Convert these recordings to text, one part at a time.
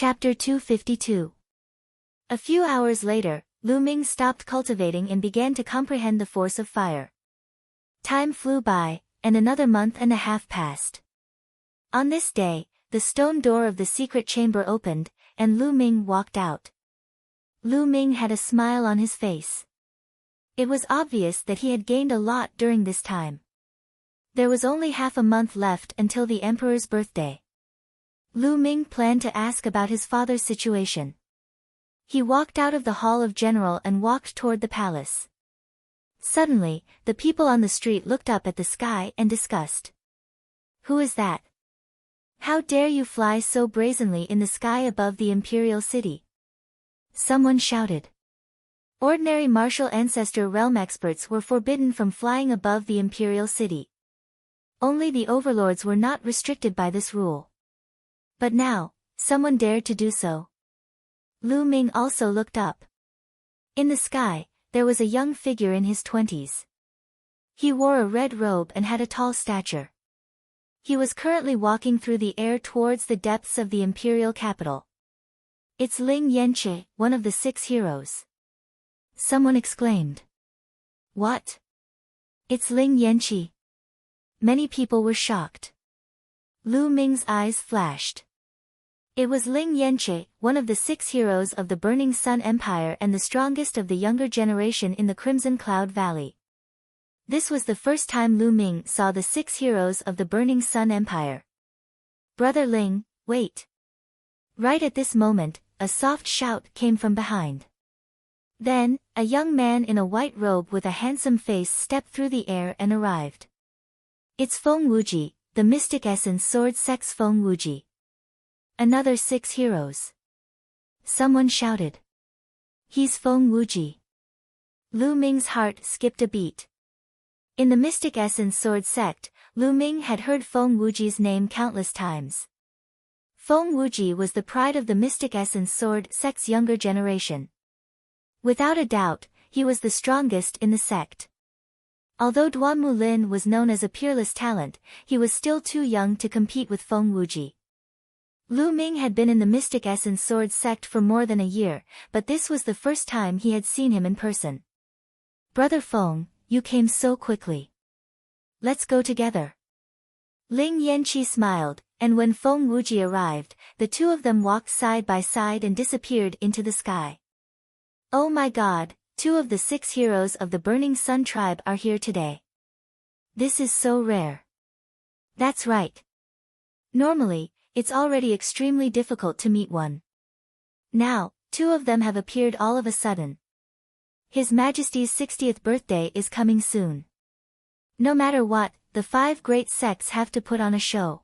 Chapter 252. A few hours later, Lu Ming stopped cultivating and began to comprehend the force of fire. Time flew by, and another month and a half passed. On this day, the stone door of the secret chamber opened, and Lu Ming walked out. Lu Ming had a smile on his face. It was obvious that he had gained a lot during this time. There was only half a month left until the emperor's birthday. Lu Ming planned to ask about his father's situation. He walked out of the Hall of General and walked toward the palace. Suddenly, the people on the street looked up at the sky and discussed. "Who is that? How dare you fly so brazenly in the sky above the imperial city?" Someone shouted. Ordinary martial ancestor realm experts were forbidden from flying above the imperial city. Only the overlords were not restricted by this rule. But now, someone dared to do so. Lu Ming also looked up. In the sky, there was a young figure in his 20s. He wore a red robe and had a tall stature. He was currently walking through the air towards the depths of the imperial capital. "It's Ling Yanqi, one of the 6 heroes." Someone exclaimed. "What? It's Ling Yanqi?" Many people were shocked. Lu Ming's eyes flashed. It was Ling Yanqi, one of the 6 heroes of the Burning Sun Empire and the strongest of the younger generation in the Crimson Cloud Valley. This was the first time Lu Ming saw the 6 heroes of the Burning Sun Empire. "Brother Ling, wait." Right at this moment, a soft shout came from behind. Then, a young man in a white robe with a handsome face stepped through the air and arrived. "It's Feng Wuji, the Mystic Essence Sword Sect's Feng Wuji." "Another 6 heroes." Someone shouted. "He's Feng Wuji." Lu Ming's heart skipped a beat. In the Mystic Essence Sword Sect, Lu Ming had heard Feng Wuji's name countless times. Feng Wuji was the pride of the Mystic Essence Sword Sect's younger generation. Without a doubt, he was the strongest in the sect. Although Duan Mulin was known as a peerless talent, he was still too young to compete with Feng Wuji. Lu Ming had been in the Mystic Essence Sword Sect for more than a year, but this was the first time he had seen him in person. "Brother Feng, you came so quickly. Let's go together." Ling Yanqi smiled, and when Feng Wuji arrived, the two of them walked side by side and disappeared into the sky. "Oh my God, 2 of the 6 heroes of the Burning Sun tribe are here today. This is so rare." "That's right. Normally, it's already extremely difficult to meet one. Now, 2 of them have appeared all of a sudden. His Majesty's 60th birthday is coming soon. No matter what, the 5 great sects have to put on a show.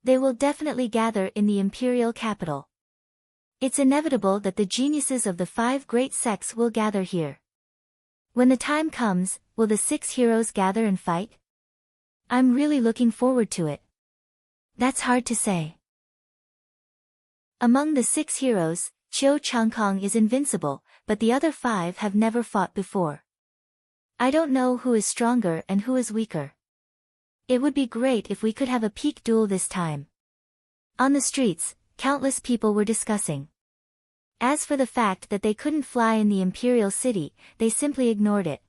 They will definitely gather in the imperial capital. It's inevitable that the geniuses of the 5 great sects will gather here. When the time comes, will the 6 heroes gather and fight? I'm really looking forward to it." "That's hard to say. Among the 6 heroes, Qiu Changkong is invincible, but the other 5 have never fought before. I don't know who is stronger and who is weaker. It would be great if we could have a peak duel this time." On the streets, countless people were discussing. As for the fact that they couldn't fly in the imperial city, they simply ignored it.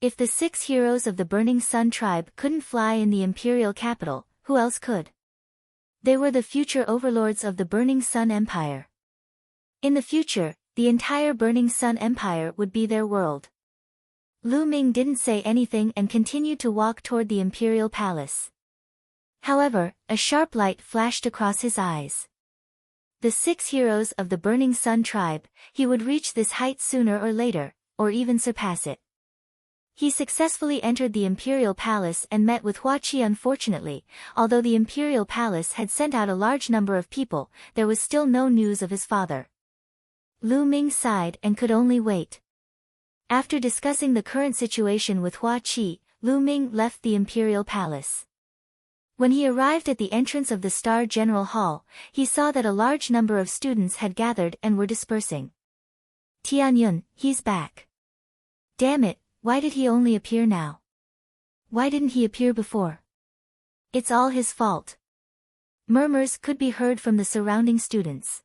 If the 6 heroes of the Burning Sun tribe couldn't fly in the imperial capital, who else could? They were the future overlords of the Burning Sun Empire. In the future, the entire Burning Sun Empire would be their world. Lu Ming didn't say anything and continued to walk toward the imperial palace. However, a sharp light flashed across his eyes. The 6 heroes of the Burning Sun tribe, he would reach this height sooner or later, or even surpass it. He successfully entered the imperial palace and met with Hua Qi. Unfortunately, although the imperial palace had sent out a large number of people, there was still no news of his father. Lu Ming sighed and could only wait. After discussing the current situation with Hua Qi, Lu Ming left the imperial palace. When he arrived at the entrance of the Star General Hall, he saw that a large number of students had gathered and were dispersing. "Tianyun, he's back. Damn it, why did he only appear now? Why didn't he appear before? It's all his fault." Murmurs could be heard from the surrounding students.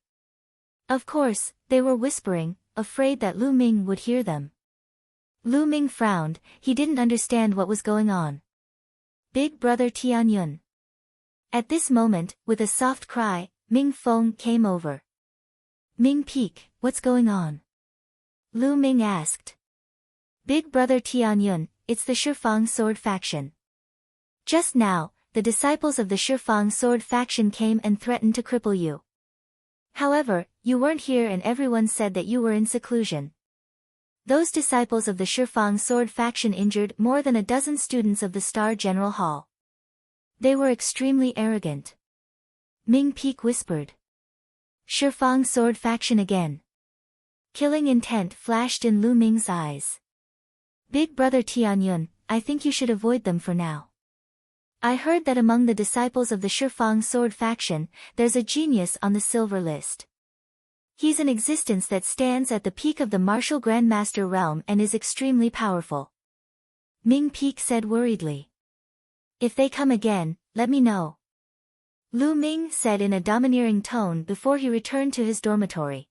Of course, they were whispering, afraid that Lu Ming would hear them. Lu Ming frowned, he didn't understand what was going on. Big brother Tianyun. At this moment, with a soft cry, Ming Feng came over. Ming Peak, what's going on? Lu Ming asked. Big brother Tianyun, it's the Shifang sword faction. Just now, the disciples of the Shifang sword faction came and threatened to cripple you. However, you weren't here and everyone said that you were in seclusion. Those disciples of the Shifang sword faction injured more than a dozen students of the Star General Hall. They were extremely arrogant. Ming Peak whispered. Shifang sword faction again. Killing intent flashed in Lu Ming's eyes. Big brother Tianyun, I think you should avoid them for now. I heard that among the disciples of the Shifang sword faction, there's a genius on the silver list. He's an existence that stands at the peak of the martial grandmaster realm and is extremely powerful. Ming Peak said worriedly. If they come again, let me know. Lu Ming said in a domineering tone before he returned to his dormitory.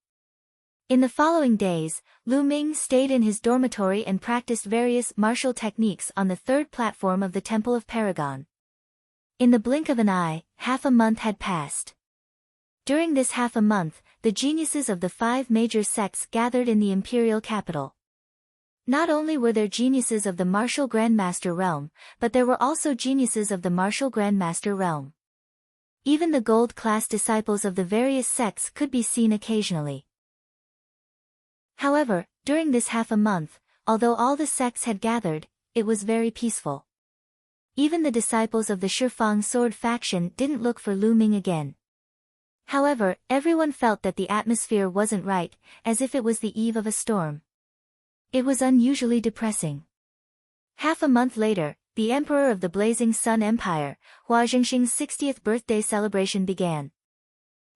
In the following days, Lu Ming stayed in his dormitory and practiced various martial techniques on the third platform of the Temple of Paragon. In the blink of an eye, half a month had passed. During this half a month, the geniuses of the 5 major sects gathered in the imperial capital. Not only were there geniuses of the martial grandmaster realm, but there were also geniuses of the martial grandmaster realm. Even the gold-class disciples of the various sects could be seen occasionally. However, during this half a month, although all the sects had gathered, it was very peaceful. Even the disciples of the Shifang sword faction didn't look for Lu Ming again. However, everyone felt that the atmosphere wasn't right, as if it was the eve of a storm. It was unusually depressing. Half a month later, the Emperor of the Blazing Sun Empire, Hua Jingxing's 60th birthday celebration began.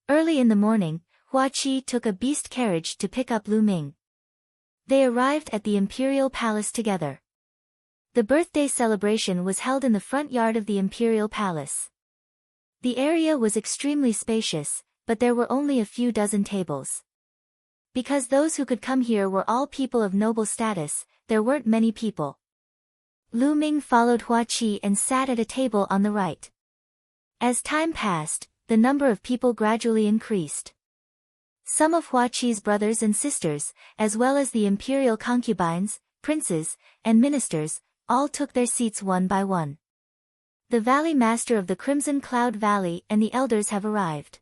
Early in the morning, Hua Qi took a beast carriage to pick up Lu Ming. They arrived at the imperial palace together. The birthday celebration was held in the front yard of the imperial palace. The area was extremely spacious, but there were only a few dozen tables. Because those who could come here were all people of noble status, there weren't many people. Lu Ming followed Hua Qi and sat at a table on the right. As time passed, the number of people gradually increased. Some of Hua Qi's brothers and sisters, as well as the imperial concubines, princes, and ministers, all took their seats one by one. The Valley Master of the Crimson Cloud Valley and the elders have arrived.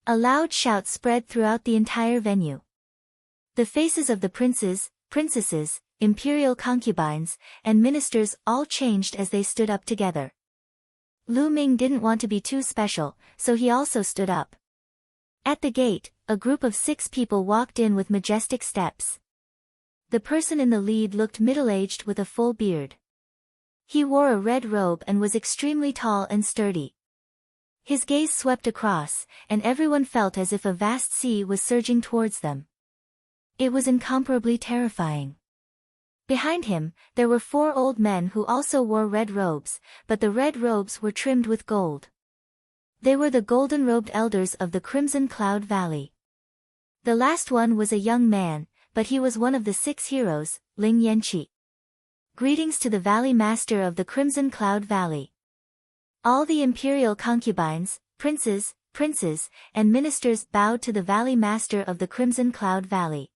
A loud shout spread throughout the entire venue. The faces of the princes, princesses, imperial concubines, and ministers all changed as they stood up together. Lu Ming didn't want to be too special, so he also stood up. At the gate, a group of 6 people walked in with majestic steps. The person in the lead looked middle-aged with a full beard. He wore a red robe and was extremely tall and sturdy. His gaze swept across, and everyone felt as if a vast sea was surging towards them. It was incomparably terrifying. Behind him, there were 4 old men who also wore red robes, but the red robes were trimmed with gold. They were the golden-robed elders of the Crimson Cloud Valley. The last one was a young man, but he was one of the 6 heroes, Ling Yanqi. Greetings to the Valley Master of the Crimson Cloud Valley. All the imperial concubines, princes, and ministers bowed to the Valley Master of the Crimson Cloud Valley.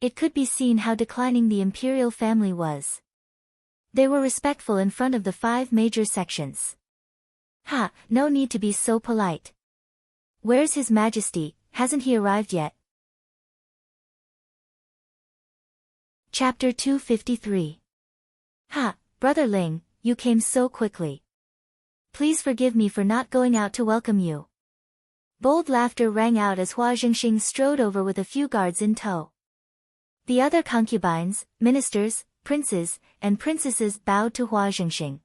It could be seen how declining the imperial family was. They were respectful in front of the 5 major sections. No need to be so polite. Where's His Majesty, hasn't he arrived yet? Chapter 253. Brother Ling, you came so quickly. Please forgive me for not going out to welcome you. Bold laughter rang out as Hua Jingxing strode over with a few guards in tow. The other concubines, ministers, princes, and princesses bowed to Hua Jingxing.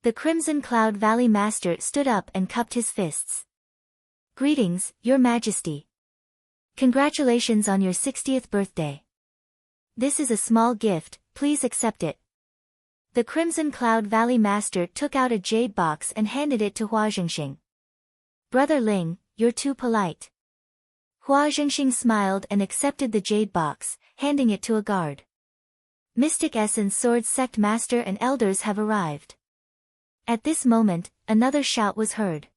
The Crimson Cloud Valley Master stood up and cupped his fists. Greetings, Your Majesty. Congratulations on your 60th birthday. This is a small gift, please accept it. The Crimson Cloud Valley Master took out a jade box and handed it to Hua Jingxing. Brother Ling, you're too polite. Hua Zhengxing smiled and accepted the jade box, handing it to a guard. Mystic Essence Sword Sect Master and Elders have arrived. At this moment, another shout was heard.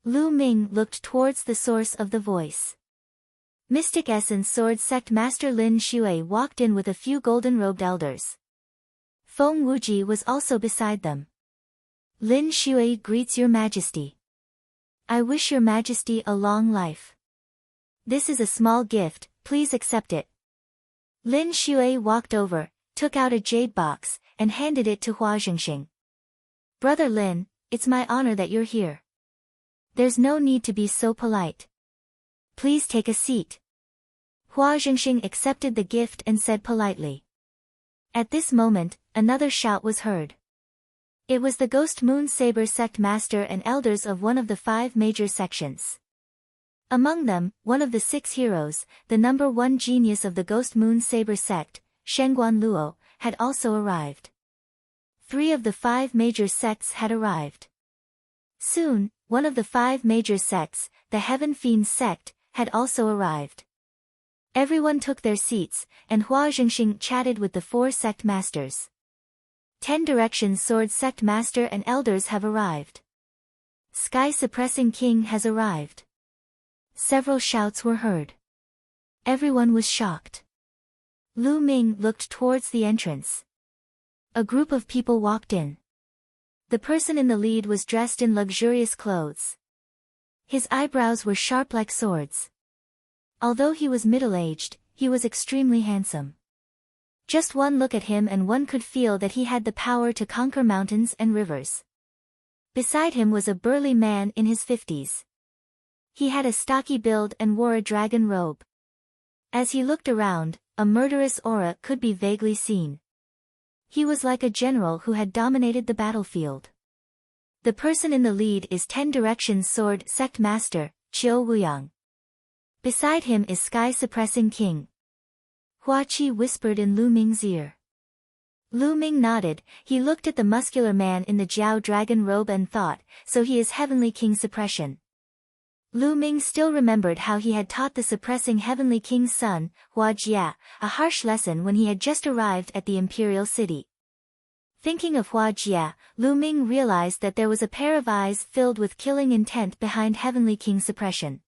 Lu Ming looked towards the source of the voice. Mystic Essence Sword Sect Master Lin Shui walked in with a few golden-robed elders. Feng Wuji was also beside them. Lin Shui greets your majesty. I wish your majesty a long life. This is a small gift, please accept it. Lin Shui walked over, took out a jade box, and handed it to Hua Zhengxing. Brother Lin, it's my honor that you're here. There's no need to be so polite. Please take a seat. Hua Zhengxing accepted the gift and said politely. At this moment, another shout was heard. It was the Ghost Moon Saber Sect Master and Elders of one of the 5 major sections. Among them, one of the 6 heroes, the number 1 genius of the Ghost Moon Saber Sect, Shengguan Luo, had also arrived. 3 of the 5 major sects had arrived. Soon, one of the 5 major sects, the Heaven Fiend Sect, had also arrived. Everyone took their seats, and Hua Zhengxing chatted with the 4 sect masters. 10 Directions Sword Sect Master and Elders have arrived. Sky Suppressing King has arrived. Several shouts were heard. Everyone was shocked. Lu Ming looked towards the entrance. A group of people walked in. The person in the lead was dressed in luxurious clothes. His eyebrows were sharp like swords. Although he was middle-aged, he was extremely handsome. Just one look at him and one could feel that he had the power to conquer mountains and rivers. Beside him was a burly man in his 50s. He had a stocky build and wore a dragon robe. As he looked around, a murderous aura could be vaguely seen. He was like a general who had dominated the battlefield. The person in the lead is 10 Directions Sword Sect Master, Qiu Wuyang. Beside him is Sky Suppressing King. Hua Qi whispered in Lu Ming's ear. Lu Ming nodded. He looked at the muscular man in the Jiao dragon robe and thought, so he is Heavenly King Suppression. Lu Ming still remembered how he had taught the suppressing Heavenly King's son, Hua Jia, a harsh lesson when he had just arrived at the imperial city. Thinking of Hua Jia, Lu Ming realized that there was a pair of eyes filled with killing intent behind Heavenly King Suppression.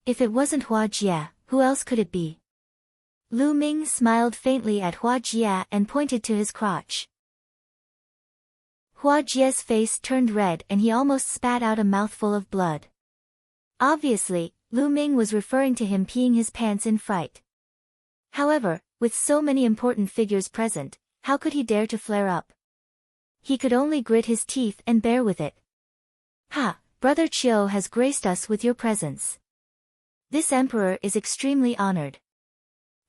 If it wasn't Hua Jia, who else could it be? Lu Ming smiled faintly at Hua Jia and pointed to his crotch. Hua Jia's face turned red and he almost spat out a mouthful of blood. Obviously, Lu Ming was referring to him peeing his pants in fright. However, with so many important figures present, how could he dare to flare up? He could only grit his teeth and bear with it. Ha, Brother Qiu has graced us with your presence. This emperor is extremely honored.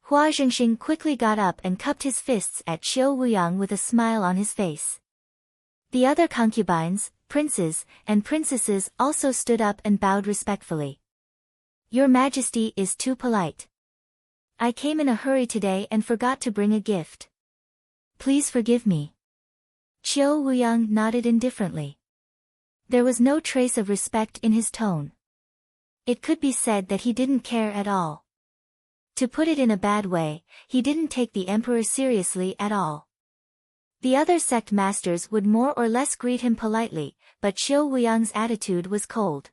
Hua Zhengxing quickly got up and cupped his fists at Qiu Wuyang with a smile on his face. The other concubines, princes, and princesses also stood up and bowed respectfully. Your Majesty is too polite. I came in a hurry today and forgot to bring a gift. Please forgive me. Qiu Wuyang nodded indifferently. There was no trace of respect in his tone. It could be said that he didn't care at all. To put it in a bad way, he didn't take the emperor seriously at all. The other sect masters would more or less greet him politely, but Qiu Wuyang's attitude was cold.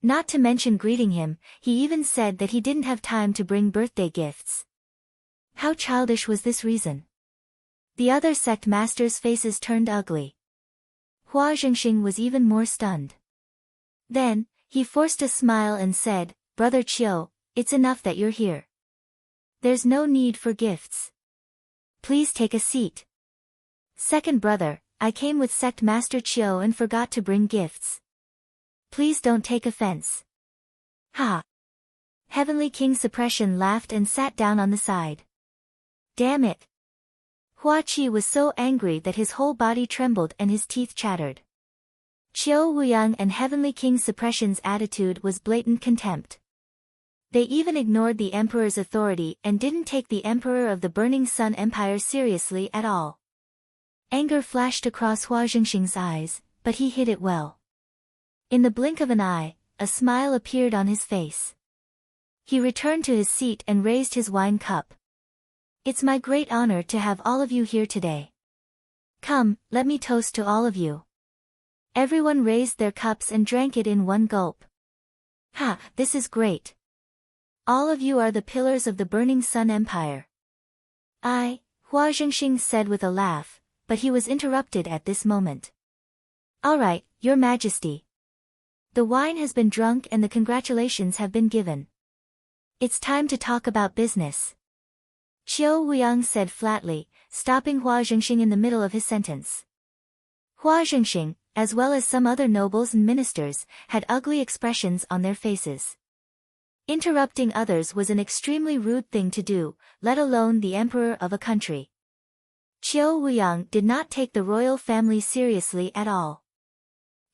Not to mention greeting him, he even said that he didn't have time to bring birthday gifts. How childish was this reason? The other sect masters' faces turned ugly. Hua Zhengxing was even more stunned. Then, he forced a smile and said, Brother Qiu, it's enough that you're here. There's no need for gifts. Please take a seat. Second brother, I came with Sect Master Qiu and forgot to bring gifts. Please don't take offense. Ha! Heavenly King Suppression laughed and sat down on the side. Damn it! Hua Qi was so angry that his whole body trembled and his teeth chattered. Qiu Wuyang and Heavenly King Suppression's attitude was blatant contempt. They even ignored the emperor's authority and didn't take the emperor of the Burning Sun Empire seriously at all. Anger flashed across Hua Zhengxing's eyes, but he hid it well. In the blink of an eye, a smile appeared on his face. He returned to his seat and raised his wine cup. It's my great honor to have all of you here today. Come, let me toast to all of you. Everyone raised their cups and drank it in one gulp. Ha, this is great. All of you are the pillars of the Burning Sun Empire. Hua Zhengxing said with a laugh, but he was interrupted at this moment. All right, Your Majesty. The wine has been drunk and the congratulations have been given. It's time to talk about business. Qiu Wuyang said flatly, stopping Hua Zhengxing in the middle of his sentence. Hua Zhengxing, as well as some other nobles and ministers, had ugly expressions on their faces. Interrupting others was an extremely rude thing to do, let alone the emperor of a country. Qiu Wuyang did not take the royal family seriously at all.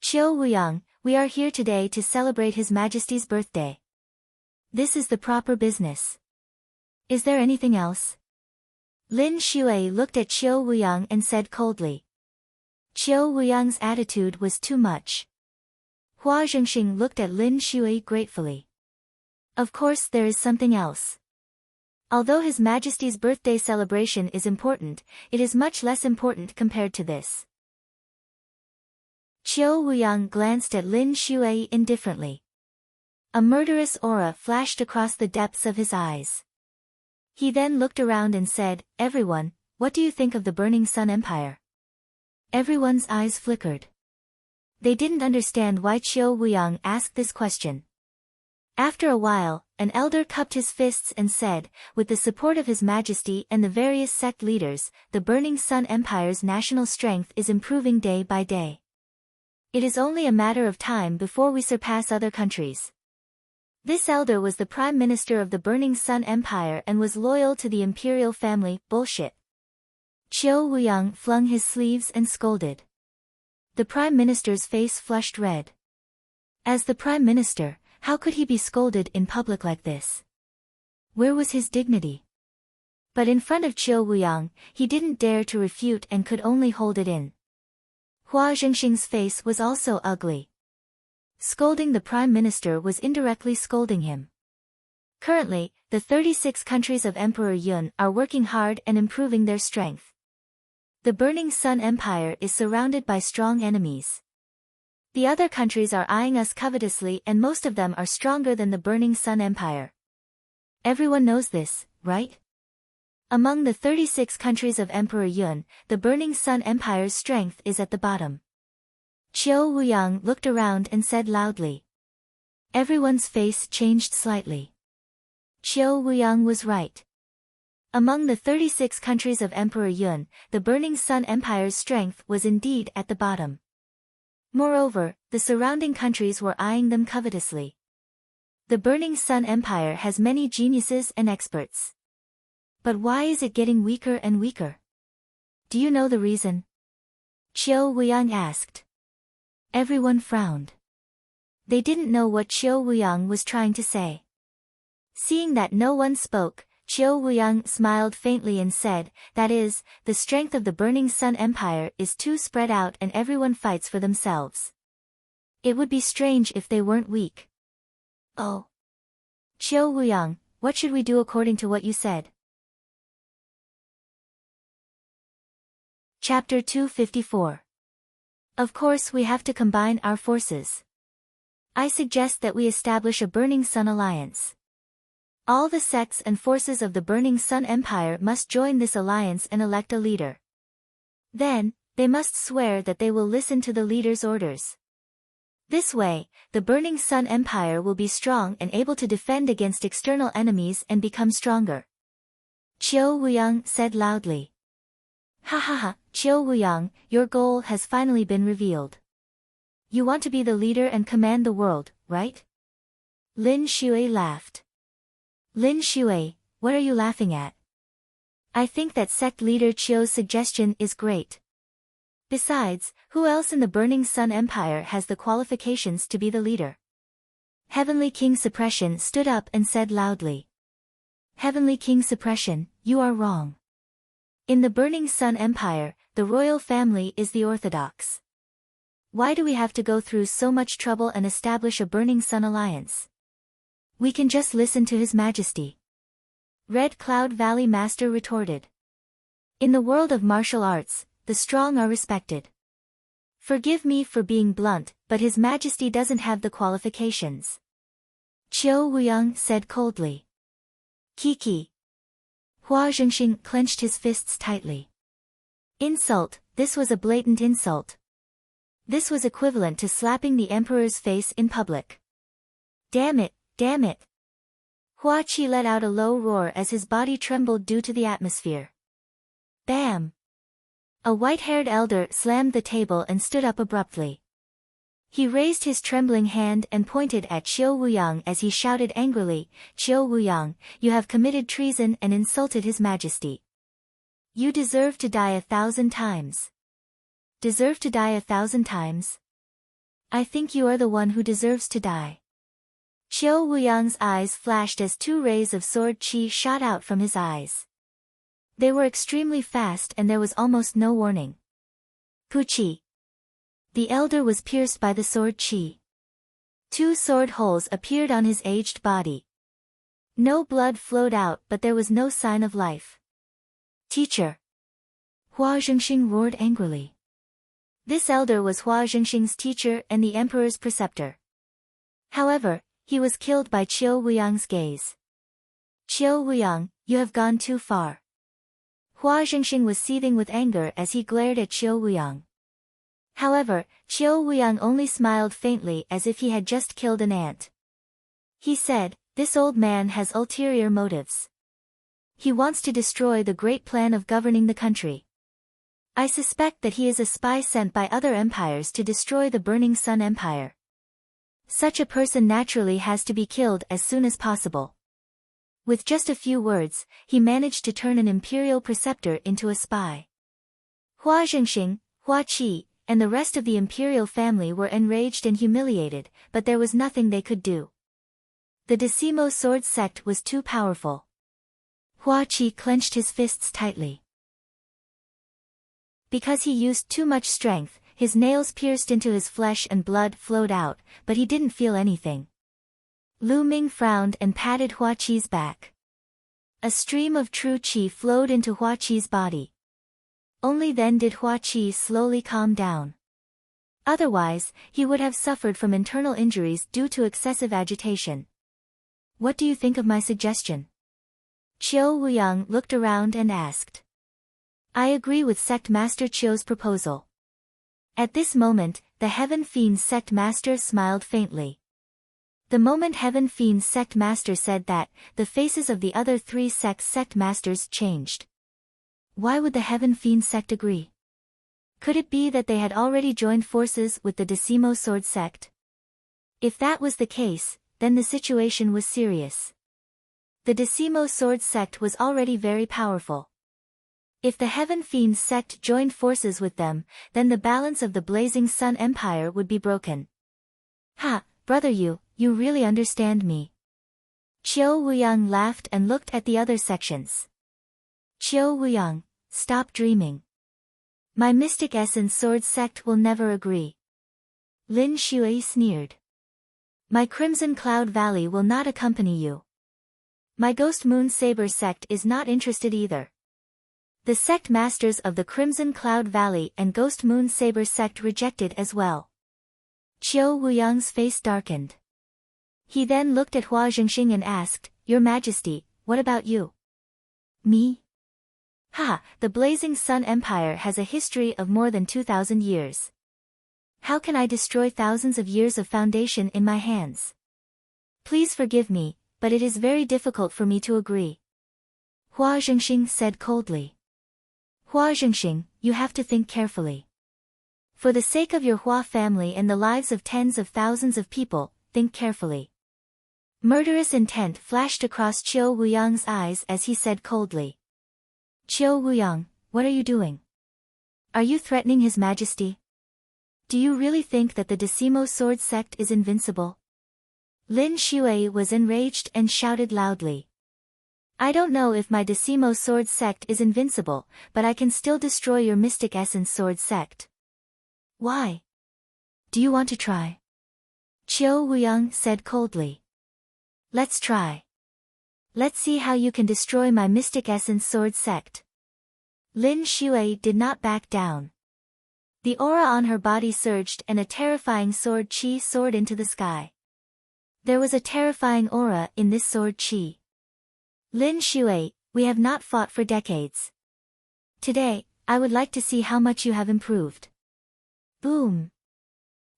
Qiu Wuyang, we are here today to celebrate His Majesty's birthday. This is the proper business. Is there anything else? Lin Xue looked at Qiu Wuyang and said coldly. Qiu Wuyang's attitude was too much. Hua Zhengxing looked at Lin Xue gratefully. Of course there is something else. Although His Majesty's birthday celebration is important, it is much less important compared to this. Qiu Wuyang glanced at Lin Xue indifferently. A murderous aura flashed across the depths of his eyes. He then looked around and said, Everyone, what do you think of the Burning Sun Empire? Everyone's eyes flickered. They didn't understand why Qiu Wuyang asked this question. After a while, an elder cupped his fists and said, with the support of His Majesty and the various sect leaders, the Burning Sun Empire's national strength is improving day by day. It is only a matter of time before we surpass other countries. This elder was the Prime Minister of the Burning Sun Empire and was loyal to the imperial family. Bullshit. Qiu Wuyang flung his sleeves and scolded. The Prime Minister's face flushed red. As the Prime Minister, how could he be scolded in public like this? Where was his dignity? But in front of Qiu Wuyang, he didn't dare to refute and could only hold it in. Hua Zhengxing's face was also ugly. Scolding the Prime Minister was indirectly scolding him. Currently, the 36 countries of Emperor Yun are working hard and improving their strength. The Burning Sun Empire is surrounded by strong enemies. The other countries are eyeing us covetously and most of them are stronger than the Burning Sun Empire. Everyone knows this, right? Among the 36 countries of Emperor Yun, the Burning Sun Empire's strength is at the bottom. Qiu Wuyang looked around and said loudly. Everyone's face changed slightly. Qiu Wuyang was right. Among the 36 countries of Emperor Yun, the Burning Sun Empire's strength was indeed at the bottom. Moreover, the surrounding countries were eyeing them covetously. The Burning Sun Empire has many geniuses and experts. But why is it getting weaker and weaker? Do you know the reason? Qiu Wuyang asked. Everyone frowned. They didn't know what Qiu Wuyang was trying to say. Seeing that no one spoke, Qiu Wuyang smiled faintly and said, that is, the strength of the Burning Sun Empire is too spread out and everyone fights for themselves. It would be strange if they weren't weak. Oh. Qiu Wuyang, what should we do according to what you said? Chapter 254. Of course we have to combine our forces. I suggest that we establish a Burning Sun Alliance. All the sects and forces of the Burning Sun Empire must join this alliance and elect a leader. Then, they must swear that they will listen to the leader's orders. This way, the Burning Sun Empire will be strong and able to defend against external enemies and become stronger. Qiu Wuyang said loudly. Ha ha ha, Qiu Wuyang, your goal has finally been revealed. You want to be the leader and command the world, right? Lin Xue laughed. Lin Xue, what are you laughing at? I think that sect leader Qiu's suggestion is great. Besides, who else in the Burning Sun Empire has the qualifications to be the leader? Heavenly King Suppression stood up and said loudly. Heavenly King Suppression, you are wrong. In the Burning Sun Empire, the royal family is the orthodox. Why do we have to go through so much trouble and establish a Burning Sun alliance? We can just listen to His Majesty. Red Cloud Valley Master retorted. In the world of martial arts, the strong are respected. Forgive me for being blunt, but His Majesty doesn't have the qualifications. Qiu Wuyang said coldly. Kiki. Hua Zhengxing clenched his fists tightly. Insult, this was a blatant insult. This was equivalent to slapping the emperor's face in public. Damn it, damn it. Hua Qi let out a low roar as his body trembled due to the atmosphere. Bam! A white-haired elder slammed the table and stood up abruptly. He raised his trembling hand and pointed at Qiu Wuyang as he shouted angrily, Qiu Wuyang, you have committed treason and insulted His Majesty. You deserve to die 1,000 times. Deserve to die 1,000 times? I think you are the one who deserves to die. Qiu Wuyang's eyes flashed as 2 rays of sword qi shot out from his eyes. They were extremely fast and there was almost no warning. Puchi. The elder was pierced by the sword qi. 2 sword holes appeared on his aged body. No blood flowed out but there was no sign of life. Teacher. Hua Zhengxing roared angrily. This elder was Hua Zhengxing's teacher and the emperor's preceptor. However, he was killed by Qiu Wuyang's gaze. Qiu Wuyang, you have gone too far. Hua Zhengxing was seething with anger as he glared at Qiu Wuyang. However, Qiu Wuyang only smiled faintly as if he had just killed an ant. He said, this old man has ulterior motives. He wants to destroy the great plan of governing the country. I suspect that he is a spy sent by other empires to destroy the Burning Sun Empire. Such a person naturally has to be killed as soon as possible. With just a few words, he managed to turn an imperial preceptor into a spy. Hua Zhengxing, Hua Qi, and the rest of the imperial family were enraged and humiliated, but there was nothing they could do. The Decimo sword sect was too powerful. Hua Qi clenched his fists tightly. Because he used too much strength, his nails pierced into his flesh and blood flowed out, but he didn't feel anything. Lu Ming frowned and patted Hua Qi's back. A stream of true qi flowed into Hua Qi's body. Only then did Hua Qi slowly calm down. Otherwise, he would have suffered from internal injuries due to excessive agitation. What do you think of my suggestion? Qiu Wuyang looked around and asked. I agree with Sect Master Qiu's proposal. At this moment, the Heaven Fiend's Sect Master smiled faintly. The moment Heaven Fiend's Sect Master said that, the faces of the other 3 sects' Sect Masters changed. Why would the Heaven Fiend Sect agree? Could it be that they had already joined forces with the Decimo Sword Sect? If that was the case, then the situation was serious. The Decimo Sword Sect was already very powerful. If the Heaven Fiend Sect joined forces with them, then the balance of the Blazing Sun Empire would be broken. Ha, brother you really understand me. Qiu Wuyang laughed and looked at the other sections. Qiu Wuyang, stop dreaming. My Mystic Essence Sword Sect will never agree. Lin Shui sneered. My Crimson Cloud Valley will not accompany you. My Ghost Moon Saber Sect is not interested either. The sect masters of the Crimson Cloud Valley and Ghost Moon Saber Sect rejected as well. Qiu Wuyang's face darkened. He then looked at Hua Zhengxing and asked, Your Majesty, what about you? Me? Ha, the Blazing Sun Empire has a history of more than 2,000 years. How can I destroy thousands of years of foundation in my hands? Please forgive me, but it is very difficult for me to agree. Hua Zhengxing said coldly. Hua Zhengxing, you have to think carefully. For the sake of your Hua family and the lives of tens of thousands of people, think carefully. Murderous intent flashed across Qiu Wuyang's eyes as he said coldly. Qiu Wuyang, what are you doing? Are you threatening His Majesty? Do you really think that the Decimo Sword Sect is invincible? Lin Shui was enraged and shouted loudly. I don't know if my Decimo Sword Sect is invincible, but I can still destroy your Mystic Essence Sword Sect. Why? Do you want to try? Qiu Wuyang said coldly. Let's try. Let's see how you can destroy my Mystic Essence Sword sect. Lin Shui did not back down. The aura on her body surged and a terrifying sword chi soared into the sky. There was a terrifying aura in this sword chi. Lin Shui, we have not fought for decades. Today, I would like to see how much you have improved. Boom.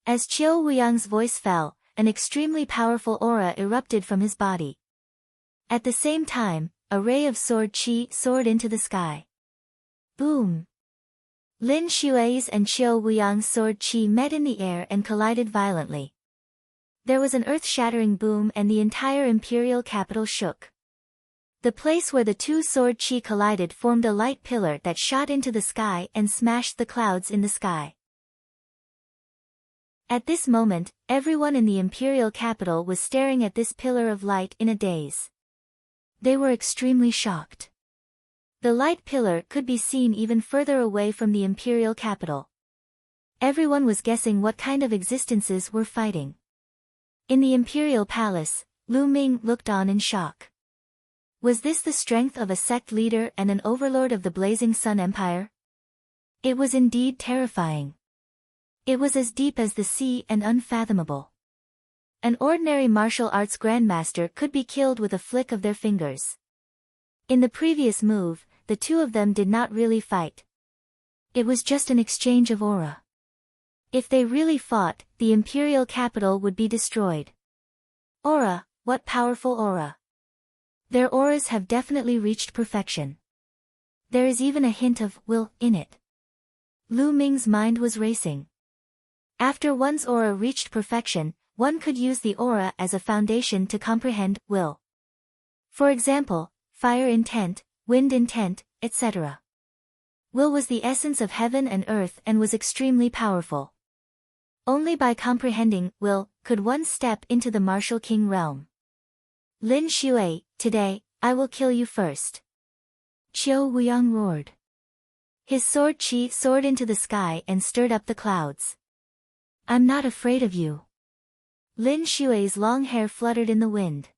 As Qiu Wuyang's voice fell, an extremely powerful aura erupted from his body. At the same time, a ray of sword chi soared into the sky. Boom. Lin Shui's and Qiu Wuyang's sword chi met in the air and collided violently. There was an earth-shattering boom and the entire imperial capital shook. The place where the two sword chi collided formed a light pillar that shot into the sky and smashed the clouds in the sky. At this moment, everyone in the imperial capital was staring at this pillar of light in a daze. They were extremely shocked. The light pillar could be seen even further away from the imperial capital. Everyone was guessing what kind of existences were fighting. In the imperial palace, Lu Ming looked on in shock. Was this the strength of a sect leader and an overlord of the Blazing Sun Empire? It was indeed terrifying. It was as deep as the sea and unfathomable. An ordinary martial arts grandmaster could be killed with a flick of their fingers. In the previous move, the two of them did not really fight. It was just an exchange of aura. If they really fought, the imperial capital would be destroyed. Aura, what powerful aura! Their auras have definitely reached perfection. There is even a hint of will in it. Lu Ming's mind was racing. After one's aura reached perfection, one could use the aura as a foundation to comprehend will. For example, fire intent, wind intent, etc. Will was the essence of heaven and earth and was extremely powerful. Only by comprehending will could one step into the martial king realm. Lin Shui, today, I will kill you first. Qiu Wuyang roared. His sword chi soared into the sky and stirred up the clouds. I'm not afraid of you. Lin Shui's long hair fluttered in the wind.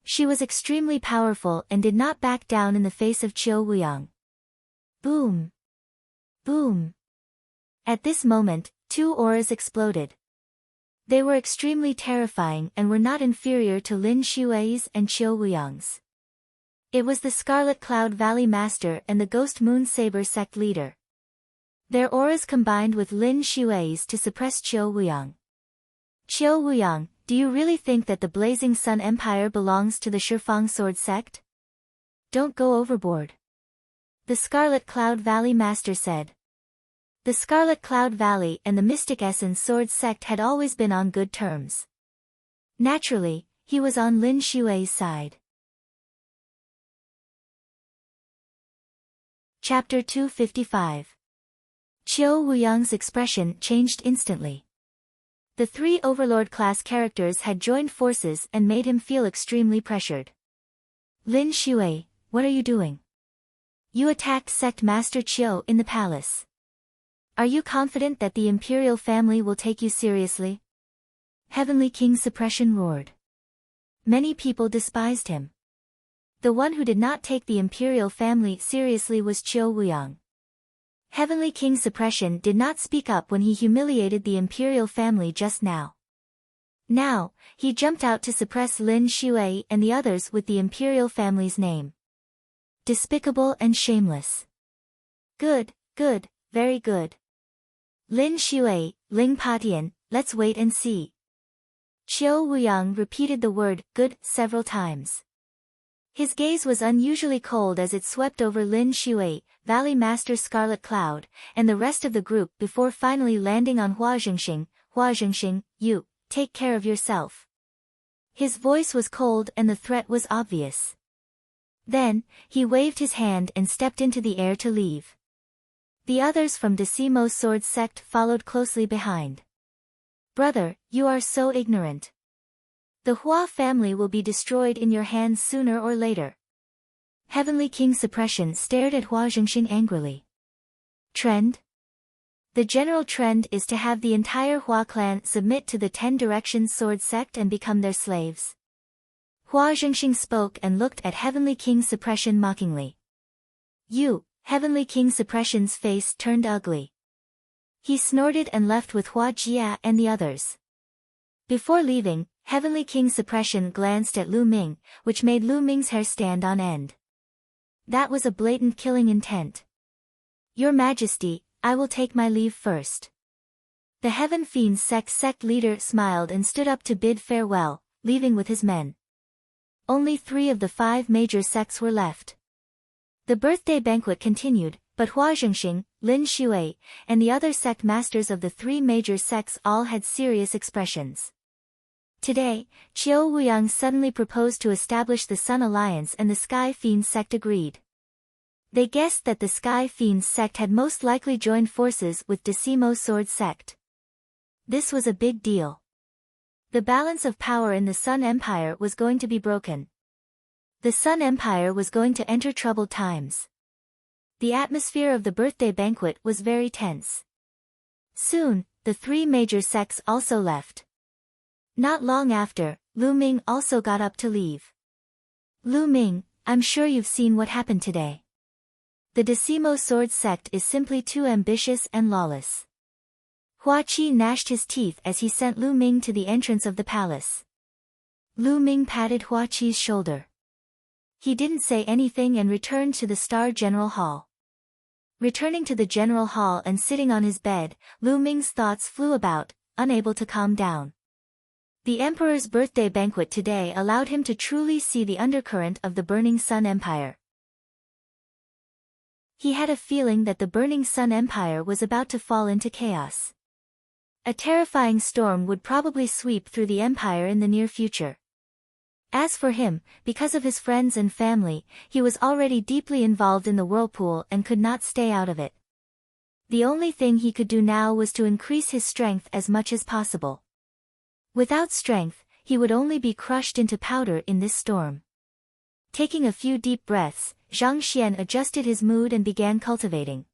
She was extremely powerful and did not back down in the face of Qiu Wuyang. Boom! Boom! At this moment, two auras exploded. They were extremely terrifying and were not inferior to Lin Shui's and Qiu Wuyang's. It was the Scarlet Cloud Valley Master and the Ghost Moon Saber sect leader. Their auras combined with Lin Shui's to suppress Qiu Wuyang. Qiu Wuyang, do you really think that the Blazing Sun Empire belongs to the Shifang Sword sect? Don't go overboard. The Scarlet Cloud Valley Master said. The Scarlet Cloud Valley and the Mystic Essence Sword sect had always been on good terms. Naturally, he was on Lin Shui's side. Chapter 255. Qiu Wuyang's expression changed instantly. The three Overlord-class characters had joined forces and made him feel extremely pressured. Lin Shui, what are you doing? You attacked Sect Master Qiu in the palace. Are you confident that the Imperial family will take you seriously? Heavenly King Suppression roared. Many people despised him. The one who did not take the Imperial family seriously was Qiu Wuyang. Heavenly King Suppression did not speak up when he humiliated the Imperial family just now. Now, he jumped out to suppress Lin Shui and the others with the Imperial family's name. Despicable and shameless. Good, good, very good. Lin Shui, Ling Patian, let's wait and see. Qiu Wuyang repeated the word good several times. His gaze was unusually cold as it swept over Lin Shui, Valley Master Scarlet Cloud, and the rest of the group before finally landing on Hua Zhengxing. Hua Zhengxing, you, take care of yourself. His voice was cold and the threat was obvious. Then, he waved his hand and stepped into the air to leave. The others from Decimo's sword sect followed closely behind. Brother, you are so ignorant. The Hua family will be destroyed in your hands sooner or later. Heavenly King Suppression stared at Hua Zhengxing angrily. Trend? The general trend is to have the entire Hua clan submit to the 10 Directions sword sect and become their slaves. Hua Zhengxing spoke and looked at Heavenly King Suppression mockingly. You, Heavenly King Suppression's face turned ugly. He snorted and left with Hua Jia and the others. Before leaving, Heavenly King Suppression glanced at Lu Ming, which made Lu Ming's hair stand on end. That was a blatant killing intent. Your Majesty, I will take my leave first. The Heaven Fiends sect leader smiled and stood up to bid farewell, leaving with his men. Only 3 of the 5 major sects were left. The birthday banquet continued, but Hua Zhengxing, Lin Xue, and the other sect masters of the 3 major sects all had serious expressions. Today, Qiu Wuyang suddenly proposed to establish the Sun Alliance and the Sky Fiends sect agreed. They guessed that the Sky Fiends sect had most likely joined forces with Decimo Sword sect. This was a big deal. The balance of power in the Sun Empire was going to be broken. The Sun Empire was going to enter troubled times. The atmosphere of the birthday banquet was very tense. Soon, the 3 major sects also left. Not long after, Lu Ming also got up to leave. Lu Ming, I'm sure you've seen what happened today. The Decimo Sword sect is simply too ambitious and lawless. Hua Qi gnashed his teeth as he sent Lu Ming to the entrance of the palace. Lu Ming patted Hua Qi's shoulder. He didn't say anything and returned to the Star General Hall. Returning to the General Hall and sitting on his bed, Lu Ming's thoughts flew about, unable to calm down. The Emperor's birthday banquet today allowed him to truly see the undercurrent of the Burning Sun Empire. He had a feeling that the Burning Sun Empire was about to fall into chaos. A terrifying storm would probably sweep through the empire in the near future. As for him, because of his friends and family, he was already deeply involved in the whirlpool and could not stay out of it. The only thing he could do now was to increase his strength as much as possible. Without strength, he would only be crushed into powder in this storm. Taking a few deep breaths, Zhang Xian adjusted his mood and began cultivating.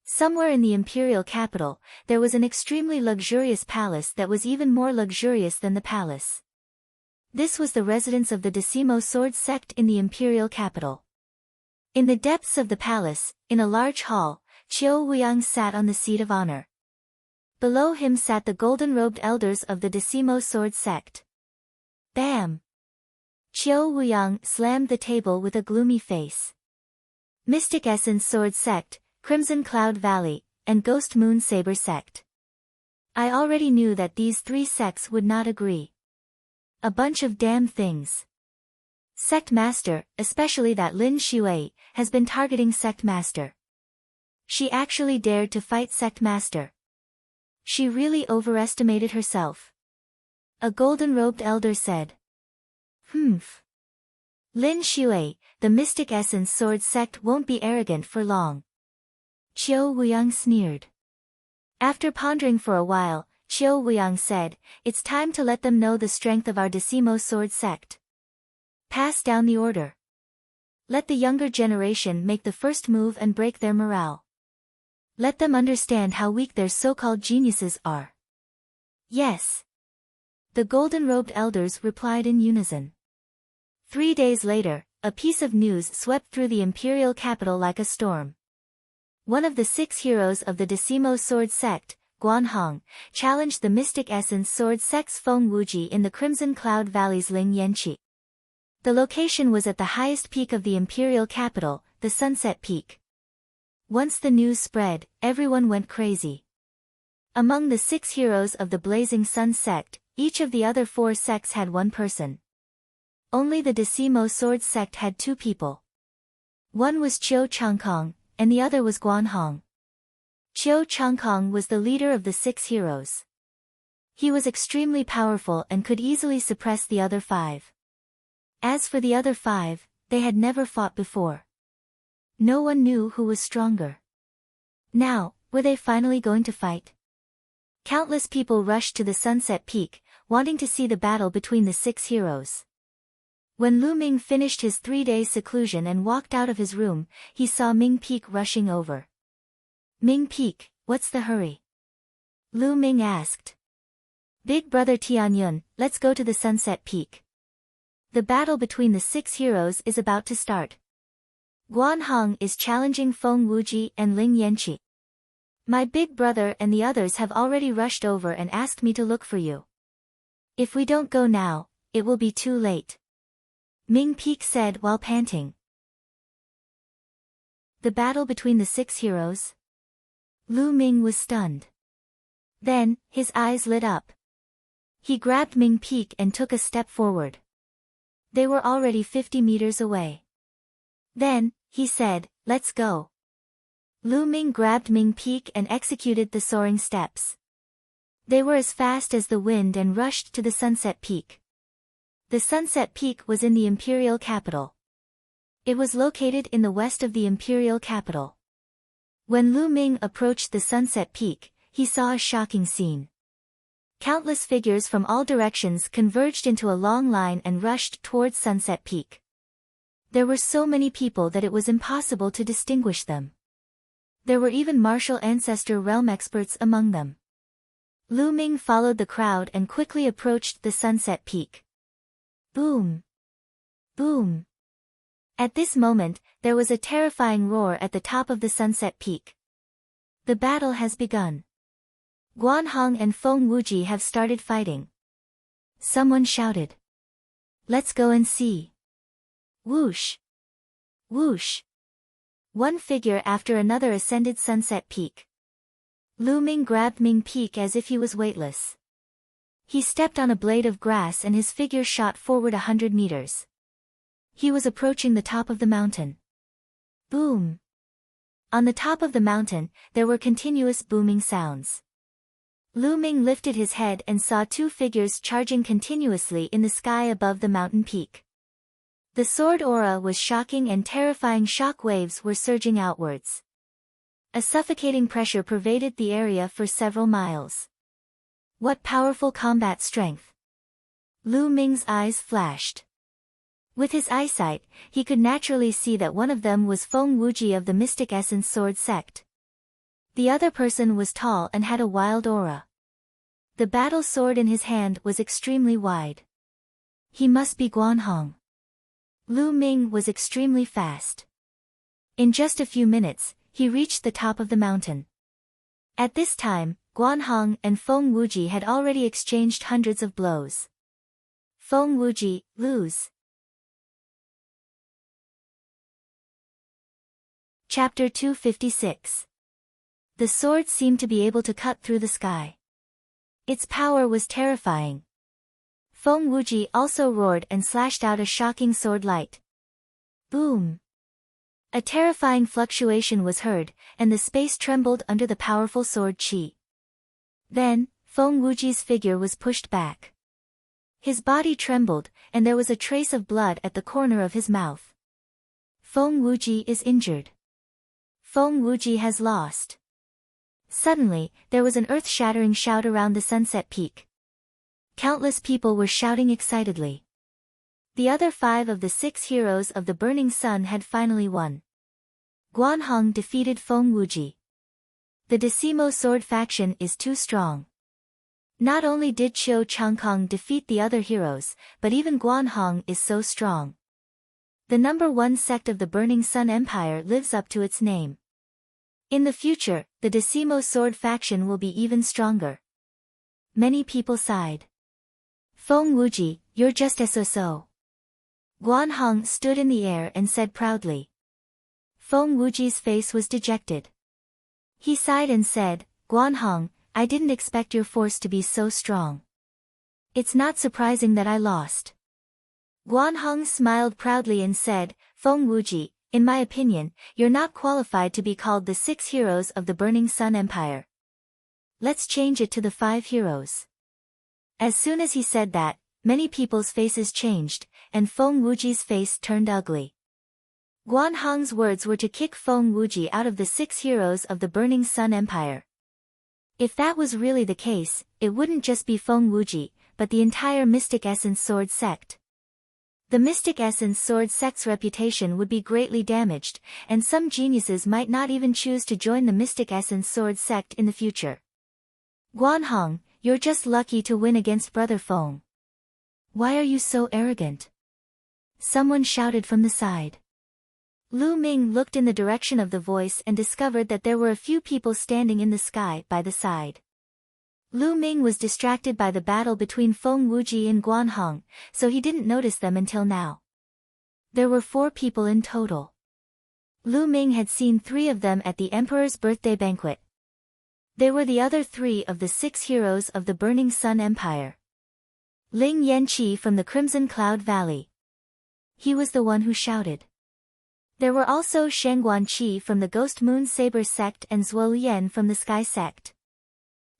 Somewhere in the imperial capital, there was an extremely luxurious palace that was even more luxurious than the palace. This was the residence of the Decimo Sword sect in the imperial capital. In the depths of the palace, in a large hall, Qiu Wuyang sat on the seat of honor. Below him sat the golden-robed elders of the Decimo Sword sect. Bam! Qiu Wuyang slammed the table with a gloomy face. Mystic Essence Sword sect, Crimson Cloud Valley, and Ghost Moon Saber sect. I already knew that these 3 sects would not agree. A bunch of damn things. Sect Master, especially that Lin Xue, has been targeting Sect Master. She actually dared to fight Sect Master. She really overestimated herself. A golden-robed elder said. Humph. Lin Xue, the Mystic Essence Sword sect won't be arrogant for long. Qiu Wuyang sneered. After pondering for a while, Qiu Wuyang said, it's time to let them know the strength of our Decimo Sword sect. Pass down the order. Let the younger generation make the first move and break their morale. Let them understand how weak their so-called geniuses are. Yes. The golden-robed elders replied in unison. 3 days later, a piece of news swept through the imperial capital like a storm. One of the 6 heroes of the Decimo Sword sect, Guanhong, challenged the Mystic Essence Sword sect's Feng Wuji in the Crimson Cloud Valley's Ling Yanqi. The location was at the highest peak of the imperial capital, the Sunset Peak. Once the news spread, everyone went crazy. Among the 6 heroes of the Blazing Sun sect, each of the other 4 sects had 1 person. Only the Decimo Sword sect had 2 people. One was Qiu Changkong, and the other was Guanhong. Qiu Changkong was the leader of the 6 heroes. He was extremely powerful and could easily suppress the other 5. As for the other 5, they had never fought before. No one knew who was stronger. Now, were they finally going to fight? Countless people rushed to the Sunset Peak, wanting to see the battle between the 6 heroes. When Lu Ming finished his 3-day seclusion and walked out of his room, he saw Ming Peak rushing over. Ming Peak, what's the hurry? Lu Ming asked. Big brother Tianyun, let's go to the Sunset Peak. The battle between the 6 heroes is about to start. Guan Hong is challenging Feng Wuji and Ling Yanqi. My big brother and the others have already rushed over and asked me to look for you. If we don't go now, it will be too late. Ming Peak said while panting. The battle between the 6 heroes? Lu Ming was stunned. Then, his eyes lit up. He grabbed Ming Peak and took a step forward. They were already 50 meters away. Then, he said, let's go. Lu Ming grabbed Ming Peak and executed the soaring steps. They were as fast as the wind and rushed to the Sunset Peak. The Sunset Peak was in the imperial capital. It was located in the west of the imperial capital. When Lu Ming approached the Sunset Peak, he saw a shocking scene. Countless figures from all directions converged into a long line and rushed towards Sunset Peak. There were so many people that it was impossible to distinguish them. There were even martial ancestor realm experts among them. Lu Ming followed the crowd and quickly approached the Sunset Peak. Boom! Boom! At this moment, there was a terrifying roar at the top of the Sunset Peak. The battle has begun. Guan Hong and Feng Wuji have started fighting. Someone shouted. Let's go and see. Whoosh! Whoosh! One figure after another ascended Sunset Peak. Lu Ming grabbed Ming Peak as if he was weightless. He stepped on a blade of grass and his figure shot forward 100 meters. He was approaching the top of the mountain. Boom! On the top of the mountain, there were continuous booming sounds. Lu Ming lifted his head and saw 2 figures charging continuously in the sky above the mountain peak. The sword aura was shocking and terrifying shock waves were surging outwards. A suffocating pressure pervaded the area for several miles. What powerful combat strength! Lu Ming's eyes flashed. With his eyesight, he could naturally see that one of them was Feng Wuji of the Mystic Essence Sword sect. The other person was tall and had a wild aura. The battle sword in his hand was extremely wide. He must be Guan Hong. Lu Ming was extremely fast. In just a few minutes, he reached the top of the mountain. At this time, Guan Hong and Feng Wuji had already exchanged hundreds of blows. Feng Wuji, lose. Chapter 256. The sword seemed to be able to cut through the sky. Its power was terrifying. Feng Wuji also roared and slashed out a shocking sword light. Boom! A terrifying fluctuation was heard, and the space trembled under the powerful sword chi. Then, Feng Wuji's figure was pushed back. His body trembled, and there was a trace of blood at the corner of his mouth. Feng Wuji is injured. Feng Wuji has lost. Suddenly, there was an earth-shattering shout around the Sunset Peak. Countless people were shouting excitedly. The other 5 of the 6 heroes of the Burning Sun had finally won. Guan Hong defeated Feng Wuji. The Decimo Sword faction is too strong. Not only did Qiu Changkong defeat the other heroes, but even Guan Hong is so strong. The number 1 sect of the Burning Sun Empire lives up to its name. In the future, the Decimo Sword faction will be even stronger. Many people sighed. Feng Wuji, you're just so. Guan Hong stood in the air and said proudly. Feng Wuji's face was dejected. He sighed and said, Guan Hong, I didn't expect your force to be so strong. It's not surprising that I lost. Guan Hong smiled proudly and said, Feng Wuji, in my opinion, you're not qualified to be called the 6 heroes of the Burning Sun Empire. Let's change it to the 5 heroes. As soon as he said that, many people's faces changed, and Feng Wuji's face turned ugly. Guan Hong's words were to kick Feng Wuji out of the 6 heroes of the Burning Sun Empire. If that was really the case, it wouldn't just be Feng Wuji, but the entire Mystic Essence Sword sect. The Mystic Essence Sword sect's reputation would be greatly damaged, and some geniuses might not even choose to join the Mystic Essence Sword sect in the future. Guanhong, you're just lucky to win against Brother Feng. Why are you so arrogant? Someone shouted from the side. Lu Ming looked in the direction of the voice and discovered that there were a few people standing in the sky by the side. Lu Ming was distracted by the battle between Feng Wuji and Guanhong, so he didn't notice them until now. There were 4 people in total. Lu Ming had seen 3 of them at the Emperor's birthday banquet. They were the other 3 of the 6 heroes of the Burning Sun Empire. Ling Yanqi from the Crimson Cloud Valley. He was the one who shouted. There were also Shangguan Qi from the Ghost Moon Saber sect and Zhuo Lian from the Sky sect.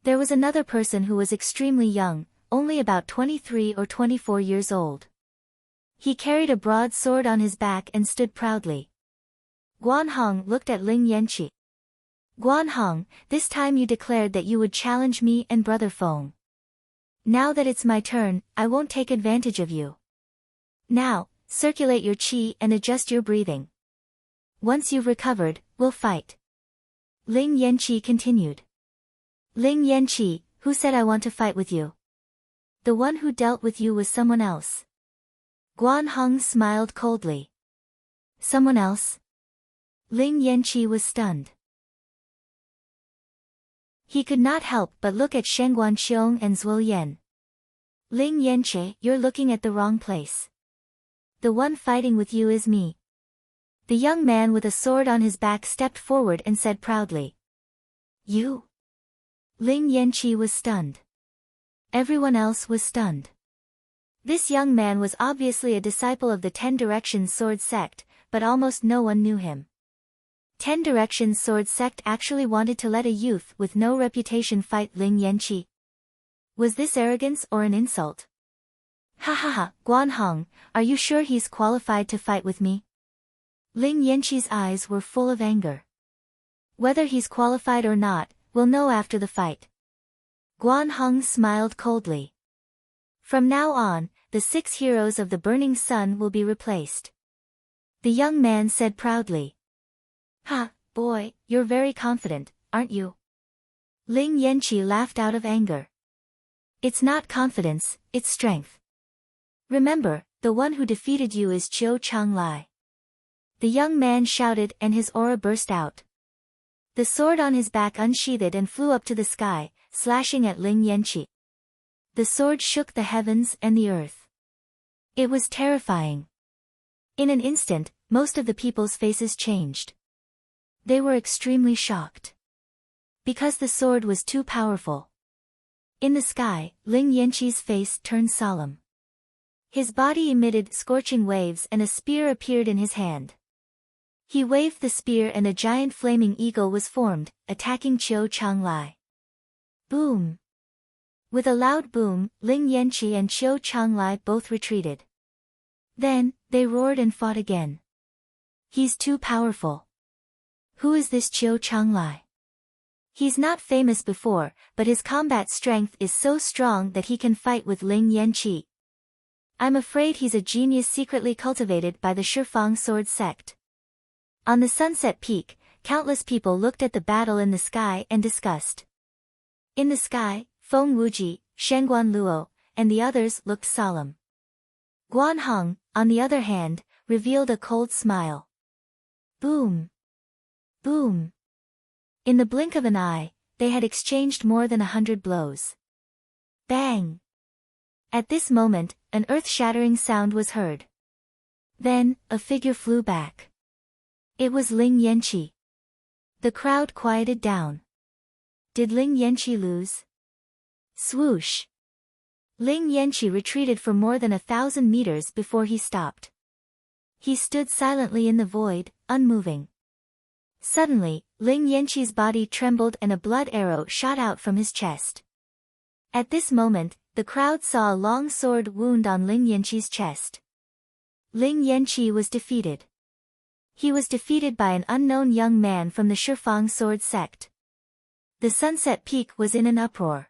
There was another person who was extremely young, only about 23 or 24 years old. He carried a broad sword on his back and stood proudly. Guanhong looked at Ling Yanqi. Guanhong, this time you declared that you would challenge me and Brother Feng. Now that it's my turn, I won't take advantage of you. Now, circulate your qi and adjust your breathing. Once you've recovered, we'll fight. Ling Yanqi continued. Ling Yanqi, who said I want to fight with you? The one who dealt with you was someone else. Guanhong smiled coldly. Someone else? Ling Yanqi was stunned. He could not help but look at Shangguan Qiong and Zhuo Yan. Ling Yanqi, you're looking at the wrong place. The one fighting with you is me. The young man with a sword on his back stepped forward and said proudly. You? Ling Yanqi was stunned. Everyone else was stunned. This young man was obviously a disciple of the 10 Directions Sword sect, but almost no one knew him. 10 Directions Sword sect actually wanted to let a youth with no reputation fight Ling Yanqi. Was this arrogance or an insult? Ha ha ha, Guanhong, are you sure he's qualified to fight with me? Ling Yanqi's eyes were full of anger. Whether he's qualified or not, we'll know after the fight. Guanhong smiled coldly. From now on, the 6 heroes of the Burning Sun will be replaced. The young man said proudly. Ha, boy, you're very confident, aren't you? Ling Yanqi laughed out of anger. It's not confidence, it's strength. Remember, the one who defeated you is Qiu Changlai. The young man shouted and his aura burst out. The sword on his back unsheathed and flew up to the sky, slashing at Ling Yanqi. The sword shook the heavens and the earth. It was terrifying. In an instant, most of the people's faces changed. They were extremely shocked. Because the sword was too powerful. In the sky, Ling Yanqi's face turned solemn. His body emitted scorching waves and a spear appeared in his hand. He waved the spear and a giant flaming eagle was formed, attacking Qiu Changlai. Boom! With a loud boom, Ling Yanqi and Qiu Changlai both retreated. Then, they roared and fought again. He's too powerful. Who is this Qiu Changlai? He's not famous before, but his combat strength is so strong that he can fight with Ling Yanqi. I'm afraid he's a genius secretly cultivated by the Shifang Sword sect. On the Sunset Peak, countless people looked at the battle in the sky and discussed. In the sky, Feng Wuji, Shangguan Luo, and the others looked solemn. Guanhong, on the other hand, revealed a cold smile. Boom! Boom! In the blink of an eye, they had exchanged more than 100 blows. Bang! At this moment, an earth-shattering sound was heard. Then, a figure flew back. It was Ling Yanqi. The crowd quieted down. Did Ling Yanqi lose? Swoosh! Ling Yanqi retreated for more than 1,000 meters before he stopped. He stood silently in the void, unmoving. Suddenly, Ling Yanqi's body trembled and a blood arrow shot out from his chest. At this moment, the crowd saw a long sword wound on Ling Yanqi's chest. Ling Yanqi was defeated. He was defeated by an unknown young man from the Shifang Sword sect. The Sunset Peak was in an uproar.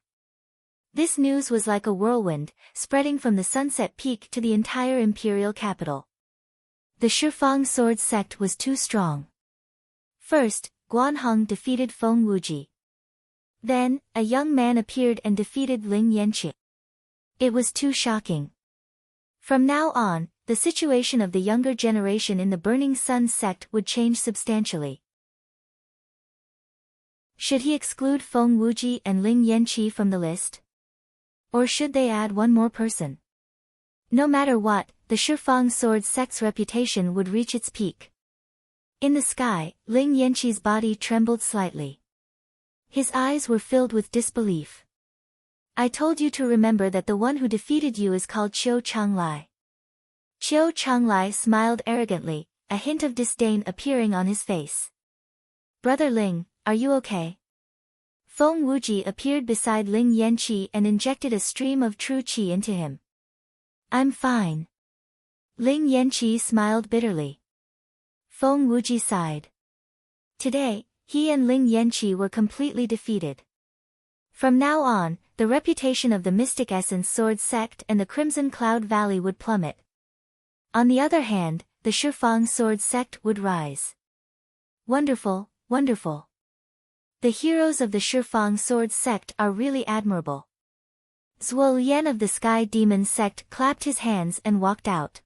This news was like a whirlwind, spreading from the Sunset Peak to the entire imperial capital. The Shifang sword sect was too strong. First, Guanhong defeated Feng Wuji. Then, a young man appeared and defeated Ling Yanqi. It was too shocking. From now on, the situation of the younger generation in the Burning Sun sect would change substantially. Should he exclude Feng Wuji and Ling Yanqi from the list? Or should they add one more person? No matter what, the Shifang sword sect's reputation would reach its peak. In the sky, Ling Yanqi's body trembled slightly. His eyes were filled with disbelief. I told you to remember that the one who defeated you is called Qiu Changlai. Qiu Changlai smiled arrogantly, a hint of disdain appearing on his face. Brother Ling, are you okay? Feng Wuji appeared beside Ling Yanqi and injected a stream of true qi into him. I'm fine. Ling Yanqi smiled bitterly. Feng Wuji sighed. Today, he and Ling Yanqi were completely defeated. From now on, the reputation of the Mystic Essence Sword sect and the Crimson Cloud Valley would plummet. On the other hand, the Shifang Sword sect would rise. Wonderful, wonderful. The heroes of the Shifang Sword sect are really admirable. Zhuo Yan of the Sky Demon sect clapped his hands and walked out.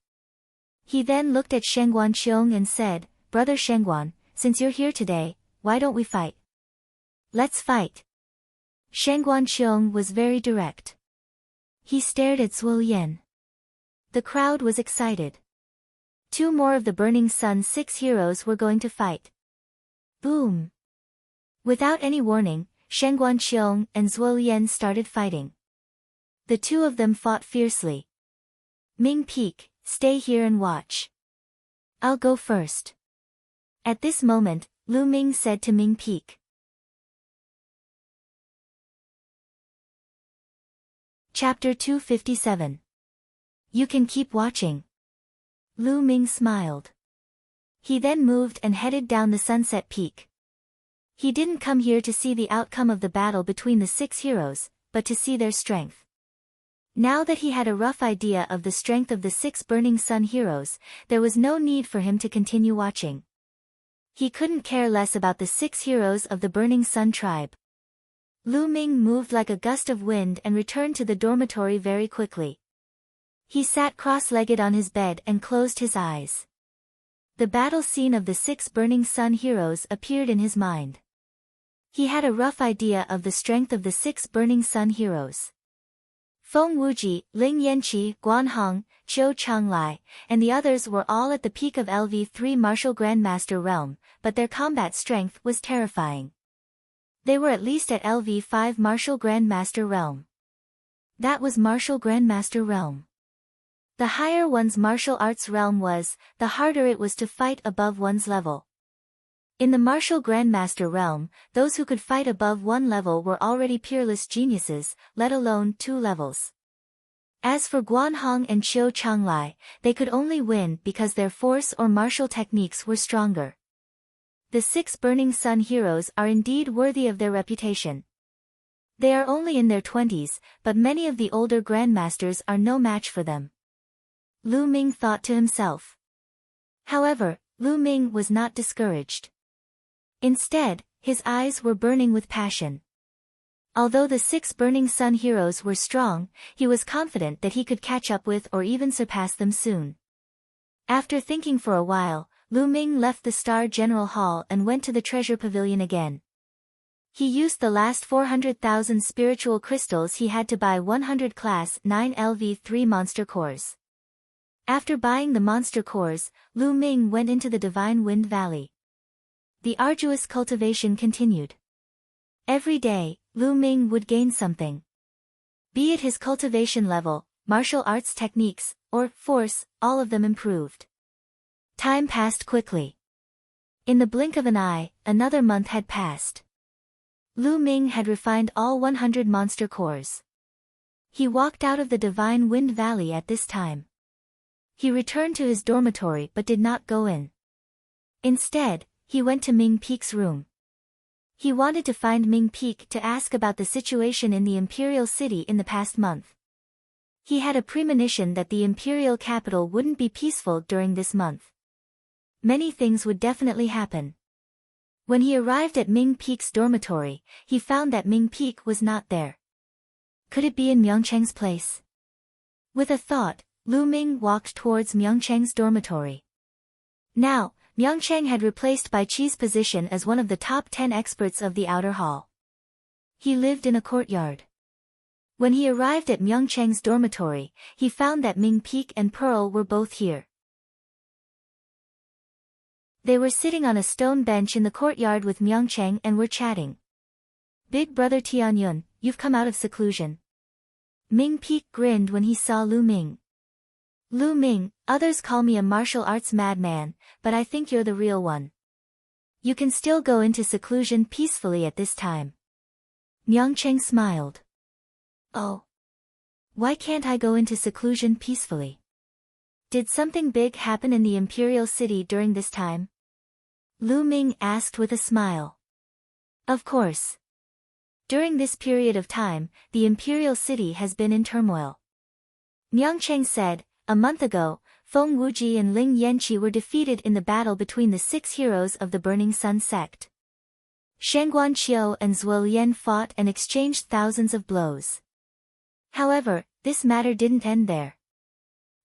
He then looked at Shengguan Qiong and said, Brother Shengguan, since you're here today, why don't we fight? Let's fight. Shengguan Qiong was very direct. He stared at Zhuo Yan. The crowd was excited. 2 more of the Burning Sun 6 heroes were going to fight. Boom! Without any warning, Shengguan Qiong and Zhuo Yan started fighting. The 2 of them fought fiercely. Ming Peak, stay here and watch. I'll go first. At this moment, Lu Ming said to Ming Peak. Chapter 257. You can keep watching. Lu Ming smiled. He then moved and headed down the Sunset Peak. He didn't come here to see the outcome of the battle between the 6 heroes, but to see their strength. Now that he had a rough idea of the strength of the 6 Burning Sun heroes, there was no need for him to continue watching. He couldn't care less about the 6 heroes of the Burning Sun tribe. Lu Ming moved like a gust of wind and returned to the dormitory very quickly. He sat cross-legged on his bed and closed his eyes. The battle scene of the 6 Burning Sun heroes appeared in his mind. He had a rough idea of the strength of the 6 Burning Sun heroes. Feng Wuji, Ling Yanqi, Guanhong, Qiu Changlai, and the others were all at the peak of LV3 Martial Grandmaster realm, but their combat strength was terrifying. They were at least at LV5 Martial Grandmaster realm. That was Martial Grandmaster realm. The higher one's martial arts realm was, the harder it was to fight above one's level. In the Martial Grandmaster realm, those who could fight above 1 level were already peerless geniuses, let alone 2 levels. As for Guanhong and Qiu Changlai, they could only win because their force or martial techniques were stronger. The 6 Burning Sun heroes are indeed worthy of their reputation. They are only in their 20s, but many of the older grandmasters are no match for them. Lu Ming thought to himself. However, Lu Ming was not discouraged. Instead, his eyes were burning with passion. Although the 6 Burning Sun heroes were strong, he was confident that he could catch up with or even surpass them soon. After thinking for a while, Lu Ming left the Star General Hall and went to the Treasure Pavilion again. He used the last 400,000 spiritual crystals he had to buy 100 Class 9 LV3 monster cores. After buying the monster cores, Lu Ming went into the Divine Wind Valley. The arduous cultivation continued. Every day, Lu Ming would gain something. Be it his cultivation level, martial arts techniques, or force, all of them improved. Time passed quickly. In the blink of an eye, another month had passed. Lu Ming had refined all 100 monster cores. He walked out of the Divine Wind Valley at this time. He returned to his dormitory but did not go in. Instead, he went to Ming Peak's room. He wanted to find Ming Peak to ask about the situation in the imperial city in the past month. He had a premonition that the imperial capital wouldn't be peaceful during this month. Many things would definitely happen. When he arrived at Ming Peak's dormitory, he found that Ming Peak was not there. Could it be in Myungchang's place? With a thought, Lu Ming walked towards Myungchang's dormitory. Now, Myungchang had replaced Bai Qi's position as one of the top 10 experts of the outer hall. He lived in a courtyard. When he arrived at Myungchang's dormitory, he found that Ming Peak and Pearl were both here. They were sitting on a stone bench in the courtyard with Myungchang and were chatting. "Big brother Tianyun, you've come out of seclusion." Ming Peak grinned when he saw Lu Ming. "Lu Ming, others call me a martial arts madman, but I think you're the real one. You can still go into seclusion peacefully at this time." Myungchang smiled. "Oh. Why can't I go into seclusion peacefully? Did something big happen in the imperial city during this time?" Lu Ming asked with a smile. "Of course. During this period of time, the imperial city has been in turmoil." Myungchang said, "A month ago, Feng Wuji and Ling Yanqi were defeated in the battle between the 6 heroes of the Burning Sun sect. Shangguan Qiu and Zhuo Lian fought and exchanged thousands of blows. However, this matter didn't end there.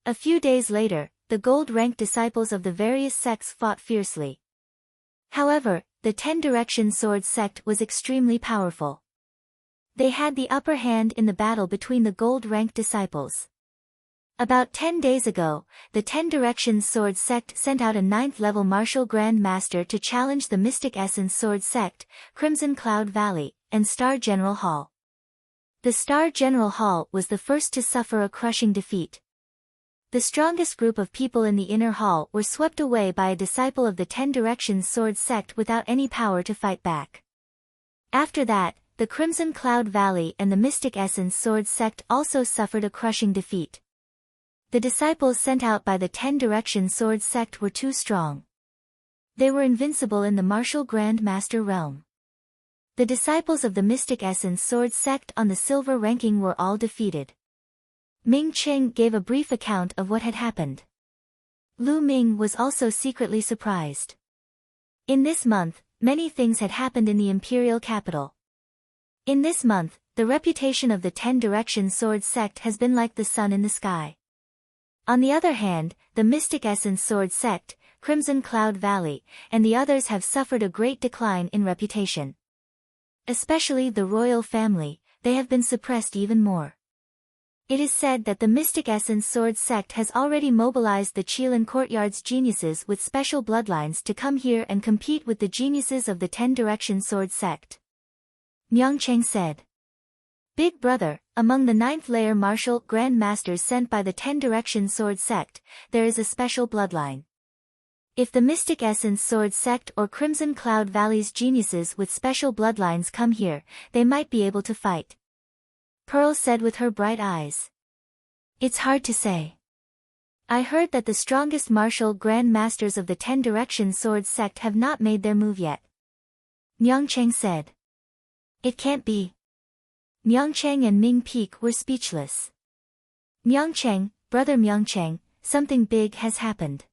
A few days later, the gold-ranked disciples of the various sects fought fiercely. However, the 10 Direction Sword sect was extremely powerful. They had the upper hand in the battle between the gold-ranked disciples. About 10 days ago, the 10 Directions Sword sect sent out a 9th-level martial Grand Master to challenge the Mystic Essence Sword sect, Crimson Cloud Valley, and Star General Hall. The Star General Hall was the first to suffer a crushing defeat. The strongest group of people in the inner hall were swept away by a disciple of the 10 Directions Sword sect without any power to fight back. After that, the Crimson Cloud Valley and the Mystic Essence Sword sect also suffered a crushing defeat. The disciples sent out by the 10 Direction Sword sect were too strong. They were invincible in the martial Grand Master realm. The disciples of the Mystic Essence Sword sect on the silver ranking were all defeated." Ming Cheng gave a brief account of what had happened. Lu Ming was also secretly surprised. In this month, many things had happened in the imperial capital. In this month, the reputation of the 10 Direction Sword sect has been like the sun in the sky. On the other hand, the Mystic Essence Sword sect, Crimson Cloud Valley, and the others have suffered a great decline in reputation. Especially the royal family, they have been suppressed even more. It is said that the Mystic Essence Sword sect has already mobilized the Qilin Courtyard's geniuses with special bloodlines to come here and compete with the geniuses of the 10 Direction Sword sect. Myungchang said. "Big brother, among the 9th layer martial Grand Masters sent by the 10 Direction Sword sect, there is a special bloodline. If the Mystic Essence Sword sect or Crimson Cloud Valley's geniuses with special bloodlines come here, they might be able to fight." Pearl said with her bright eyes. "It's hard to say. I heard that the strongest martial Grand Masters of the 10 Direction Sword sect have not made their move yet." Myungchang said. "It can't be." Myungchang and Ming Peak were speechless. "Myungchang, brother Myungchang, something big has happened."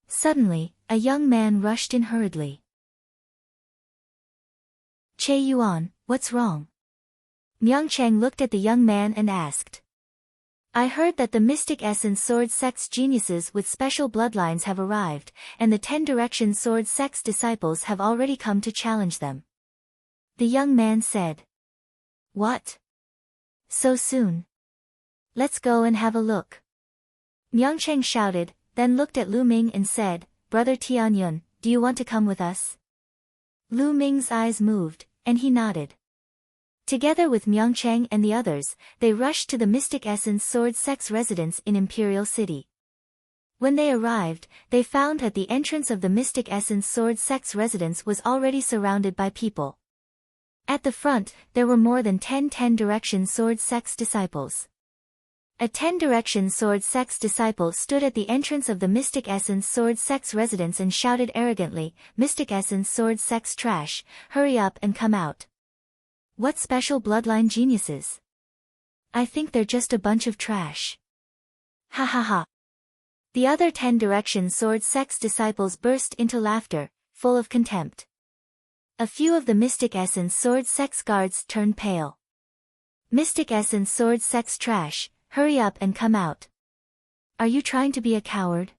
Suddenly, a young man rushed in hurriedly. "Che Yuan, what's wrong?" Myungchang looked at the young man and asked. "I heard that the Mystic Essence Sword sect's geniuses with special bloodlines have arrived, and the 10 Direction Sword sect's disciples have already come to challenge them." The young man said. "What? So soon? Let's go and have a look." Myungchang shouted, then looked at Lu Ming and said, "Brother Tianyun, do you want to come with us?" Lu Ming's eyes moved, and he nodded. Together with Myungchang and the others, they rushed to the Mystic Essence Sword sect's residence in Imperial City. When they arrived, they found that the entrance of the Mystic Essence Sword sect's residence was already surrounded by people. At the front, there were more than 10 Direction Sword sect's disciples. A 10 Directions Sword Sect's disciple stood at the entrance of the Mystic Essence Sword Sect's residence and shouted arrogantly, "Mystic Essence Sword Sect's trash, hurry up and come out." What special bloodline geniuses? I think they're just a bunch of trash. Ha ha ha. The other 10 Directions Sword Sect's disciples burst into laughter, full of contempt. A few of the Mystic Essence Sword Sect's guards turned pale. Mystic Essence Sword Sect's trash, hurry up and come out. Are you trying to be a coward?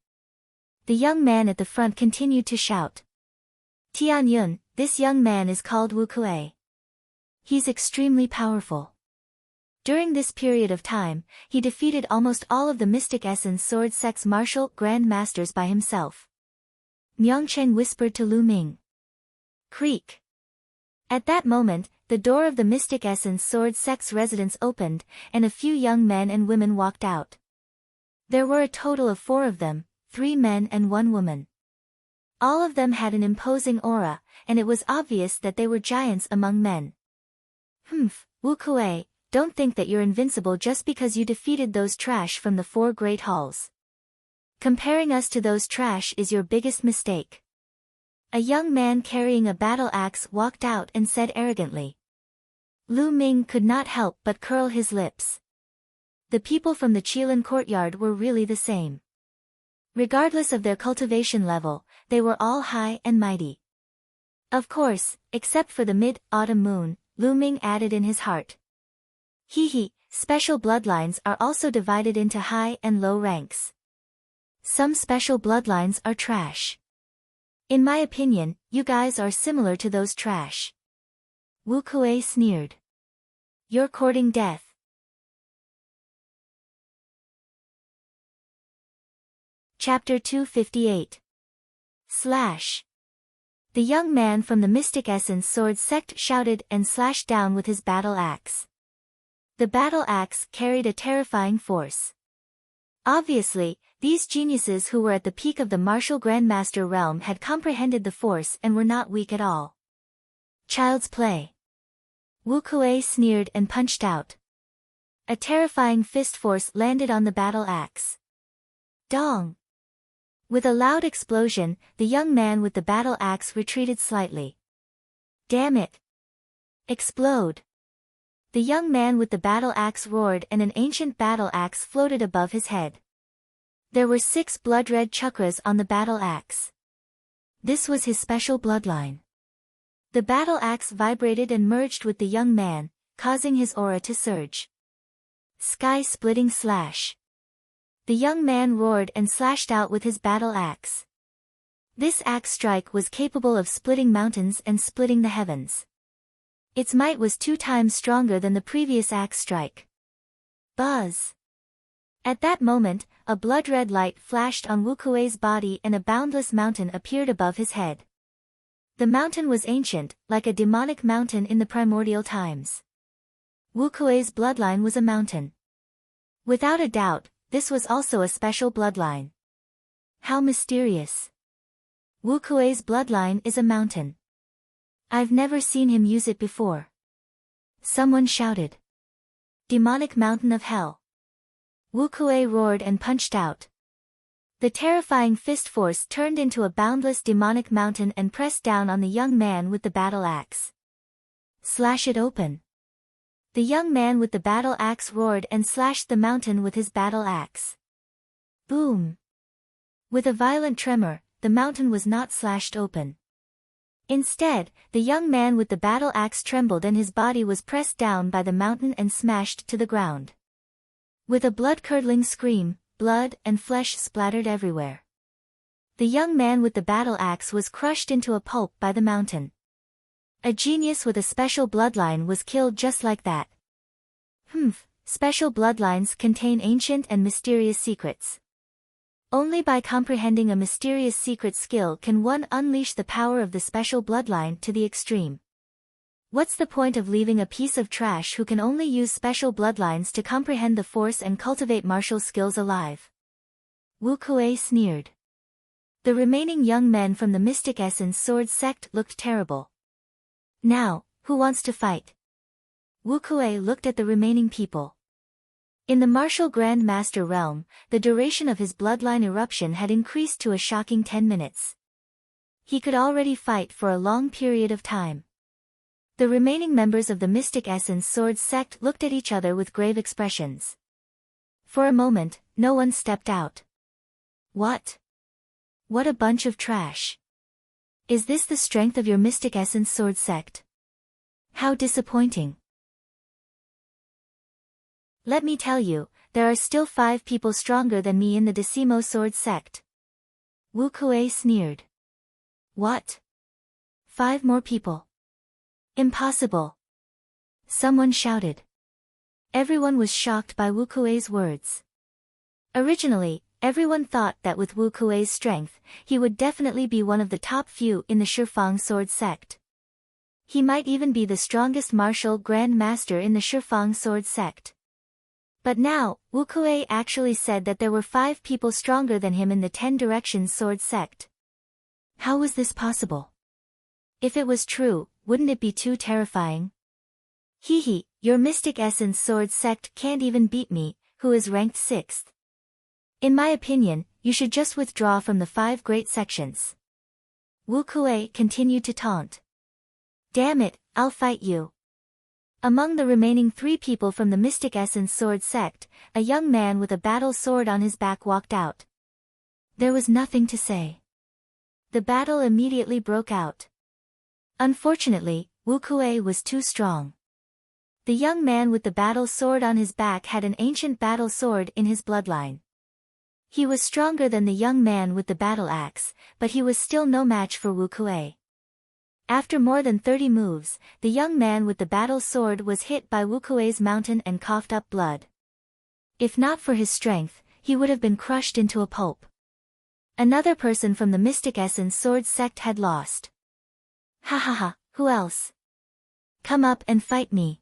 The young man at the front continued to shout. Tian Yun, this young man is called Wu Kuei. He's extremely powerful. During this period of time, he defeated almost all of the Mystic Essence Sword Sect's martial Grand Masters by himself. Myongchen whispered to Lu Ming. Creak. At that moment, the door of the Mystic Essence Sword Sect's residence opened, and a few young men and women walked out. There were a total of 4 of them, 3 men and 1 woman. All of them had an imposing aura, and it was obvious that they were giants among men. Wu Kuei, don't think that you're invincible just because you defeated those trash from the 4 great halls. Comparing us to those trash is your biggest mistake. A young man carrying a battle axe walked out and said arrogantly. Lu Ming could not help but curl his lips. The people from the Qilin courtyard were really the same. Regardless of their cultivation level, they were all high and mighty. Of course, except for the mid-autumn moon, Lu Ming added in his heart. Special bloodlines are also divided into high and low ranks. Some special bloodlines are trash. In my opinion, you guys are similar to those trash. Wu Kuei sneered. You're courting death. Chapter 258. Slash. The young man from the Mystic Essence Sword Sect shouted and slashed down with his battle axe. The battle axe carried a terrifying force. Obviously, these geniuses who were at the peak of the martial Grandmaster realm had comprehended the force and were not weak at all. Child's play. Wu Kuei sneered and punched out. A terrifying fist force landed on the battle axe. Dong! With a loud explosion, the young man with the battle axe retreated slightly. Damn it! Explode! The young man with the battle axe roared and an ancient battle axe floated above his head. There were 6 blood-red chakras on the battle axe. This was his special bloodline. The battle axe vibrated and merged with the young man, causing his aura to surge. Sky-splitting slash. The young man roared and slashed out with his battle axe. This axe strike was capable of splitting mountains and splitting the heavens. Its might was 2 times stronger than the previous axe strike. Buzz! At that moment, a blood-red light flashed on Wu Kuei's body and a boundless mountain appeared above his head. The mountain was ancient, like a demonic mountain in the primordial times. Wu Kuei's bloodline was a mountain. Without a doubt, this was also a special bloodline. How mysterious. Wu Kuei's bloodline is a mountain. I've never seen him use it before. Someone shouted. Demonic mountain of hell. Wu Kuei roared and punched out. The terrifying fist force turned into a boundless demonic mountain and pressed down on the young man with the battle axe. Slash it open. The young man with the battle axe roared and slashed the mountain with his battle axe. Boom! With a violent tremor, the mountain was not slashed open. Instead, the young man with the battle axe trembled and his body was pressed down by the mountain and smashed to the ground. With a blood-curdling scream, blood and flesh splattered everywhere. The young man with the battle axe was crushed into a pulp by the mountain. A genius with a special bloodline was killed just like that. Special bloodlines contain ancient and mysterious secrets. Only by comprehending a mysterious secret skill can one unleash the power of the special bloodline to the extreme. What's the point of leaving a piece of trash who can only use special bloodlines to comprehend the force and cultivate martial skills alive? Wu Kuei sneered. The remaining young men from the Mystic Essence Sword Sect looked terrible. Now, who wants to fight? Wu Kuei looked at the remaining people. In the martial Grand Master realm, the duration of his bloodline eruption had increased to a shocking 10 minutes. He could already fight for a long period of time. The remaining members of the Mystic Essence Sword sect looked at each other with grave expressions. For a moment, no one stepped out. What? What a bunch of trash. Is this the strength of your Mystic Essence Sword sect? How disappointing. Let me tell you, there are still 5 people stronger than me in the Decimo Sword sect. Wu Kuei sneered. What? 5 more people? Impossible. Someone shouted. Everyone was shocked by Wu Kuei's words. Originally, everyone thought that with Wu Kuei's strength, he would definitely be one of the top few in the Shifang Sword sect. He might even be the strongest martial Grand Master in the Shifang Sword sect. But now, Wu Kuei actually said that there were 5 people stronger than him in the 10 Directions Sword sect. How was this possible? If it was true, wouldn't it be too terrifying? Hehe, your Mystic Essence Sword sect can't even beat me, who is ranked 6th. In my opinion, you should just withdraw from the 5 great sections. Wu Kuei continued to taunt. Damn it, I'll fight you. Among the remaining 3 people from the Mystic Essence Sword sect, a young man with a battle sword on his back walked out. There was nothing to say. The battle immediately broke out. Unfortunately, Wu Kuei was too strong. The young man with the battle sword on his back had an ancient battle sword in his bloodline. He was stronger than the young man with the battle axe, but he was still no match for Wu Kuei. After more than 30 moves, the young man with the battle sword was hit by Wu Kuei's mountain and coughed up blood. If not for his strength, he would have been crushed into a pulp. Another person from the Mystic Essence Sword sect had lost. Ha ha ha, who else? Come up and fight me.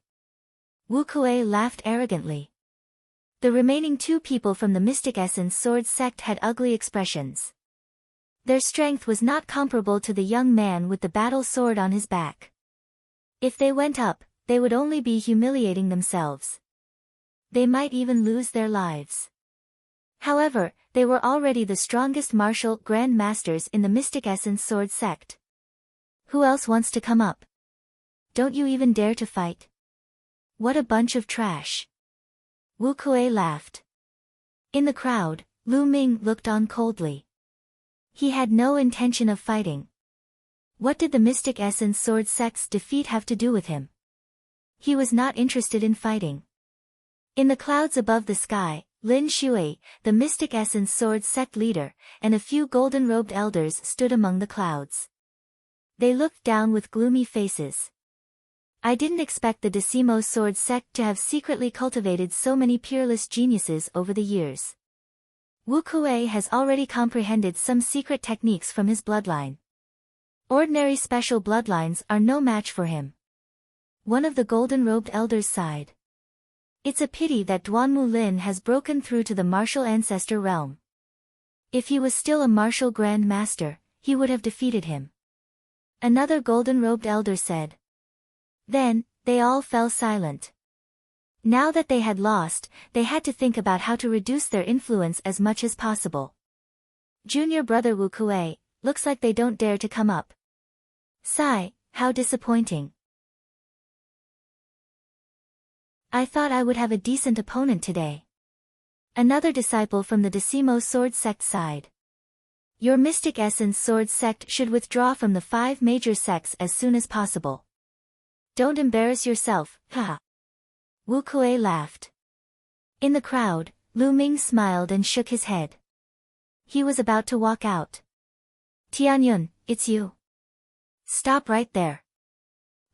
Wu Kuei laughed arrogantly. The remaining 2 people from the Mystic Essence Sword sect had ugly expressions. Their strength was not comparable to the young man with the battle sword on his back. If they went up, they would only be humiliating themselves. They might even lose their lives. However, they were already the strongest martial Grand Masters in the Mystic Essence Sword sect. Who else wants to come up? Don't you even dare to fight? What a bunch of trash. Wu Kuei laughed. In the crowd, Lu Ming looked on coldly. He had no intention of fighting. What did the Mystic Essence Sword sect's defeat have to do with him? He was not interested in fighting. In the clouds above the sky, Lin Shui, the Mystic Essence Sword sect leader, and a few golden-robed elders stood among the clouds. They looked down with gloomy faces. I didn't expect the Decimo Sword sect to have secretly cultivated so many peerless geniuses over the years. Wu Kuei has already comprehended some secret techniques from his bloodline. Ordinary special bloodlines are no match for him. One of the golden-robed elders sighed. It's a pity that Duanmu Lin has broken through to the martial ancestor realm. If he was still a martial Grand Master, he would have defeated him. Another golden-robed elder said. Then, they all fell silent. Now that they had lost, they had to think about how to reduce their influence as much as possible. Junior brother Wu Kuei, looks like they don't dare to come up. Sigh, how disappointing. I thought I would have a decent opponent today. Another disciple from the Decimo Sword sect sighed. Your Mystic Essence Sword sect should withdraw from the 5 major sects as soon as possible. Don't embarrass yourself, haha. Wu Kuei laughed. In the crowd, Lu Ming smiled and shook his head. He was about to walk out. Tianyun, it's you. Stop right there.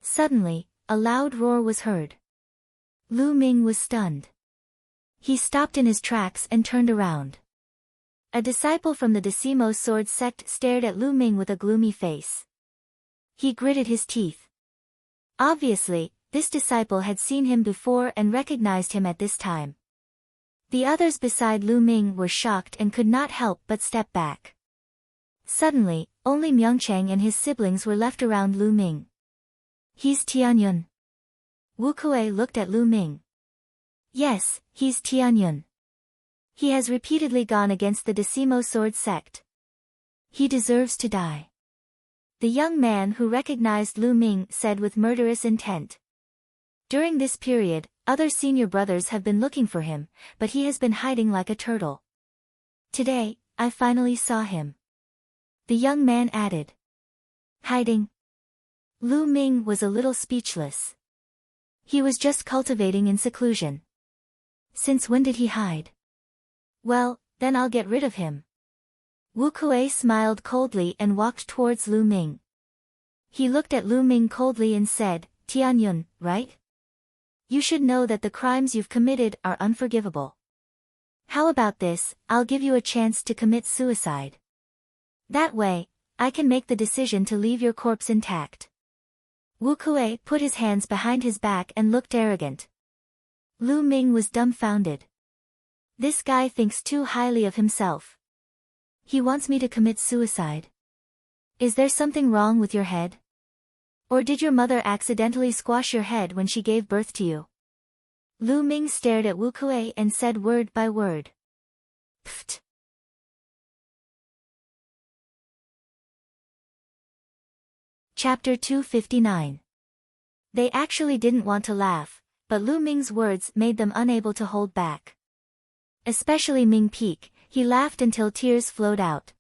Suddenly, a loud roar was heard. Lu Ming was stunned. He stopped in his tracks and turned around. A disciple from the Decimo Sword sect stared at Lu Ming with a gloomy face. He gritted his teeth. Obviously, this disciple had seen him before and recognized him at this time. The others beside Lu Ming were shocked and could not help but step back. Suddenly, only Myungchang and his siblings were left around Lu Ming. He's Tianyun. Wu Kuei looked at Lu Ming. Yes, he's Tianyun. He has repeatedly gone against the Decimo Sword Sect. He deserves to die. The young man who recognized Lu Ming said with murderous intent. During this period, other senior brothers have been looking for him, but he has been hiding like a turtle. Today, I finally saw him. The young man added. Hiding? Lu Ming was a little speechless. He was just cultivating in seclusion. Since when did he hide? Well, then I'll get rid of him. Wu Kuei smiled coldly and walked towards Lu Ming. He looked at Lu Ming coldly and said, Tianyun, right? You should know that the crimes you've committed are unforgivable. How about this, I'll give you a chance to commit suicide. That way, I can make the decision to leave your corpse intact. Wu Kuei put his hands behind his back and looked arrogant. Lu Ming was dumbfounded. This guy thinks too highly of himself. He wants me to commit suicide. Is there something wrong with your head? Or did your mother accidentally squash your head when she gave birth to you? Lu Ming stared at Wu Kuei and said word by word. Pfft. Chapter 259. They actually didn't want to laugh, but Lu Ming's words made them unable to hold back. Especially Ming Peak, he laughed until tears flowed out.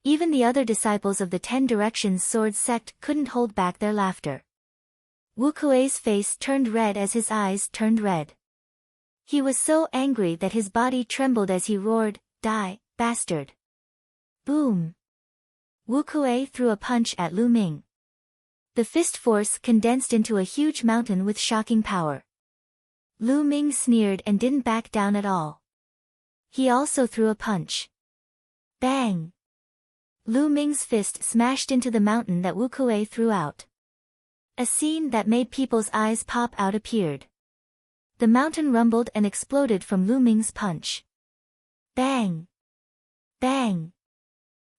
Even the other disciples of the 10 Directions Sword Sect couldn't hold back their laughter. Wu Kuei's face turned red as his eyes turned red. He was so angry that his body trembled as he roared, Die, bastard! Boom! Wu Kuei threw a punch at Lu Ming. The fist force condensed into a huge mountain with shocking power. Lu Ming sneered and didn't back down at all. He also threw a punch. Bang! Lu Ming's fist smashed into the mountain that Wu Kuei threw out. A scene that made people's eyes pop out appeared. The mountain rumbled and exploded from Lu Ming's punch. Bang! Bang!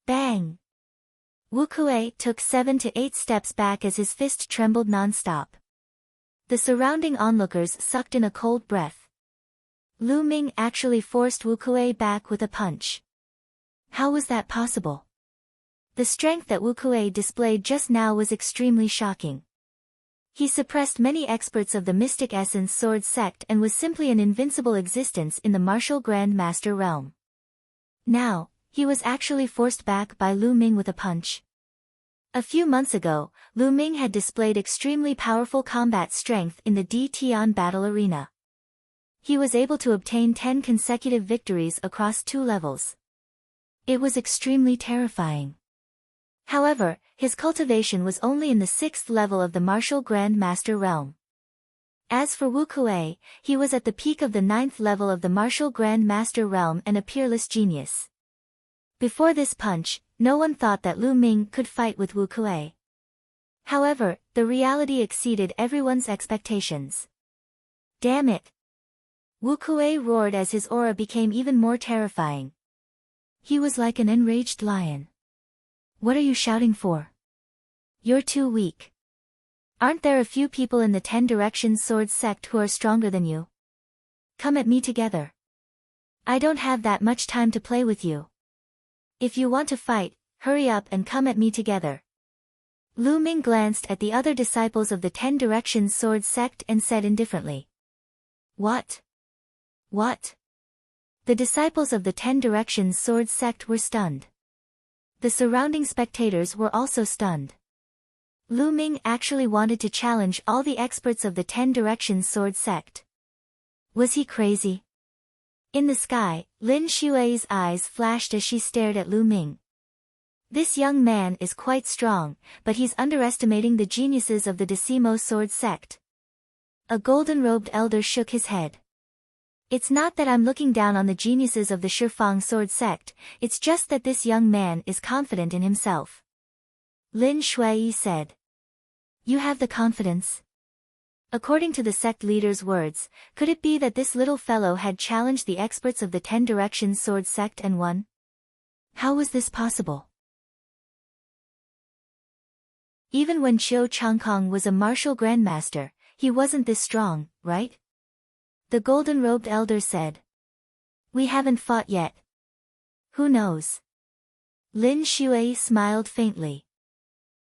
Bang! Wu Kuei took 7 to 8 steps back as his fist trembled non-stop. The surrounding onlookers sucked in a cold breath. Lu Ming actually forced Wu Kuei back with a punch. How was that possible? The strength that Wu Kuei displayed just now was extremely shocking. He suppressed many experts of the Mystic Essence Sword Sect and was simply an invincible existence in the martial Grand Master realm. Now, he was actually forced back by Lu Ming with a punch. A few months ago, Lu Ming had displayed extremely powerful combat strength in the D Tian battle arena. He was able to obtain 10 consecutive victories across 2 levels. It was extremely terrifying. However, his cultivation was only in the 6th level of the martial Grand Master realm. As for Wu Kuei, he was at the peak of the 9th level of the martial Grand Master realm and a peerless genius. Before this punch, no one thought that Lu Ming could fight with Wu Kuei. However, the reality exceeded everyone's expectations. Damn it! Wu Kuei roared as his aura became even more terrifying. He was like an enraged lion. What are you shouting for? You're too weak. Aren't there a few people in the 10 Directions Sword Sect who are stronger than you? Come at me together. I don't have that much time to play with you. If you want to fight, hurry up and come at me together. Lu Ming glanced at the other disciples of the 10 Directions Sword Sect and said indifferently. What? What? The disciples of the 10 Directions Sword Sect were stunned. The surrounding spectators were also stunned. Lu Ming actually wanted to challenge all the experts of the 10 Directions Sword Sect. Was he crazy? In the sky, Lin Xue's eyes flashed as she stared at Lu Ming. This young man is quite strong, but he's underestimating the geniuses of the Decimo Sword Sect. A golden-robed elder shook his head. It's not that I'm looking down on the geniuses of the Shifang Sword Sect, it's just that this young man is confident in himself. Lin Shui said. You have the confidence? According to the sect leader's words, could it be that this little fellow had challenged the experts of the 10 Directions Sword Sect and won? How was this possible? Even when Qiu Changkong was a martial grandmaster, he wasn't this strong, right? The golden-robed elder said. We haven't fought yet. Who knows? Lin Shui smiled faintly.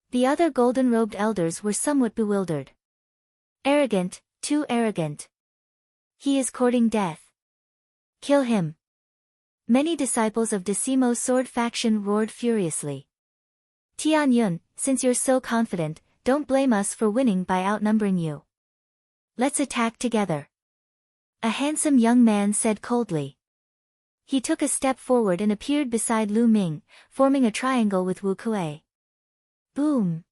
The other golden-robed elders were somewhat bewildered. Arrogant, too arrogant. He is courting death. Kill him. Many disciples of Decimo's sword faction roared furiously. Tian Yun, since you're so confident, don't blame us for winning by outnumbering you. Let's attack together. A handsome young man said coldly. He took a step forward and appeared beside Lu Ming, forming a triangle with Wu Kuei. Boom!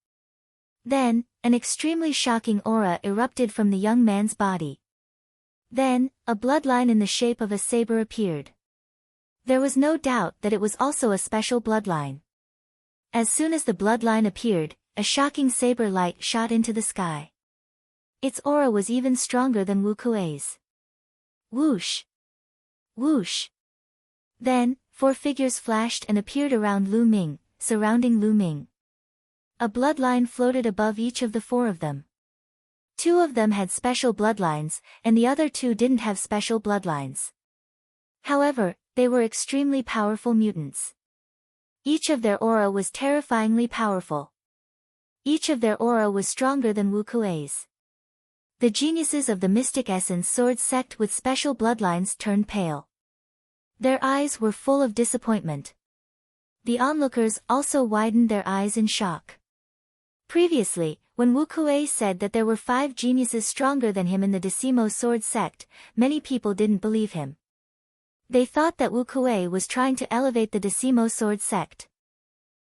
Then, an extremely shocking aura erupted from the young man's body. Then, a bloodline in the shape of a saber appeared. There was no doubt that it was also a special bloodline. As soon as the bloodline appeared, a shocking saber light shot into the sky. Its aura was even stronger than Wu Kuei's. Whoosh! Whoosh! Then, 4 figures flashed and appeared around Lu Ming, surrounding Lu Ming. A bloodline floated above each of the 4 of them. 2 of them had special bloodlines, and the other 2 didn't have special bloodlines. However, they were extremely powerful mutants. Each of their aura was terrifyingly powerful. Each of their aura was stronger than Wu Kuei's. The geniuses of the Mystic Essence Sword sect with special bloodlines turned pale. Their eyes were full of disappointment. The onlookers also widened their eyes in shock. Previously, when Wu Kuei said that there were 5 geniuses stronger than him in the Decimo Sword sect, many people didn't believe him. They thought that Wu Kuei was trying to elevate the Decimo Sword sect.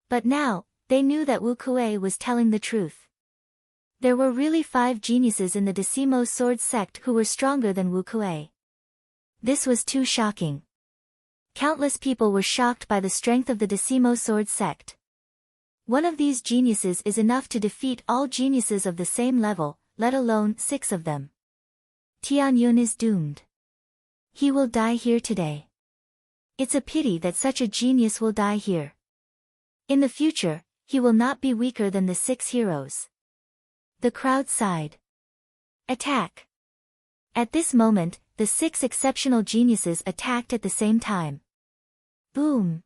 But now, they knew that Wu Kuei was telling the truth. There were really 5 geniuses in the Decimo Sword sect who were stronger than Wu Kuei. This was too shocking. Countless people were shocked by the strength of the Decimo Sword sect. One of these geniuses is enough to defeat all geniuses of the same level, let alone 6 of them. Tian Yun is doomed. He will die here today. It's a pity that such a genius will die here. In the future, he will not be weaker than the 6 heroes. The crowd sighed. Attack! At this moment, the 6 exceptional geniuses attacked at the same time. Boom!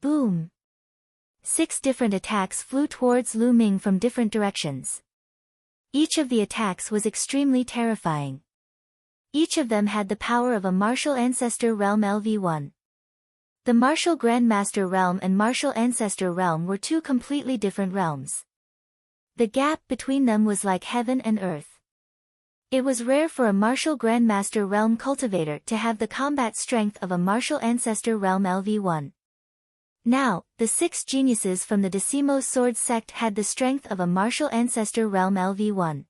Boom! 6 different attacks flew towards Lu Ming from different directions. Each of the attacks was extremely terrifying. Each of them had the power of a martial ancestor realm LV1. The martial grandmaster realm and martial ancestor realm were 2 completely different realms. The gap between them was like heaven and earth. It was rare for a martial grandmaster realm cultivator to have the combat strength of a martial ancestor realm LV1. Now, the 6 geniuses from the Decimo Sword sect had the strength of a martial ancestor realm LV1.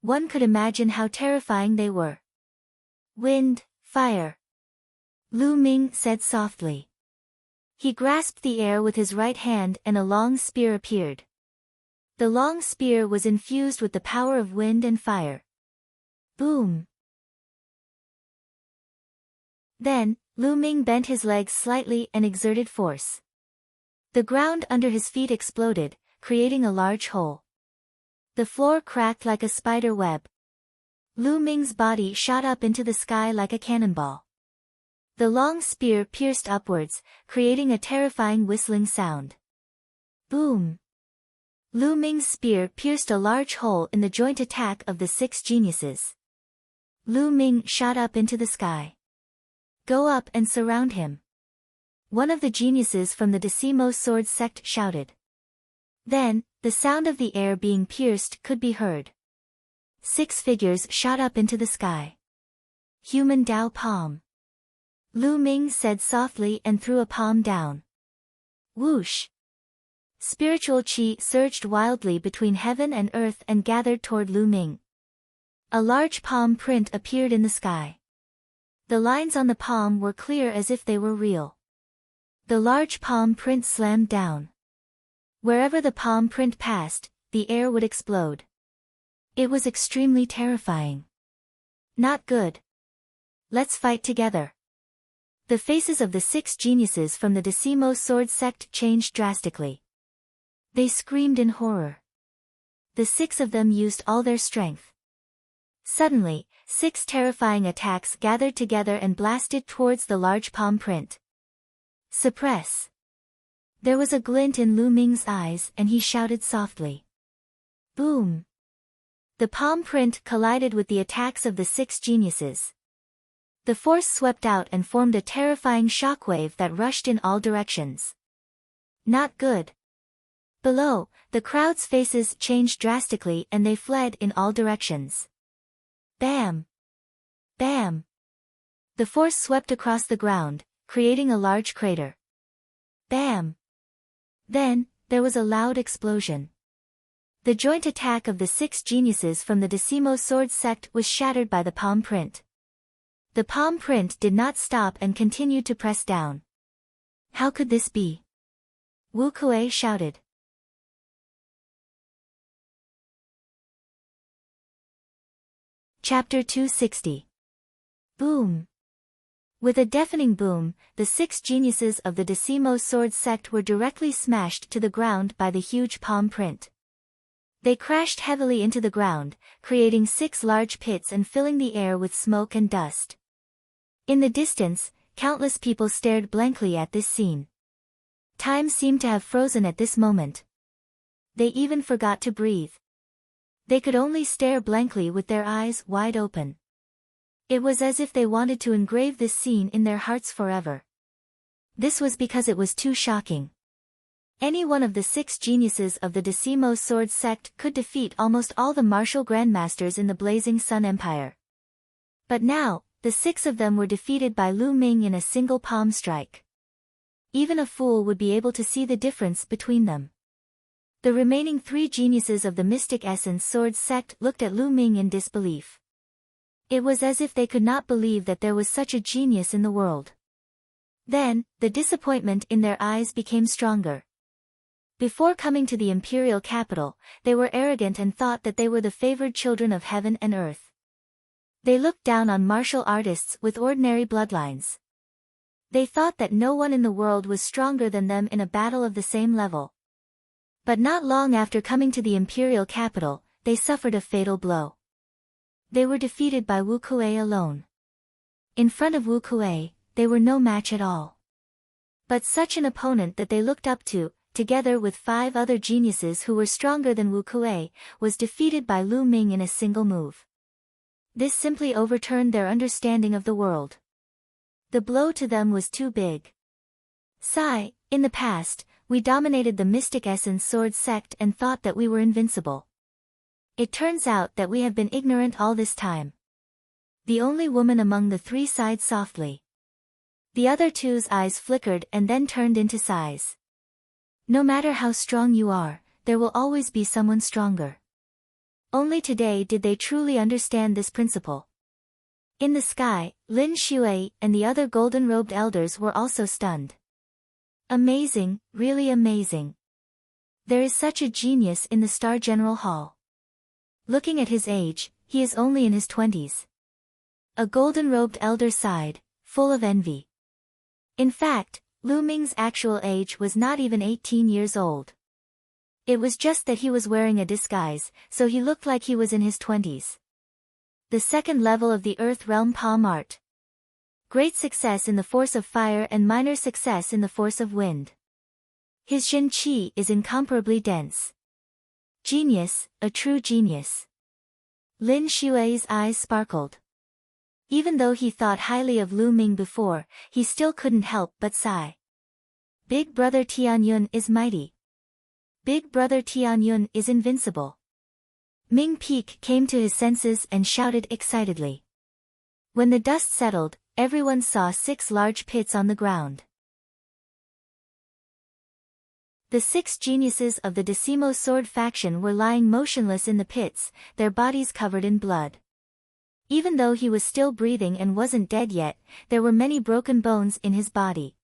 One could imagine how terrifying they were. Wind, fire. Lu Ming said softly. He grasped the air with his right hand and a long spear appeared. The long spear was infused with the power of wind and fire. Boom! Then, Lu Ming bent his legs slightly and exerted force. The ground under his feet exploded, creating a large hole. The floor cracked like a spider web. Lu Ming's body shot up into the sky like a cannonball. The long spear pierced upwards, creating a terrifying whistling sound. Boom! Lu Ming's spear pierced a large hole in the joint attack of the 6 geniuses. Lu Ming shot up into the sky. Go up and surround him. One of the geniuses from the Decimo Sword sect shouted. Then, the sound of the air being pierced could be heard. 6 figures shot up into the sky. Human Dao palm. Lu Ming said softly and threw a palm down. Whoosh! Spiritual chi surged wildly between heaven and earth and gathered toward Lu Ming. A large palm print appeared in the sky. The lines on the palm were clear as if they were real. The large palm print slammed down. Wherever the palm print passed, the air would explode. It was extremely terrifying. Not good. Let's fight together. The faces of the 6 geniuses from the Decimo Sword sect changed drastically. They screamed in horror. The 6 of them used all their strength. Suddenly, 6 terrifying attacks gathered together and blasted towards the large palm print. Suppress. There was a glint in Lu Ming's eyes and he shouted softly. Boom! The palm print collided with the attacks of the 6 geniuses. The force swept out and formed a terrifying shockwave that rushed in all directions. Not good. Below, the crowd's faces changed drastically and they fled in all directions. Bam! Bam! The force swept across the ground, creating a large crater. Bam! Then, there was a loud explosion. The joint attack of the 6 geniuses from the Decimo sword sect was shattered by the palm print. The palm print did not stop and continued to press down. How could this be? Wu Kuei shouted. Chapter 260. Boom! With a deafening boom, the 6 geniuses of the Decimo sword sect were directly smashed to the ground by the huge palm print. They crashed heavily into the ground, creating 6 large pits and filling the air with smoke and dust. In the distance, countless people stared blankly at this scene. Time seemed to have frozen at this moment. They even forgot to breathe. They could only stare blankly with their eyes wide open. It was as if they wanted to engrave this scene in their hearts forever. This was because it was too shocking. Any one of the 6 geniuses of the Decimo sword sect could defeat almost all the martial grandmasters in the Blazing Sun Empire. But now, the 6 of them were defeated by Lu Ming in a single palm strike. Even a fool would be able to see the difference between them. The remaining 3 geniuses of the Mystic Essence Sword sect looked at Lu Ming in disbelief. It was as if they could not believe that there was such a genius in the world. Then, the disappointment in their eyes became stronger. Before coming to the imperial capital, they were arrogant and thought that they were the favored children of heaven and earth. They looked down on martial artists with ordinary bloodlines. They thought that no one in the world was stronger than them in a battle of the same level. But not long after coming to the imperial capital, they suffered a fatal blow. They were defeated by Wu Kuei alone. In front of Wu Kuei, they were no match at all. But such an opponent that they looked up to, together with 5 other geniuses who were stronger than Wu Kuei, was defeated by Lu Ming in a single move. This simply overturned their understanding of the world. The blow to them was too big. Sigh, in the past, we dominated the Mystic Essence Sword sect and thought that we were invincible. It turns out that we have been ignorant all this time. The only woman among the 3 sighed softly. The other 2's eyes flickered and then turned into sighs. No matter how strong you are, there will always be someone stronger. Only today did they truly understand this principle. In the sky, Lin Shui and the other golden-robed elders were also stunned. Amazing, really amazing. There is such a genius in the Star General Hall. Looking at his age, he is only in his 20s. A golden-robed elder sighed, full of envy. In fact, Lu Ming's actual age was not even 18 years old. It was just that he was wearing a disguise, so he looked like he was in his 20s. The second level of the Earth Realm Palm Art. Great success in the force of fire and minor success in the force of wind. His Jin Qi is incomparably dense. Genius, a true genius. Lin Shui's eyes sparkled. Even though he thought highly of Lu Ming before, he still couldn't help but sigh. Big brother Tianyun is mighty. Big brother Tianyun is invincible. Ming Peak came to his senses and shouted excitedly. When the dust settled, everyone saw 6 large pits on the ground. The 6 geniuses of the Decimo sword faction were lying motionless in the pits, their bodies covered in blood. Even though he was still breathing and wasn't dead yet, there were many broken bones in his body.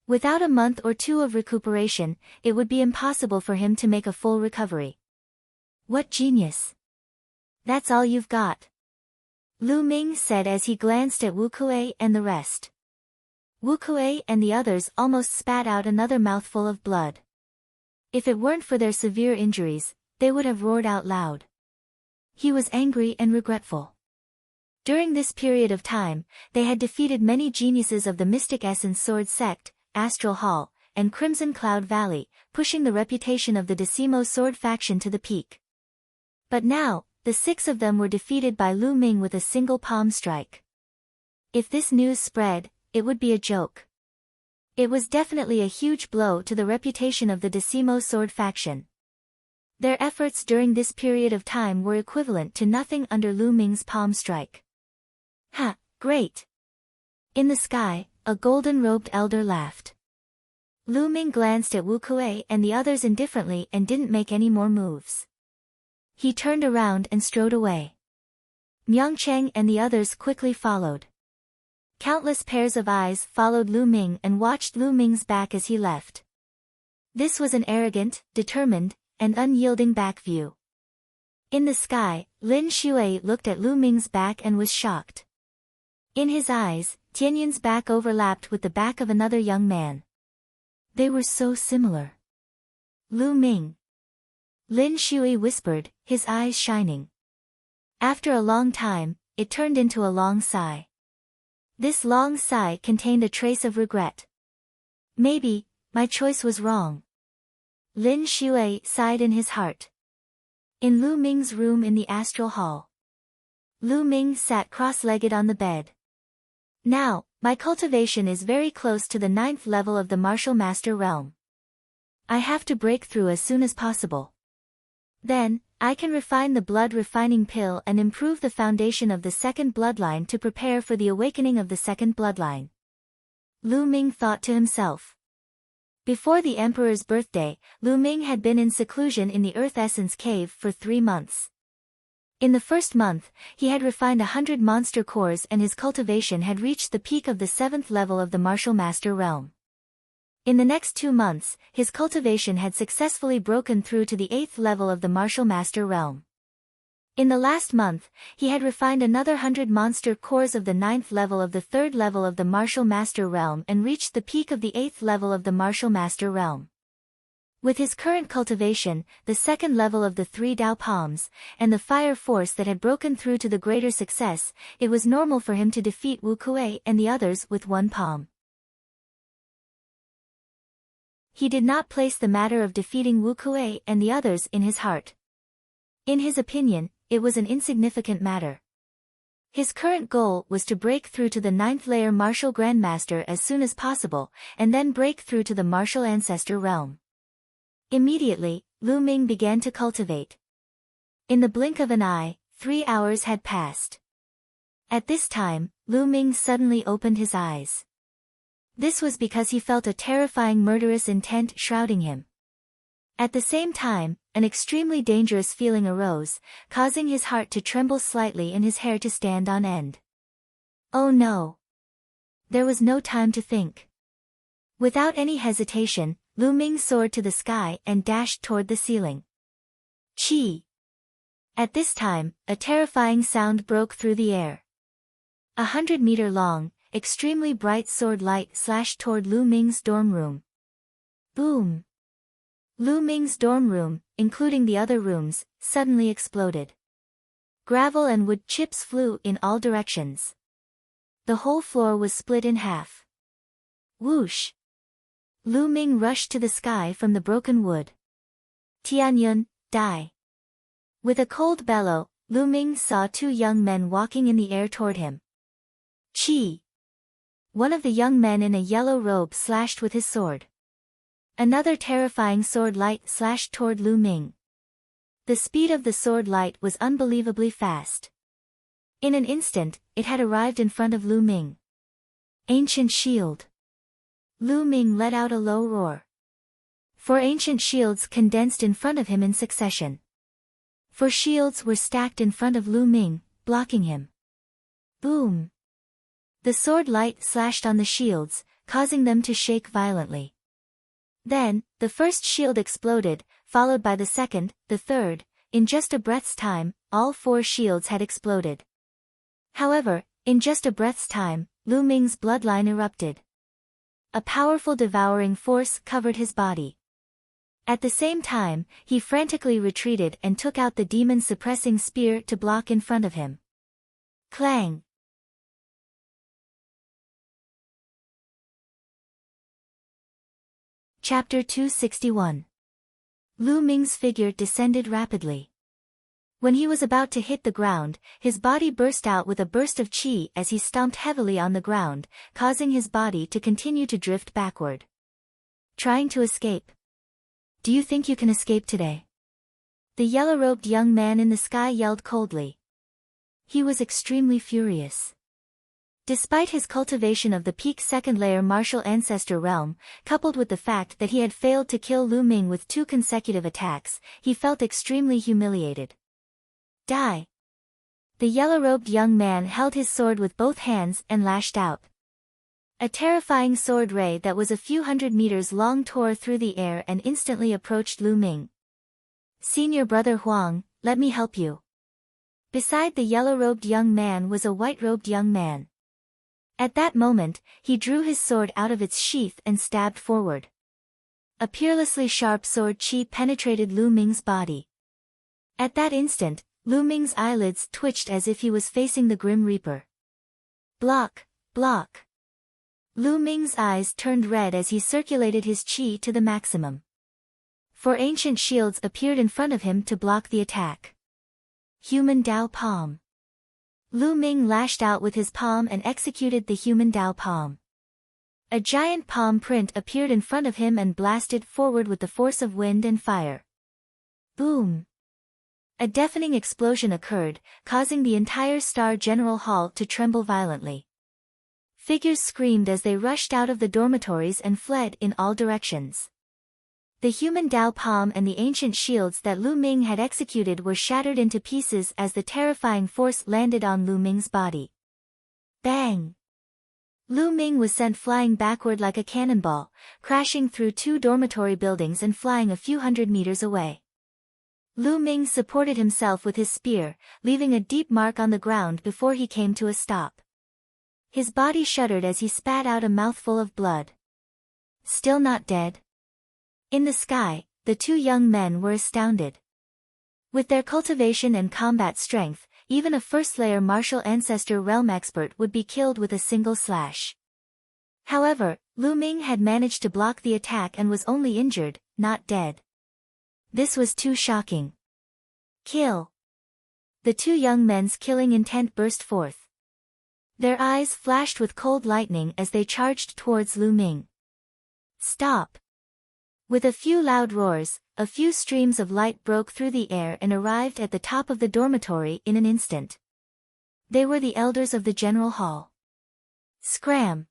Without a month or 2 of recuperation, it would be impossible for him to make a full recovery. What genius! That's all you've got? Lu Ming said as he glanced at Wu Kuei and the rest. Wu Kuei and the others almost spat out another mouthful of blood. If it weren't for their severe injuries, they would have roared out loud. he was angry and regretful. During this period of time, they had defeated many geniuses of the Mystic Essence Sword Sect, Astral Hall, and Crimson Cloud Valley, pushing the reputation of the Decimo Sword faction to the peak. But now, the 6 of them were defeated by Lu Ming with a single palm strike. If this news spread, it would be a joke. It was definitely a huge blow to the reputation of the Decimo Sword faction. Their efforts during this period of time were equivalent to nothing under Lu Ming's palm strike. Ha, great! In the sky, a golden-robed elder laughed. Lu Ming glanced at Wu Kuei and the others indifferently and didn't make any more moves. He turned around and strode away. Miang Cheng and the others quickly followed. Countless pairs of eyes followed Lu Ming and watched Lu Ming's back as he left. This was an arrogant, determined, and unyielding back view. In the sky, Lin Shui looked at Lu Ming's back and was shocked. In his eyes, Tianyin's back overlapped with the back of another young man. They were so similar. Lu Ming. Lin Shui whispered, his eyes shining. After a long time, it turned into a long sigh. This long sigh contained a trace of regret. Maybe, my choice was wrong. Lin Shui sighed in his heart. In Lu Ming's room in the Astral Hall. Lu Ming sat cross-legged on the bed. Now, my cultivation is very close to the 9th level of the Martial Master Realm. I have to break through as soon as possible. Then, I can refine the blood refining pill and improve the foundation of the 2nd bloodline to prepare for the awakening of the 2nd bloodline. Lu Ming thought to himself. Before the Emperor's birthday, Lu Ming had been in seclusion in the Earth Essence Cave for 3 months. In the first month, he had refined 100 monster cores and his cultivation had reached the peak of the 7th level of the Martial Master Realm. In the next 2 months, his cultivation had successfully broken through to the 8th level of the Martial Master Realm. In the last month, he had refined another 100 monster cores of the 9th level of the 3rd level of the Martial Master Realm and reached the peak of the 8th level of the Martial Master Realm. With his current cultivation, the 2nd level of the 3 Dao Palms, and the fire force that had broken through to the greater success, it was normal for him to defeat Wu Kuei and the others with 1 palm. He did not place the matter of defeating Wu Kuei and the others in his heart. In his opinion, it was an insignificant matter. His current goal was to break through to the 9th layer Martial Grandmaster as soon as possible, and then break through to the Martial Ancestor Realm. Immediately, Lu Ming began to cultivate. In the blink of an eye, 3 hours had passed. At this time, Lu Ming suddenly opened his eyes. This was because he felt a terrifying murderous intent shrouding him. At the same time, an extremely dangerous feeling arose, causing his heart to tremble slightly and his hair to stand on end. Oh no! There was no time to think. Without any hesitation, Lu Ming soared to the sky and dashed toward the ceiling. Chi! At this time, a terrifying sound broke through the air. 100-meter-long, extremely bright sword light slashed toward Lu Ming's dorm room. Boom! Lu Ming's dorm room, including the other rooms, suddenly exploded. Gravel and wood chips flew in all directions. The whole floor was split in half. Whoosh! Lu Ming rushed to the sky from the broken wood. Tianyun, die! With a cold bellow, Lu Ming saw 2 young men walking in the air toward him. Chi! One of the young men in a yellow robe slashed with his sword. Another terrifying sword light slashed toward Lu Ming. The speed of the sword light was unbelievably fast. In an instant, it had arrived in front of Lu Ming. Ancient shield! Lu Ming let out a low roar. 4 ancient shields condensed in front of him in succession. 4 shields were stacked in front of Lu Ming, blocking him. Boom! The sword light slashed on the shields, causing them to shake violently. Then, the first shield exploded, followed by the second, the third. In just a breath's time, all 4 shields had exploded. However, in just a breath's time, Lu Ming's bloodline erupted. A powerful devouring force covered his body. At the same time, he frantically retreated and took out the demon-suppressing spear to block in front of him. Clang! Chapter 261. Lu Ming's figure descended rapidly. When he was about to hit the ground, his body burst out with a burst of qi as he stomped heavily on the ground, causing his body to continue to drift backward. Trying to escape. Do you think you can escape today? The yellow-robed young man in the sky yelled coldly. He was extremely furious. Despite his cultivation of the peak second-layer martial ancestor realm, coupled with the fact that he had failed to kill Lu Ming with 2 consecutive attacks, he felt extremely humiliated. Die! The yellow-robed young man held his sword with both hands and lashed out. A terrifying sword ray that was a few hundred meters long tore through the air and instantly approached Lu Ming. Senior brother Huang, let me help you. Beside the yellow-robed young man was a white-robed young man. At that moment, he drew his sword out of its sheath and stabbed forward. A peerlessly sharp sword qi penetrated Lu Ming's body. At that instant, Lu Ming's eyelids twitched as if he was facing the Grim Reaper. Block! Block! Lu Ming's eyes turned red as he circulated his qi to the maximum. 4 ancient shields appeared in front of him to block the attack. Human Dao Palm. Lu Ming lashed out with his palm and executed the human Dao Palm. A giant palm print appeared in front of him and blasted forward with the force of wind and fire. Boom! A deafening explosion occurred, causing the entire Star General Hall to tremble violently. Figures screamed as they rushed out of the dormitories and fled in all directions. The human Dao Palm and the ancient shields that Lu Ming had executed were shattered into pieces as the terrifying force landed on Lu Ming's body. Bang! Lu Ming was sent flying backward like a cannonball, crashing through 2 dormitory buildings and flying a few hundred meters away. Lu Ming supported himself with his spear, leaving a deep mark on the ground before he came to a stop. His body shuddered as he spat out a mouthful of blood. Still not dead? In the sky, the 2 young men were astounded. With their cultivation and combat strength, even a first-layer martial ancestor realm expert would be killed with a single slash. However, Lu Ming had managed to block the attack and was only injured, not dead. This was too shocking. Kill! The 2 young men's killing intent burst forth. Their eyes flashed with cold lightning as they charged towards Lu Ming. Stop! With a few loud roars, a few streams of light broke through the air and arrived at the top of the dormitory in an instant. They were the elders of the General Hall. Scram!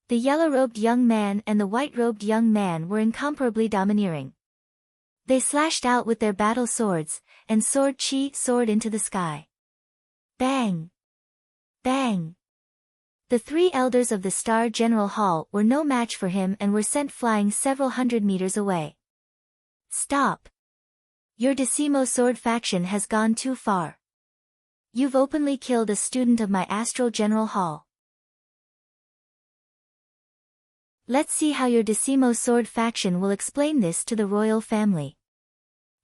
The yellow-robed young man and the white-robed young man were incomparably domineering. They slashed out with their battle swords, and sword qi soared into the sky. Bang! Bang! The 3 elders of the Star General Hall were no match for him and were sent flying several hundred meters away. Stop! Your Decimo Sword faction has gone too far. You've openly killed a student of my Astral General Hall. Let's see how your Decimo Sword faction will explain this to the royal family.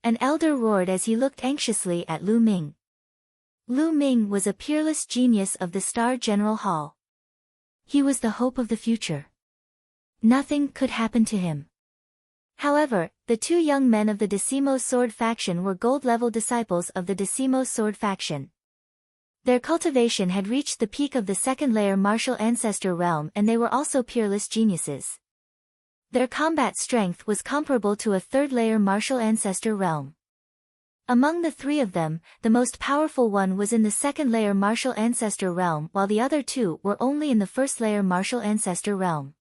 An elder roared as he looked anxiously at Lu Ming. Lu Ming was a peerless genius of the Star General Hall. He was the hope of the future. Nothing could happen to him. However, the 2 young men of the Decimo Sword faction were gold-level disciples of the Decimo Sword faction. Their cultivation had reached the peak of the second-layer martial ancestor realm and they were also peerless geniuses. Their combat strength was comparable to a third-layer martial ancestor realm. Among the 3 of them, the most powerful one was in the second-layer martial ancestor realm while the other 2 were only in the first-layer martial ancestor realm.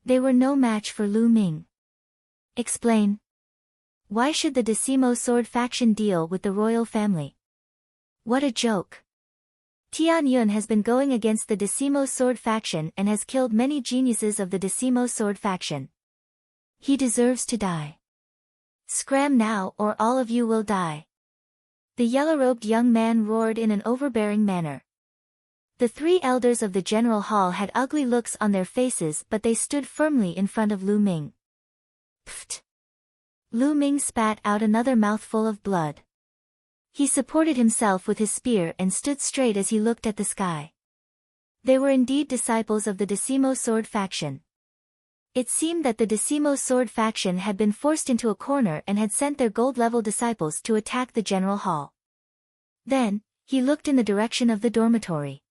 They were no match for Lu Ming. Explain. Why should the Decimo Sword faction deal with the royal family? What a joke. Tian Yun has been going against the Decimo Sword faction and has killed many geniuses of the Decimo Sword faction. He deserves to die. Scram now or all of you will die. The yellow-robed young man roared in an overbearing manner. The 3 elders of the General Hall had ugly looks on their faces but they stood firmly in front of Lu Ming. Pfft! Lu Ming spat out another mouthful of blood. He supported himself with his spear and stood straight as he looked at the sky. They were indeed disciples of the Decimo Sword faction. It seemed that the Decimo Sword faction had been forced into a corner and had sent their gold-level disciples to attack the general hall. Then, he looked in the direction of the dormitory.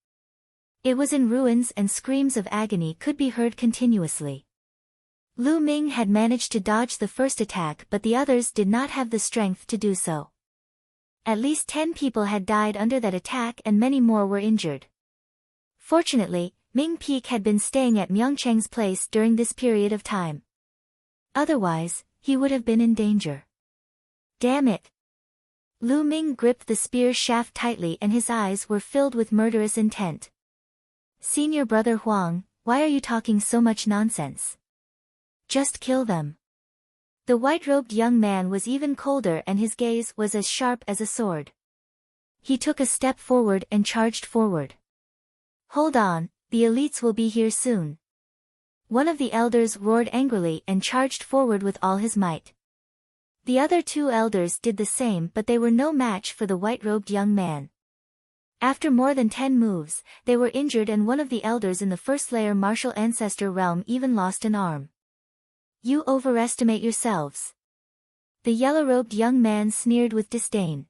It was in ruins and screams of agony could be heard continuously. Lu Ming had managed to dodge the first attack, but the others did not have the strength to do so. At least 10 people had died under that attack and many more were injured. Fortunately, Ming Peak had been staying at Myungchang's place during this period of time. Otherwise, he would have been in danger. Damn it! Lu Ming gripped the spear shaft tightly and his eyes were filled with murderous intent. Senior brother Huang, why are you talking so much nonsense? Just kill them. The white-robed young man was even colder and his gaze was as sharp as a sword. He took a step forward and charged forward. Hold on, the elites will be here soon. One of the elders roared angrily and charged forward with all his might. The other 2 elders did the same, but they were no match for the white-robed young man. After more than 10 moves, they were injured and one of the elders in the first-layer martial ancestor realm even lost an arm. You overestimate yourselves. The yellow-robed young man sneered with disdain.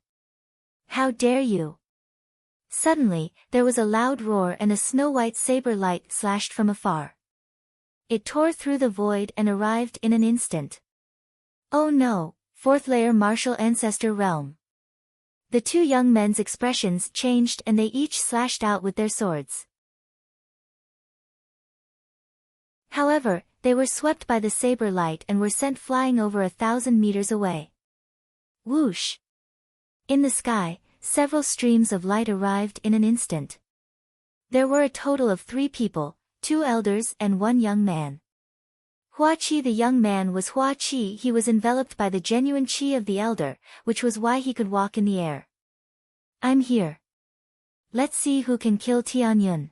How dare you? Suddenly, there was a loud roar and a snow-white saber light slashed from afar. It tore through the void and arrived in an instant. Oh no, 4th-layer martial ancestor realm. The 2 young men's expressions changed and they each slashed out with their swords. However, they were swept by the saber light and were sent flying over 1,000 meters away. Whoosh! In the sky, several streams of light arrived in an instant. There were a total of 3 people, 2 elders and 1 young man. Hua Qi, the young man, was Hua Qi. He was enveloped by the genuine qi of the elder, which was why he could walk in the air. I'm here. Let's see who can kill Tianyun.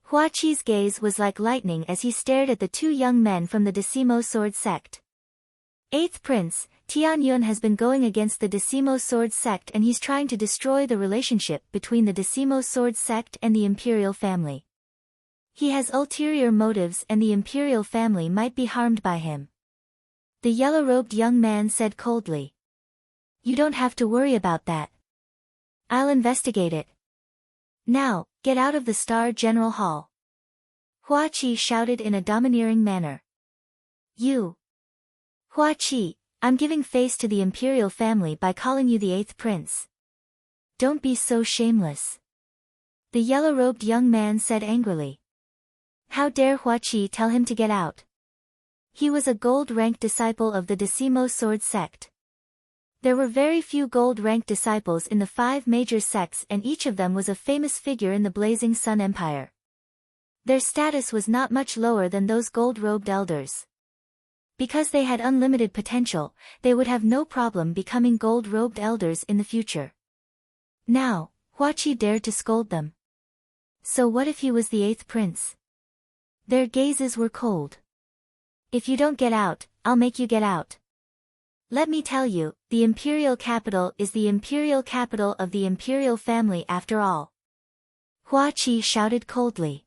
Hua Qi's gaze was like lightning as he stared at the 2 young men from the Decimo Sword sect. 8th Prince, Tianyun has been going against the Decimo Sword sect and he's trying to destroy the relationship between the Decimo Sword sect and the imperial family. He has ulterior motives and the imperial family might be harmed by him. The yellow-robed young man said coldly. You don't have to worry about that. I'll investigate it. Now, get out of the Star General Hall. Hua Qi shouted in a domineering manner. You! Hua Qi, I'm giving face to the imperial family by calling you the 8th prince. Don't be so shameless. The yellow-robed young man said angrily. How dare Hua Qi tell him to get out? He was a gold-ranked disciple of the Decimo Sword sect. There were very few gold-ranked disciples in the 5 major sects and each of them was a famous figure in the Blazing Sun Empire. Their status was not much lower than those gold-robed elders. Because they had unlimited potential, they would have no problem becoming gold-robed elders in the future. Now, Hua Qi dared to scold them. So what if he was the 8th prince? Their gazes were cold. If you don't get out, I'll make you get out. Let me tell you, the imperial capital is the imperial capital of the imperial family after all. Hua Qi shouted coldly.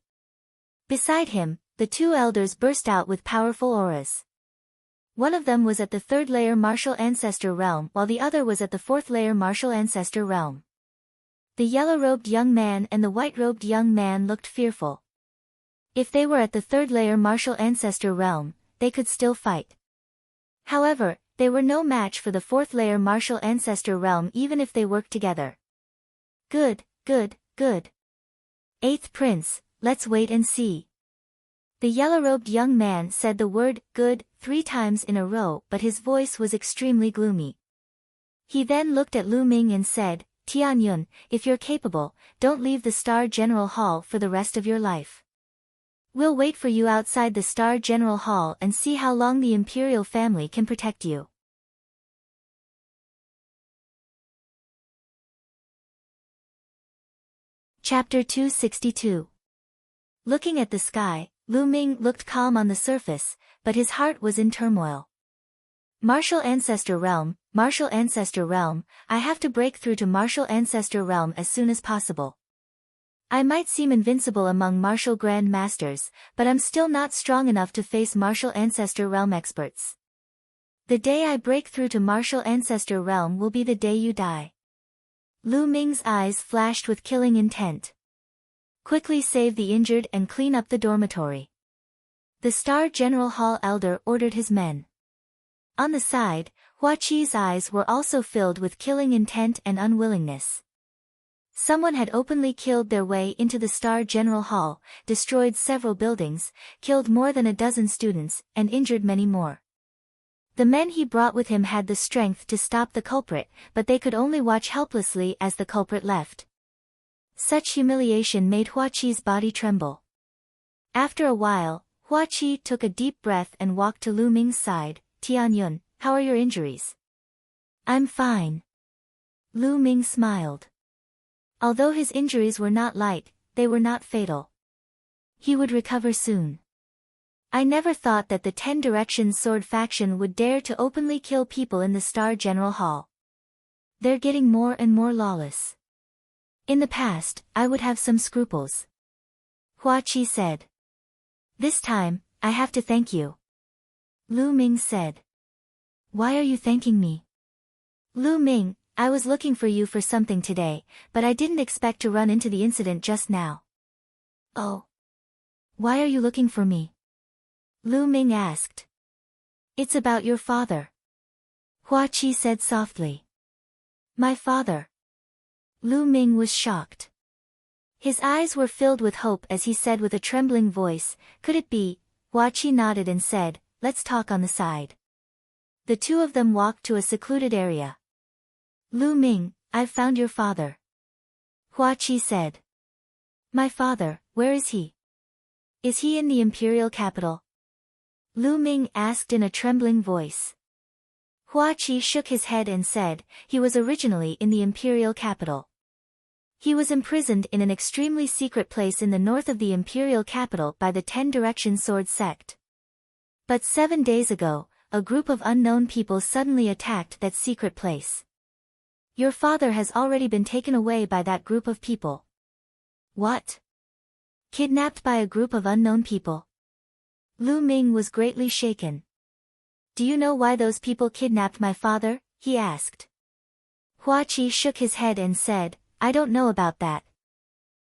Beside him, the 2 elders burst out with powerful auras. One of them was at the 3rd-layer martial ancestor realm while the other was at the 4th-layer martial ancestor realm. The yellow-robed young man and the white-robed young man looked fearful. If they were at the 3rd-layer martial ancestor realm, they could still fight. However, they were no match for the 4th-layer martial ancestor realm even if they worked together. Good, good, good. 8th prince, let's wait and see. The yellow-robed young man said the word, good, 3 times in a row but his voice was extremely gloomy. He then looked at Lu Ming and said, Tianyun, if you're capable, don't leave the Star General Hall for the rest of your life. We'll wait for you outside the Star General Hall and see how long the imperial family can protect you. Chapter 262. Looking at the sky, Lu Ming looked calm on the surface, but his heart was in turmoil. Martial Ancestor Realm, Martial Ancestor Realm, I have to break through to Martial Ancestor Realm as soon as possible. I might seem invincible among martial Grand Masters, but I'm still not strong enough to face Martial Ancestor Realm experts. The day I break through to Martial Ancestor Realm will be the day you die. Lu Ming's eyes flashed with killing intent. Quickly save the injured and clean up the dormitory. The Star General Hall Elder ordered his men. On the side, Hua Qi's eyes were also filled with killing intent and unwillingness. Someone had openly killed their way into the Star General Hall, destroyed several buildings, killed more than a dozen students, and injured many more. The men he brought with him had the strength to stop the culprit, but they could only watch helplessly as the culprit left. Such humiliation made Hua Qi's body tremble. After a while, Hua Qi took a deep breath and walked to Lu Ming's side. Tianyun, how are your injuries? I'm fine. Lu Ming smiled. Although his injuries were not light, they were not fatal. He would recover soon. I never thought that the 10 Directions Sword faction would dare to openly kill people in the Star General Hall. They're getting more and more lawless. In the past, I would have some scruples. Hua Qi said. This time, I have to thank you. Lu Ming said. Why are you thanking me? Lu Ming, I was looking for you for something today, but I didn't expect to run into the incident just now. Oh. Why are you looking for me? Lu Ming asked. It's about your father. Hua Qi said softly. My father. Lu Ming was shocked. His eyes were filled with hope as he said with a trembling voice, could it be? Hua Qi nodded and said, let's talk on the side. The two of them walked to a secluded area. Lu Ming, I've found your father. Hua Qi said. My father, where is he? Is he in the imperial capital? Lu Ming asked in a trembling voice. Hua Qi shook his head and said, he was originally in the imperial capital. He was imprisoned in an extremely secret place in the north of the imperial capital by the 10 Direction Sword sect. But 7 days ago, a group of unknown people suddenly attacked that secret place. Your father has already been taken away by that group of people. What? Kidnapped by a group of unknown people? Lu Ming was greatly shaken. Do you know why those people kidnapped my father? He asked. Hua Qi shook his head and said, I don't know about that.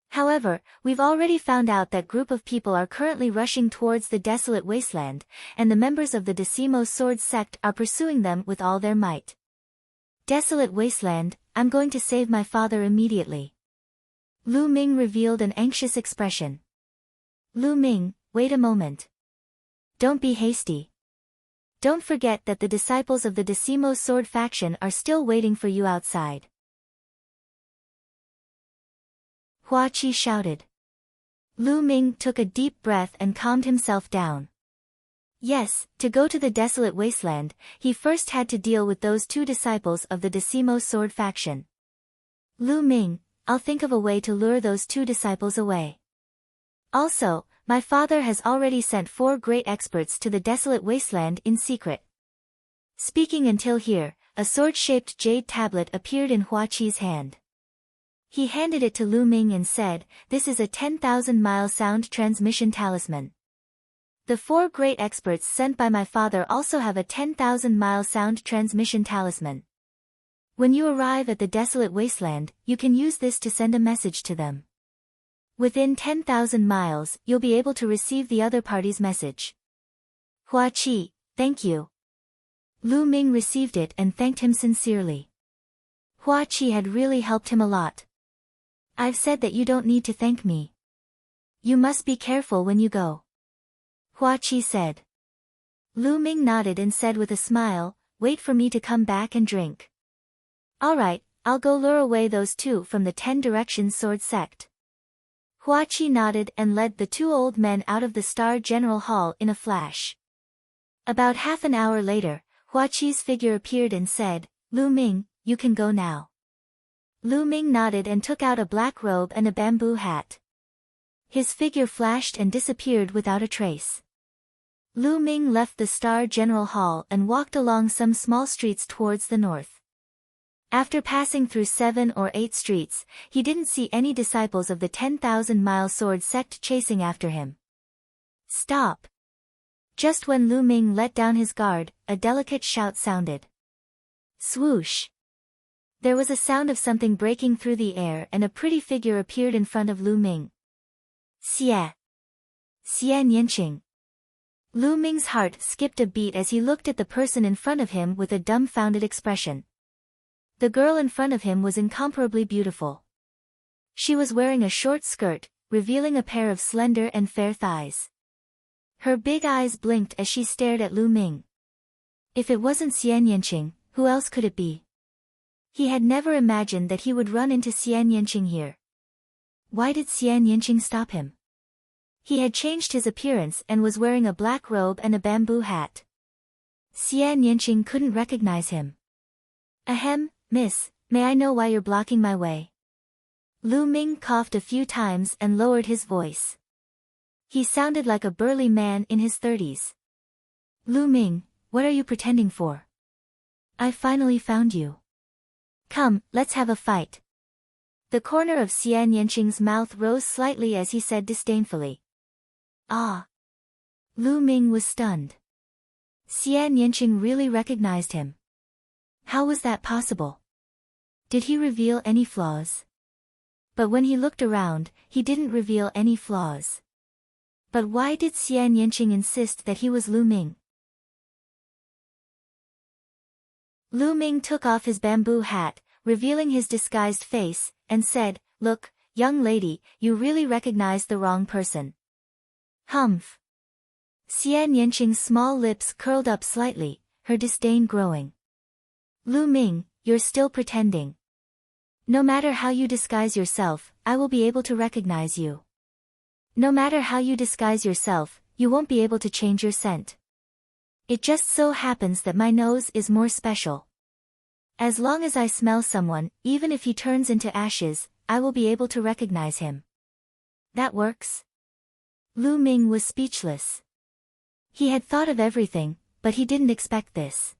However, we've already found out that group of people are currently rushing towards the desolate wasteland, and the members of the Decimo Sword sect are pursuing them with all their might. Desolate wasteland, I'm going to save my father immediately. Lu Ming revealed an anxious expression. Lu Ming, wait a moment. Don't be hasty. Don't forget that the disciples of the Decimo Sword faction are still waiting for you outside. Hua Qi shouted. Lu Ming took a deep breath and calmed himself down. Yes, to go to the desolate wasteland, he first had to deal with those 2 disciples of the Decimo Sword faction. Lu Ming, I'll think of a way to lure those 2 disciples away. Also, my father has already sent 4 great experts to the desolate wasteland in secret. Speaking until here, a sword-shaped jade tablet appeared in Hua Qi's hand. He handed it to Lu Ming and said, this is a 10,000-mile sound transmission talisman. The 4 great experts sent by my father also have a 10,000-mile sound transmission talisman. When you arrive at the desolate wasteland, you can use this to send a message to them. Within 10,000 miles, you'll be able to receive the other party's message. Hua Qi, thank you. Lu Ming received it and thanked him sincerely. Hua Qi had really helped him a lot. I've said that you don't need to thank me. You must be careful when you go. Hua Qi said. Lu Ming nodded and said with a smile, wait for me to come back and drink. All right, I'll go lure away those 2 from the 10 Directions Sword sect. Hua Qi nodded and led the 2 old men out of the Star General Hall in a flash. About half an hour later, Hua Qi's figure appeared and said, Lu Ming, you can go now. Lu Ming nodded and took out a black robe and a bamboo hat. His figure flashed and disappeared without a trace. Lu Ming left the Star General Hall and walked along some small streets towards the north. After passing through 7 or 8 streets, he didn't see any disciples of the 10,000-mile sword sect chasing after him. Stop! Just when Lu Ming let down his guard, a delicate shout sounded. Swoosh! There was a sound of something breaking through the air and a pretty figure appeared in front of Lu Ming. Xie! Xian Yanqing! Lu Ming's heart skipped a beat as he looked at the person in front of him with a dumbfounded expression. The girl in front of him was incomparably beautiful. She was wearing a short skirt, revealing a pair of slender and fair thighs. Her big eyes blinked as she stared at Lu Ming. If it wasn't Xian Yanqing, who else could it be? He had never imagined that he would run into Xian Yanqing here. Why did Xian Yanqing stop him? He had changed his appearance and was wearing a black robe and a bamboo hat. Xian Yanqing couldn't recognize him. Ahem, miss, may I know why you're blocking my way? Lu Ming coughed a few times and lowered his voice. He sounded like a burly man in his 30s. Lu Ming, what are you pretending for? I finally found you. Come, let's have a fight. The corner of Xian Yanqing's mouth rose slightly as he said disdainfully. Ah! Lu Ming was stunned. Xian Yanqing really recognized him. How was that possible? Did he reveal any flaws? But when he looked around, he didn't reveal any flaws. But why did Xian Yanqing insist that he was Lu Ming? Lu Ming took off his bamboo hat, revealing his disguised face, and said, Look, young lady, you really recognized the wrong person. Humph. Xian Yanqing's small lips curled up slightly, her disdain growing. Lu Ming, you're still pretending. No matter how you disguise yourself, I will be able to recognize you. No matter how you disguise yourself, you won't be able to change your scent. It just so happens that my nose is more special. As long as I smell someone, even if he turns into ashes, I will be able to recognize him. That works? Lu Ming was speechless. He had thought of everything, but he didn't expect this.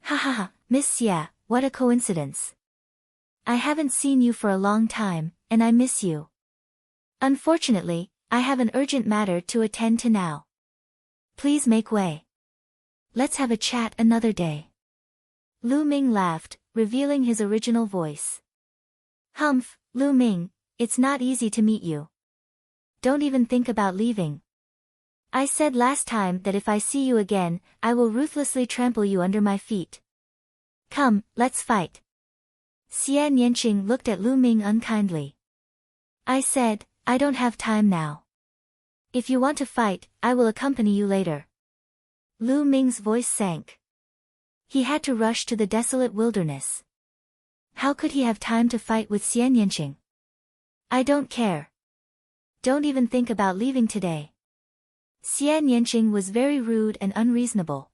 Ha ha ha, Miss Xia, what a coincidence. I haven't seen you for a long time, and I miss you. Unfortunately, I have an urgent matter to attend to now. Please make way. Let's have a chat another day. Lu Ming laughed, revealing his original voice. Humph, Lu Ming, it's not easy to meet you. Don't even think about leaving. I said last time that if I see you again, I will ruthlessly trample you under my feet. Come, let's fight. Xian Yanqing looked at Lu Ming unkindly. I said, I don't have time now. If you want to fight, I will accompany you later. Lu Ming's voice sank. He had to rush to the desolate wilderness. How could he have time to fight with Xian Yanqing? I don't care. Don't even think about leaving today. Xian Yanqing was very rude and unreasonable.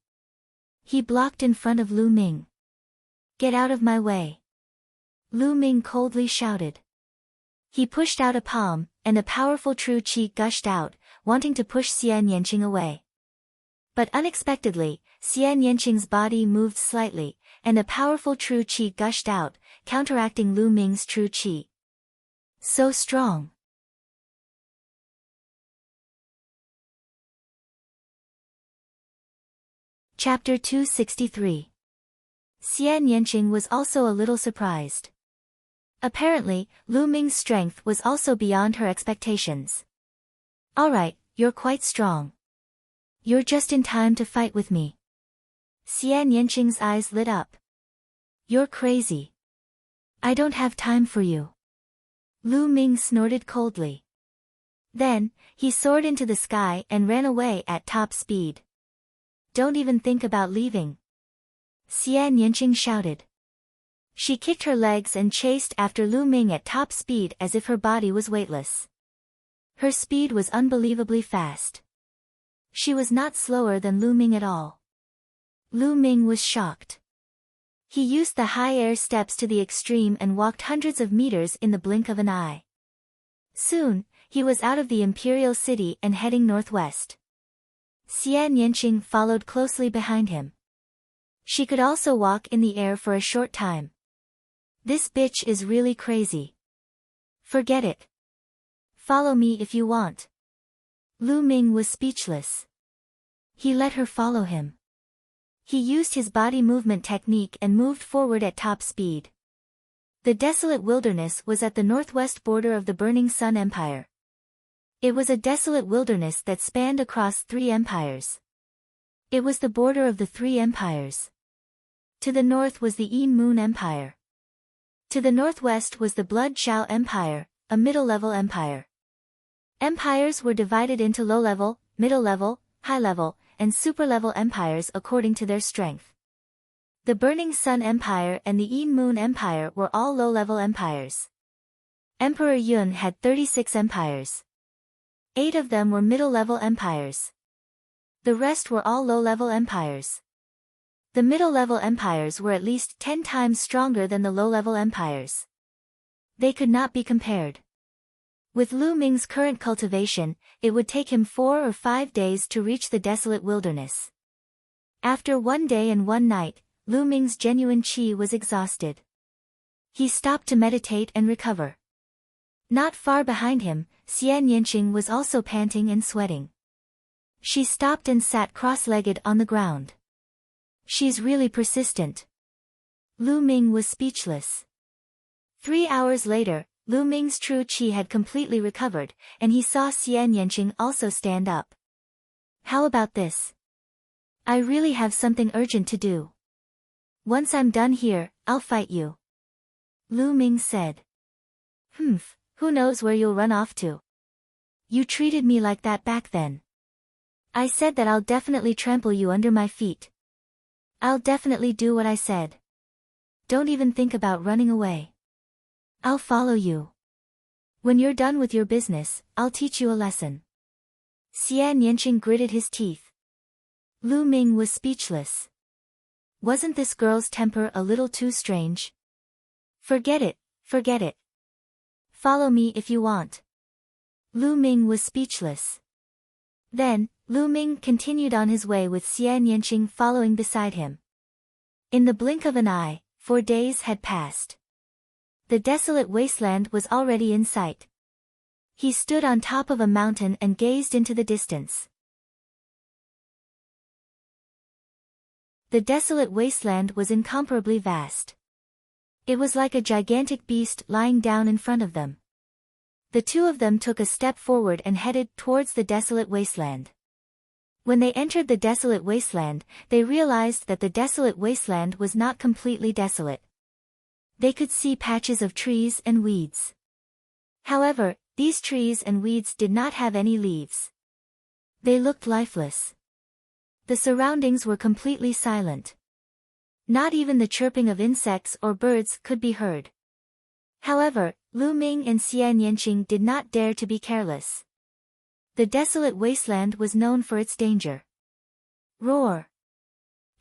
He blocked in front of Lu Ming. Get out of my way. Lu Ming coldly shouted. He pushed out a palm, and a powerful true qi gushed out, wanting to push Xian Yanqing away. But unexpectedly, Xian Yanqing's body moved slightly, and a powerful true qi gushed out, counteracting Lu Ming's true qi. So strong. Chapter 263. Xian Yanqing was also a little surprised. Apparently, Lu Ming's strength was also beyond her expectations. Alright, you're quite strong. You're just in time to fight with me. Xian Yanqing's eyes lit up. You're crazy. I don't have time for you. Lu Ming snorted coldly. Then, he soared into the sky and ran away at top speed. Don't even think about leaving. Xian Yanqing shouted. She kicked her legs and chased after Lu Ming at top speed as if her body was weightless. Her speed was unbelievably fast. She was not slower than Lu Ming at all. Lu Ming was shocked. He used the high air steps to the extreme and walked hundreds of meters in the blink of an eye. Soon, he was out of the imperial city and heading northwest. Xian Yanqing followed closely behind him. She could also walk in the air for a short time. This bitch is really crazy. Forget it. Follow me if you want. Lu Ming was speechless. He let her follow him. He used his body movement technique and moved forward at top speed. The desolate wilderness was at the northwest border of the Burning Sun Empire. It was a desolate wilderness that spanned across 3 empires. It was the border of the 3 empires. To the north was the Yin Moon Empire. To the northwest was the Blood Zhao Empire, a middle-level empire. Empires were divided into low-level, middle-level, high-level, and super-level empires according to their strength. The Burning Sun Empire and the Yin Moon Empire were all low-level empires. Emperor Yun had 36 empires. 8 of them were middle-level empires. The rest were all low-level empires. The middle-level empires were at least 10 times stronger than the low-level empires. They could not be compared. With Lu Ming's current cultivation, it would take him 4 or 5 days to reach the desolate wilderness. After 1 day and 1 night, Lu Ming's genuine qi was exhausted. He stopped to meditate and recover. Not far behind him, Xian Yanqing was also panting and sweating. She stopped and sat cross-legged on the ground. She's really persistent. Lu Ming was speechless. 3 hours later, Lu Ming's true qi had completely recovered, and he saw Xian Yanqing also stand up. How about this? I really have something urgent to do. Once I'm done here, I'll fight you. Lu Ming said. Who knows where you'll run off to? You treated me like that back then. I said that I'll definitely trample you under my feet. I'll definitely do what I said. Don't even think about running away. I'll follow you. When you're done with your business, I'll teach you a lesson. Xian Yanqing gritted his teeth. Lu Ming was speechless. Wasn't this girl's temper a little too strange? Forget it, forget it. Follow me if you want. Lu Ming was speechless. Then, Lu Ming continued on his way with Xian Yanqing following beside him. In the blink of an eye, 4 days had passed. The desolate wasteland was already in sight. He stood on top of a mountain and gazed into the distance. The desolate wasteland was incomparably vast. It was like a gigantic beast lying down in front of them. The 2 of them took a step forward and headed towards the desolate wasteland. When they entered the desolate wasteland, they realized that the desolate wasteland was not completely desolate. They could see patches of trees and weeds. However, these trees and weeds did not have any leaves. They looked lifeless. The surroundings were completely silent. Not even the chirping of insects or birds could be heard. However, Lu Ming and Xian Yanqing did not dare to be careless. The desolate wasteland was known for its danger. Roar!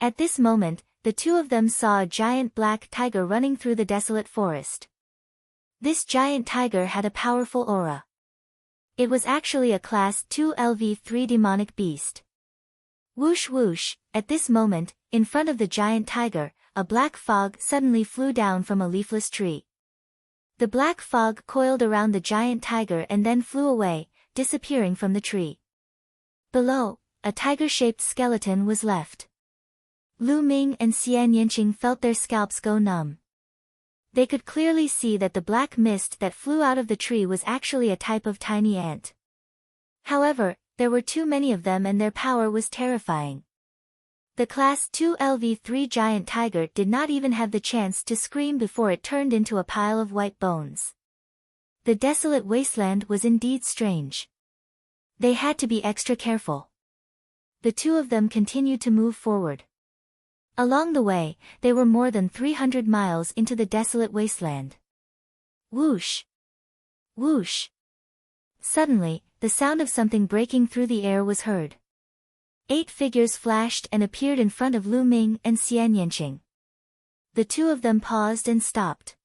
At this moment, the 2 of them saw a giant black tiger running through the desolate forest. This giant tiger had a powerful aura. It was actually a Class 2 LV3 demonic beast. Whoosh whoosh, at this moment, in front of the giant tiger, a black fog suddenly flew down from a leafless tree. The black fog coiled around the giant tiger and then flew away, disappearing from the tree. Below, a tiger-shaped skeleton was left. Lu Ming and Xian Yanqing felt their scalps go numb. They could clearly see that the black mist that flew out of the tree was actually a type of tiny ant. However, there were too many of them and their power was terrifying. The Class 2 LV3 giant tiger did not even have the chance to scream before it turned into a pile of white bones. The desolate wasteland was indeed strange. They had to be extra careful. The 2 of them continued to move forward. Along the way, they were more than 300 miles into the desolate wasteland. Whoosh! Whoosh! Suddenly, the sound of something breaking through the air was heard. 8 figures flashed and appeared in front of Lu Ming and Xian Yanqing. The 2 of them paused and stopped.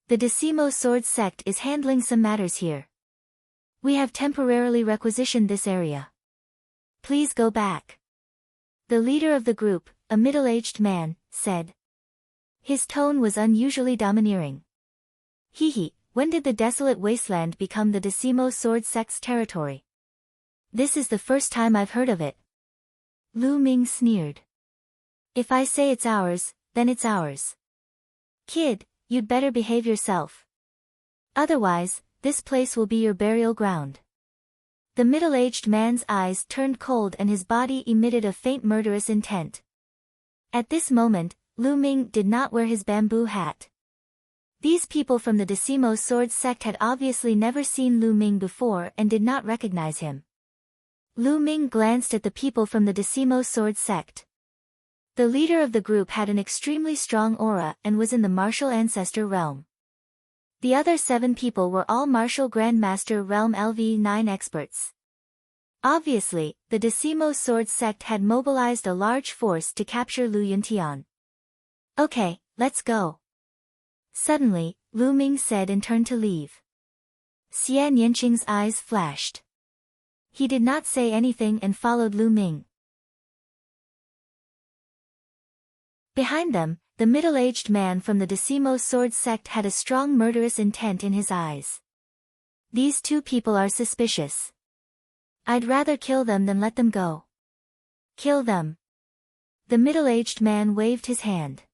The Decimo Sword Sect is handling some matters here. We have temporarily requisitioned this area. Please go back. The leader of the group, a middle-aged man, said. His tone was unusually domineering. Hehe, when did the desolate wasteland become the Decimo Sword Sect's territory? This is the first time I've heard of it. Lu Ming sneered. If I say it's ours, then it's ours. Kid, you'd better behave yourself. Otherwise, this place will be your burial ground. The middle-aged man's eyes turned cold and his body emitted a faint murderous intent. At this moment, Lu Ming did not wear his bamboo hat. These people from the Decimo Sword Sect had obviously never seen Lu Ming before and did not recognize him. Lu Ming glanced at the people from the Decimo Sword Sect. The leader of the group had an extremely strong aura and was in the martial ancestor realm. The other 7 people were all martial grandmaster realm LV9 experts. Obviously, the Decimo Sword Sect had mobilized a large force to capture Lu Yuntian. Okay, let's go. Suddenly, Lu Ming said and turned to leave. Xian Yanqing's eyes flashed. He did not say anything and followed Lu Ming. Behind them, the middle-aged man from the Decimo Sword Sect had a strong murderous intent in his eyes. These 2 people are suspicious. I'd rather kill them than let them go. Kill them. The middle-aged man waved his hand.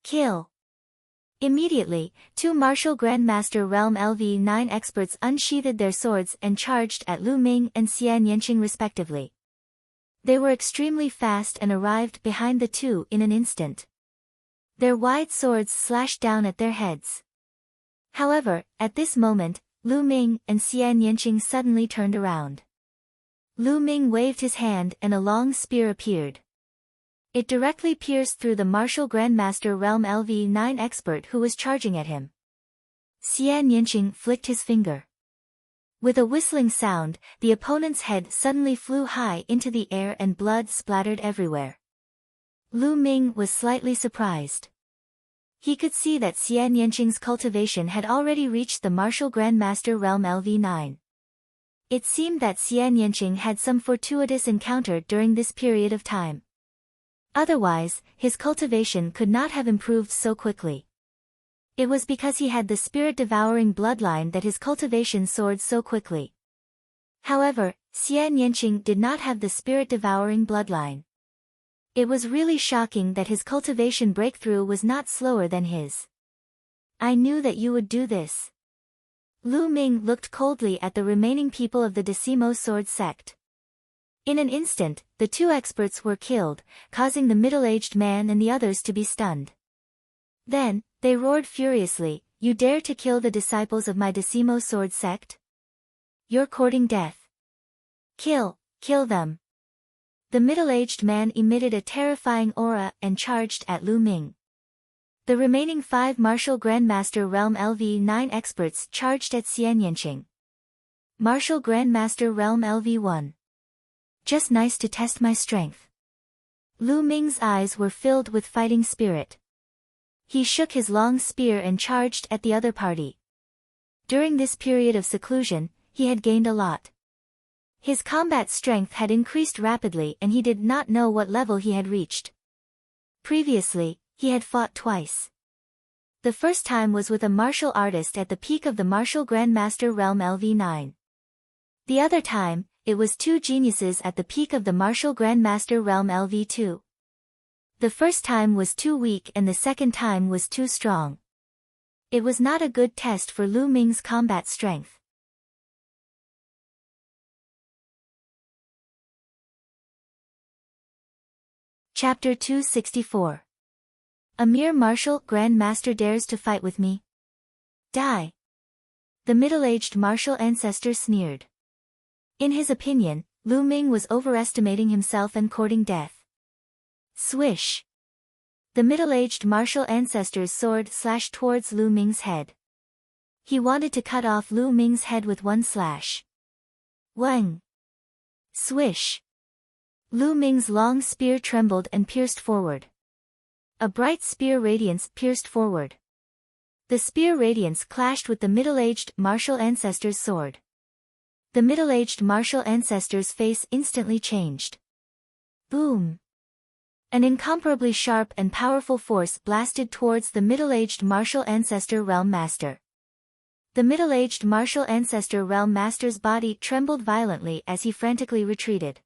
Kill. Immediately, 2 martial grandmaster realm LV9 experts unsheathed their swords and charged at Lu Ming and Xian Yanqing respectively. They were extremely fast and arrived behind the 2 in an instant. Their wide swords slashed down at their heads. However, at this moment, Lu Ming and Xian Yanqing suddenly turned around. Lu Ming waved his hand and a long spear appeared. It directly pierced through the martial grandmaster realm LV9 expert who was charging at him. Xian Yanqing flicked his finger. With a whistling sound, the opponent's head suddenly flew high into the air and blood splattered everywhere. Lu Ming was slightly surprised. He could see that Xian Yanqing's cultivation had already reached the martial grandmaster realm LV9. It seemed that Xian Yanqing had some fortuitous encounter during this period of time. Otherwise, his cultivation could not have improved so quickly. It was because he had the spirit-devouring bloodline that his cultivation soared so quickly. However, Xian Yanqing did not have the spirit-devouring bloodline. It was really shocking that his cultivation breakthrough was not slower than his. I knew that you would do this. Lu Ming looked coldly at the remaining people of the Decimo Sword Sect. In an instant, the 2 experts were killed, causing the middle-aged man and the others to be stunned. Then, they roared furiously, "You dare to kill the disciples of my Decimo Sword Sect? You're courting death. Kill them." The middle-aged man emitted a terrifying aura and charged at Lu Ming. The remaining 5 martial grandmaster realm LV9 experts charged at Xian Yanqing. Martial grandmaster realm LV1. Just nice to test my strength. Lu Ming's eyes were filled with fighting spirit. He shook his long spear and charged at the other party. During this period of seclusion, he had gained a lot. His combat strength had increased rapidly and he did not know what level he had reached. Previously, he had fought twice. The first time was with a martial artist at the peak of the martial grandmaster realm LV9. The other time, it was 2 geniuses at the peak of the martial grandmaster realm LV2. The first time was too weak and the second time was too strong. It was not a good test for Lu Ming's combat strength. Chapter 264. A mere martial grandmaster dares to fight with me? Die. The middle-aged martial ancestor sneered. In his opinion, Lu Ming was overestimating himself and courting death. Swish. The middle-aged martial ancestor's sword slashed towards Lu Ming's head. He wanted to cut off Lu Ming's head with one slash. Wang. Swish. Lu Ming's long spear trembled and pierced forward. A bright spear radiance pierced forward. The spear radiance clashed with the middle-aged martial ancestor's sword. The middle-aged martial ancestor's face instantly changed. Boom! An incomparably sharp and powerful force blasted towards the middle-aged martial ancestor realm master. The middle-aged martial ancestor realm master's body trembled violently as he frantically retreated.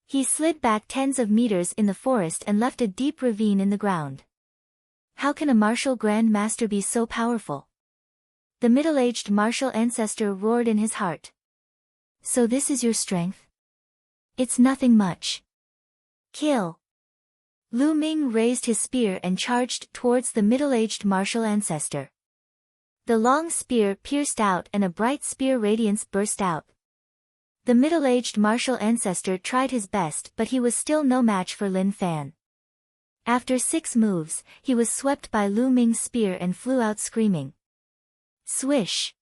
He slid back tens of meters in the forest and left a deep ravine in the ground. How can a martial grand master be so powerful? The middle-aged martial ancestor roared in his heart. So this is your strength? It's nothing much. Kill! Lu Ming raised his spear and charged towards the middle-aged martial ancestor. The long spear pierced out and a bright spear radiance burst out. The middle-aged martial ancestor tried his best, but he was still no match for Lin Fan. After 6 moves, he was swept by Lu Ming's spear and flew out screaming. Swish!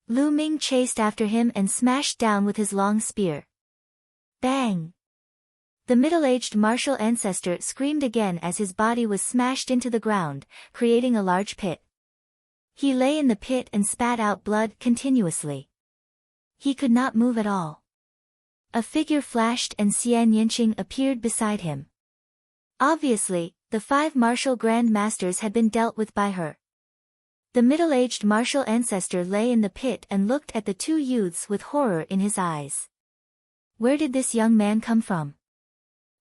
Lu Ming chased after him and smashed down with his long spear. Bang! The middle-aged martial ancestor screamed again as his body was smashed into the ground, creating a large pit. He lay in the pit and spat out blood continuously. He could not move at all. A figure flashed and Xian Yanqing appeared beside him. Obviously, the 5 martial grand masters had been dealt with by her. The middle-aged martial ancestor lay in the pit and looked at the 2 youths with horror in his eyes. Where did this young man come from?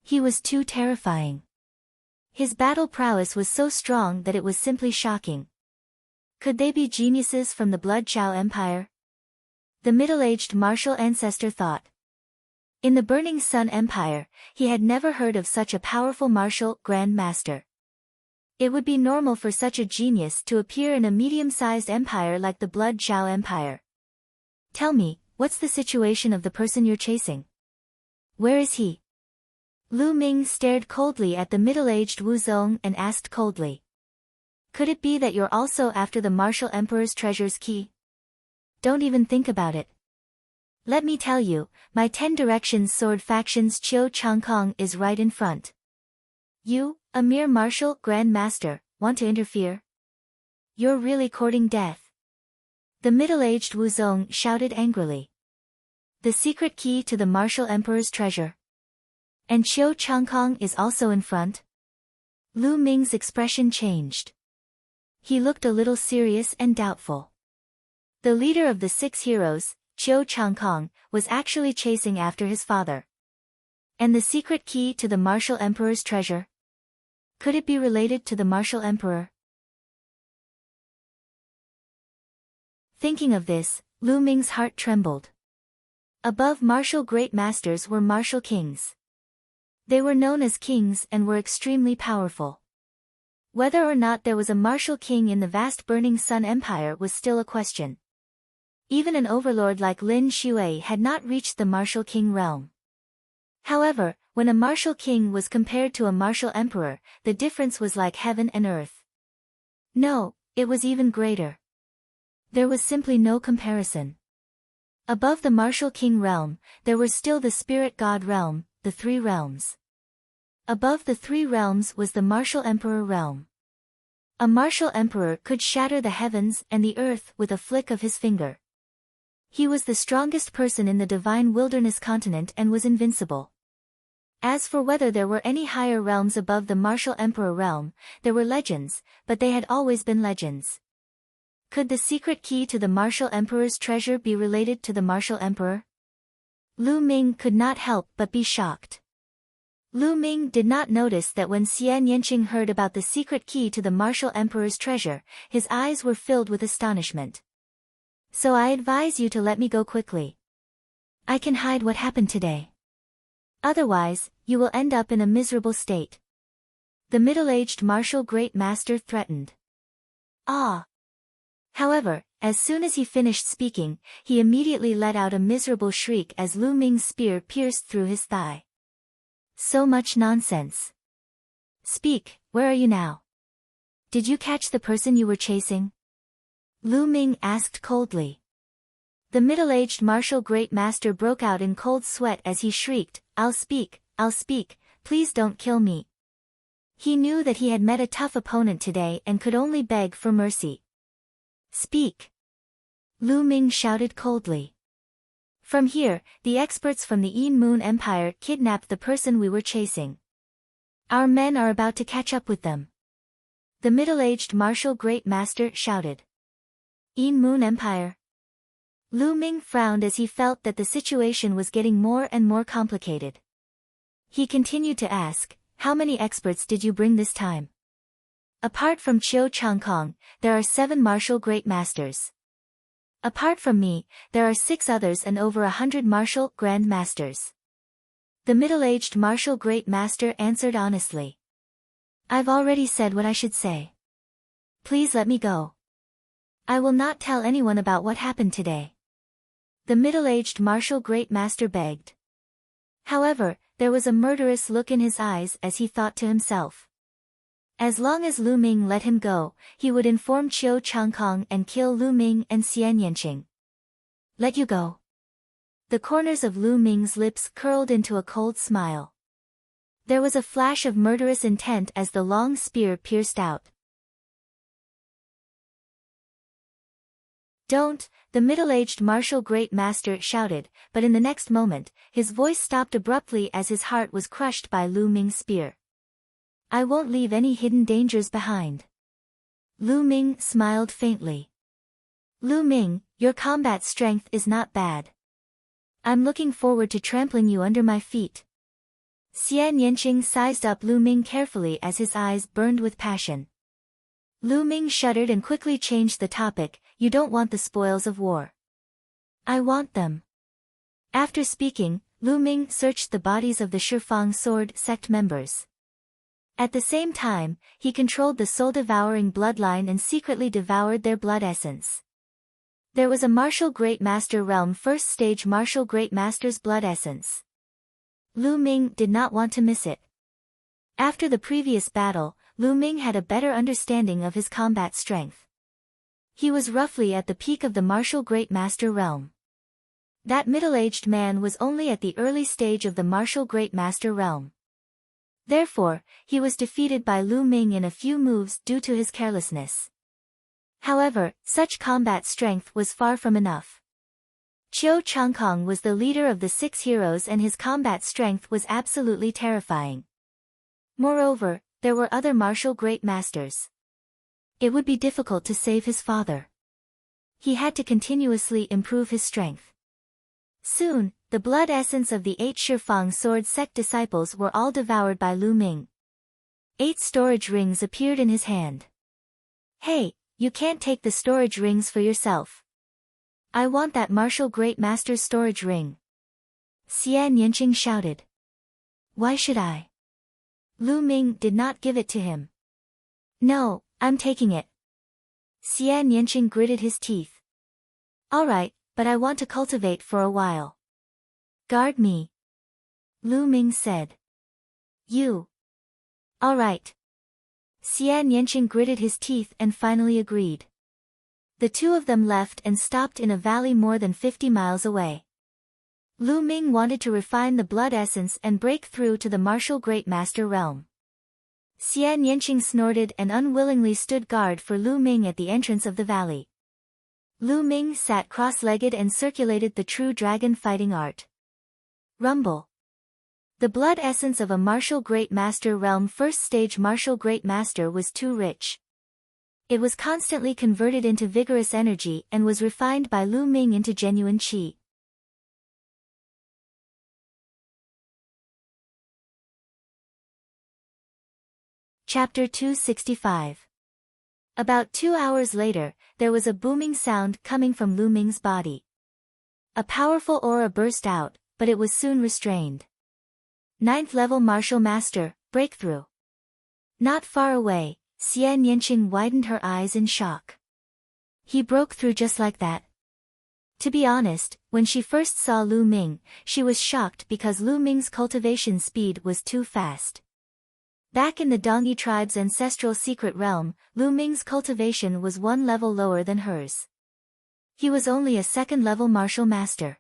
He was too terrifying. His battle prowess was so strong that it was simply shocking. Could they be geniuses from the Blood Chao Empire? The middle-aged martial ancestor thought. In the Burning Sun Empire, he had never heard of such a powerful martial grand master. It would be normal for such a genius to appear in a medium-sized empire like the Blood Chao Empire. Tell me, what's the situation of the person you're chasing? Where is he? Lu Ming stared coldly at the middle-aged Wu Zong and asked coldly. Could it be that you're also after the martial emperor's treasure's key? Don't even think about it. Let me tell you, my 10 Directions Sword Faction's Qiu Changkong is right in front. You, a mere martial grand master, want to interfere? You're really courting death. The middle-aged Wu Zong shouted angrily. The secret key to the martial emperor's treasure. And Qiu Changkong is also in front? Lu Ming's expression changed. He looked a little serious and doubtful. The leader of the 6 heroes, Qiu Changkong, was actually chasing after his father. And the secret key to the martial emperor's treasure? Could it be related to the martial emperor? Thinking of this, Lu Ming's heart trembled. Above martial great masters were martial kings. They were known as kings and were extremely powerful. Whether or not there was a martial king in the vast Burning Sun Empire was still a question. Even an overlord like Lin Shui had not reached the martial king realm. However, when a martial king was compared to a martial emperor, the difference was like heaven and earth. No, it was even greater. There was simply no comparison. Above the martial king realm, there was still the spirit god realm, the 3 realms. Above the 3 realms was the martial emperor realm. A martial emperor could shatter the heavens and the earth with a flick of his finger. He was the strongest person in the divine wilderness continent and was invincible. As for whether there were any higher realms above the martial emperor realm, there were legends, but they had always been legends. Could the secret key to the martial emperor's treasure be related to the martial emperor? Lu Ming could not help but be shocked. Lu Ming did not notice that when Xian Yanqing heard about the secret key to the martial emperor's treasure, his eyes were filled with astonishment. So I advise you to let me go quickly. I can hide what happened today. Otherwise, you will end up in a miserable state. The middle-aged martial great master threatened. Ah! However, as soon as he finished speaking, he immediately let out a miserable shriek as Lu Ming's spear pierced through his thigh. So much nonsense. Speak, where are you now? Did you catch the person you were chasing? Lu Ming asked coldly. The middle-aged martial great master broke out in cold sweat as he shrieked, I'll speak, please don't kill me. He knew that he had met a tough opponent today and could only beg for mercy. Speak. Lu Ming shouted coldly. From here, the experts from the Een Moon Empire kidnapped the person we were chasing. Our men are about to catch up with them. The middle-aged martial great master shouted. Een Moon Empire? Lu Ming frowned as he felt that the situation was getting more and more complicated. He continued to ask, how many experts did you bring this time? Apart from Chiu Changkong, there are 7 martial great masters. Apart from me, there are 6 others and over 100 martial grand masters. The middle-aged martial great master answered honestly. I've already said what I should say. Please let me go. I will not tell anyone about what happened today. The middle-aged martial great master begged. However, there was a murderous look in his eyes as he thought to himself. As long as Lu Ming let him go, he would inform Chiu Changkong and kill Lu Ming and Xian Yanqing. Let you go. The corners of Lu Ming's lips curled into a cold smile. There was a flash of murderous intent as the long spear pierced out. Don't, the middle-aged martial great master shouted, but in the next moment, his voice stopped abruptly as his heart was crushed by Lu Ming's spear. I won't leave any hidden dangers behind. Lu Ming smiled faintly. Lu Ming, your combat strength is not bad. I'm looking forward to trampling you under my feet. Xian Yanqing sized up Lu Ming carefully as his eyes burned with passion. Lu Ming shuddered and quickly changed the topic. You don't want the spoils of war. I want them. After speaking, Lu Ming searched the bodies of the Shifang sword sect members. At the same time, he controlled the soul-devouring bloodline and secretly devoured their blood essence. There was a martial great master realm first stage martial great master's blood essence. Lu Ming did not want to miss it. After the previous battle, Lu Ming had a better understanding of his combat strength. He was roughly at the peak of the martial great master realm. That middle-aged man was only at the early stage of the martial great master realm. Therefore, he was defeated by Lu Ming in a few moves due to his carelessness. However, such combat strength was far from enough. Chiu Changkong was the leader of the 6 heroes and his combat strength was absolutely terrifying. Moreover, there were other martial great masters. It would be difficult to save his father. He had to continuously improve his strength. Soon, the blood essence of the 8 Shifang sword sect disciples were all devoured by Lu Ming. 8 storage rings appeared in his hand. Hey, you can't take the storage rings for yourself. I want that martial great master's storage ring. Xian Yanqing shouted. Why should I? Lu Ming did not give it to him. No, I'm taking it. Xian Yanqing gritted his teeth. Alright, but I want to cultivate for a while. Guard me. Lu Ming said. You. Alright. Xian Yanqing gritted his teeth and finally agreed. The two of them left and stopped in a valley more than 50 miles away. Lu Ming wanted to refine the blood essence and break through to the martial great master realm. Xian Yanqing snorted and unwillingly stood guard for Lu Ming at the entrance of the valley. Lu Ming sat cross-legged and circulated the true dragon fighting art. Rumble. The blood essence of a martial great master realm first stage martial great master was too rich. It was constantly converted into vigorous energy and was refined by Lu Ming into genuine qi. Chapter 265. About 2 hours later, there was a booming sound coming from Lu Ming's body. A powerful aura burst out, but it was soon restrained. 9th level martial master, breakthrough. Not far away, Xian Yanqing widened her eyes in shock. He broke through just like that. To be honest, when she first saw Lu Ming, she was shocked because Lu Ming's cultivation speed was too fast. Back in the Dongyi tribe's ancestral secret realm, Lu Ming's cultivation was 1 level lower than hers. He was only a 2nd level martial master.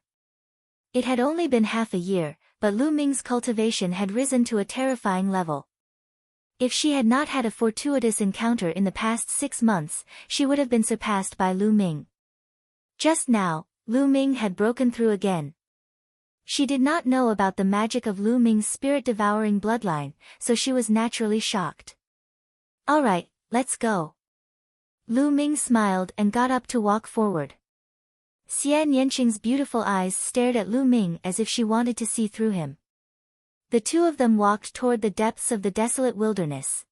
It had only been half a year, but Lu Ming's cultivation had risen to a terrifying level. If she had not had a fortuitous encounter in the past 6 months, she would have been surpassed by Lu Ming. Just now, Lu Ming had broken through again, She did not know about the magic of Lu Ming's spirit-devouring bloodline, so she was naturally shocked. Alright, let's go. Lu Ming smiled and got up to walk forward. Xian Yanqing's beautiful eyes stared at Lu Ming as if she wanted to see through him. The two of them walked toward the depths of the desolate wilderness.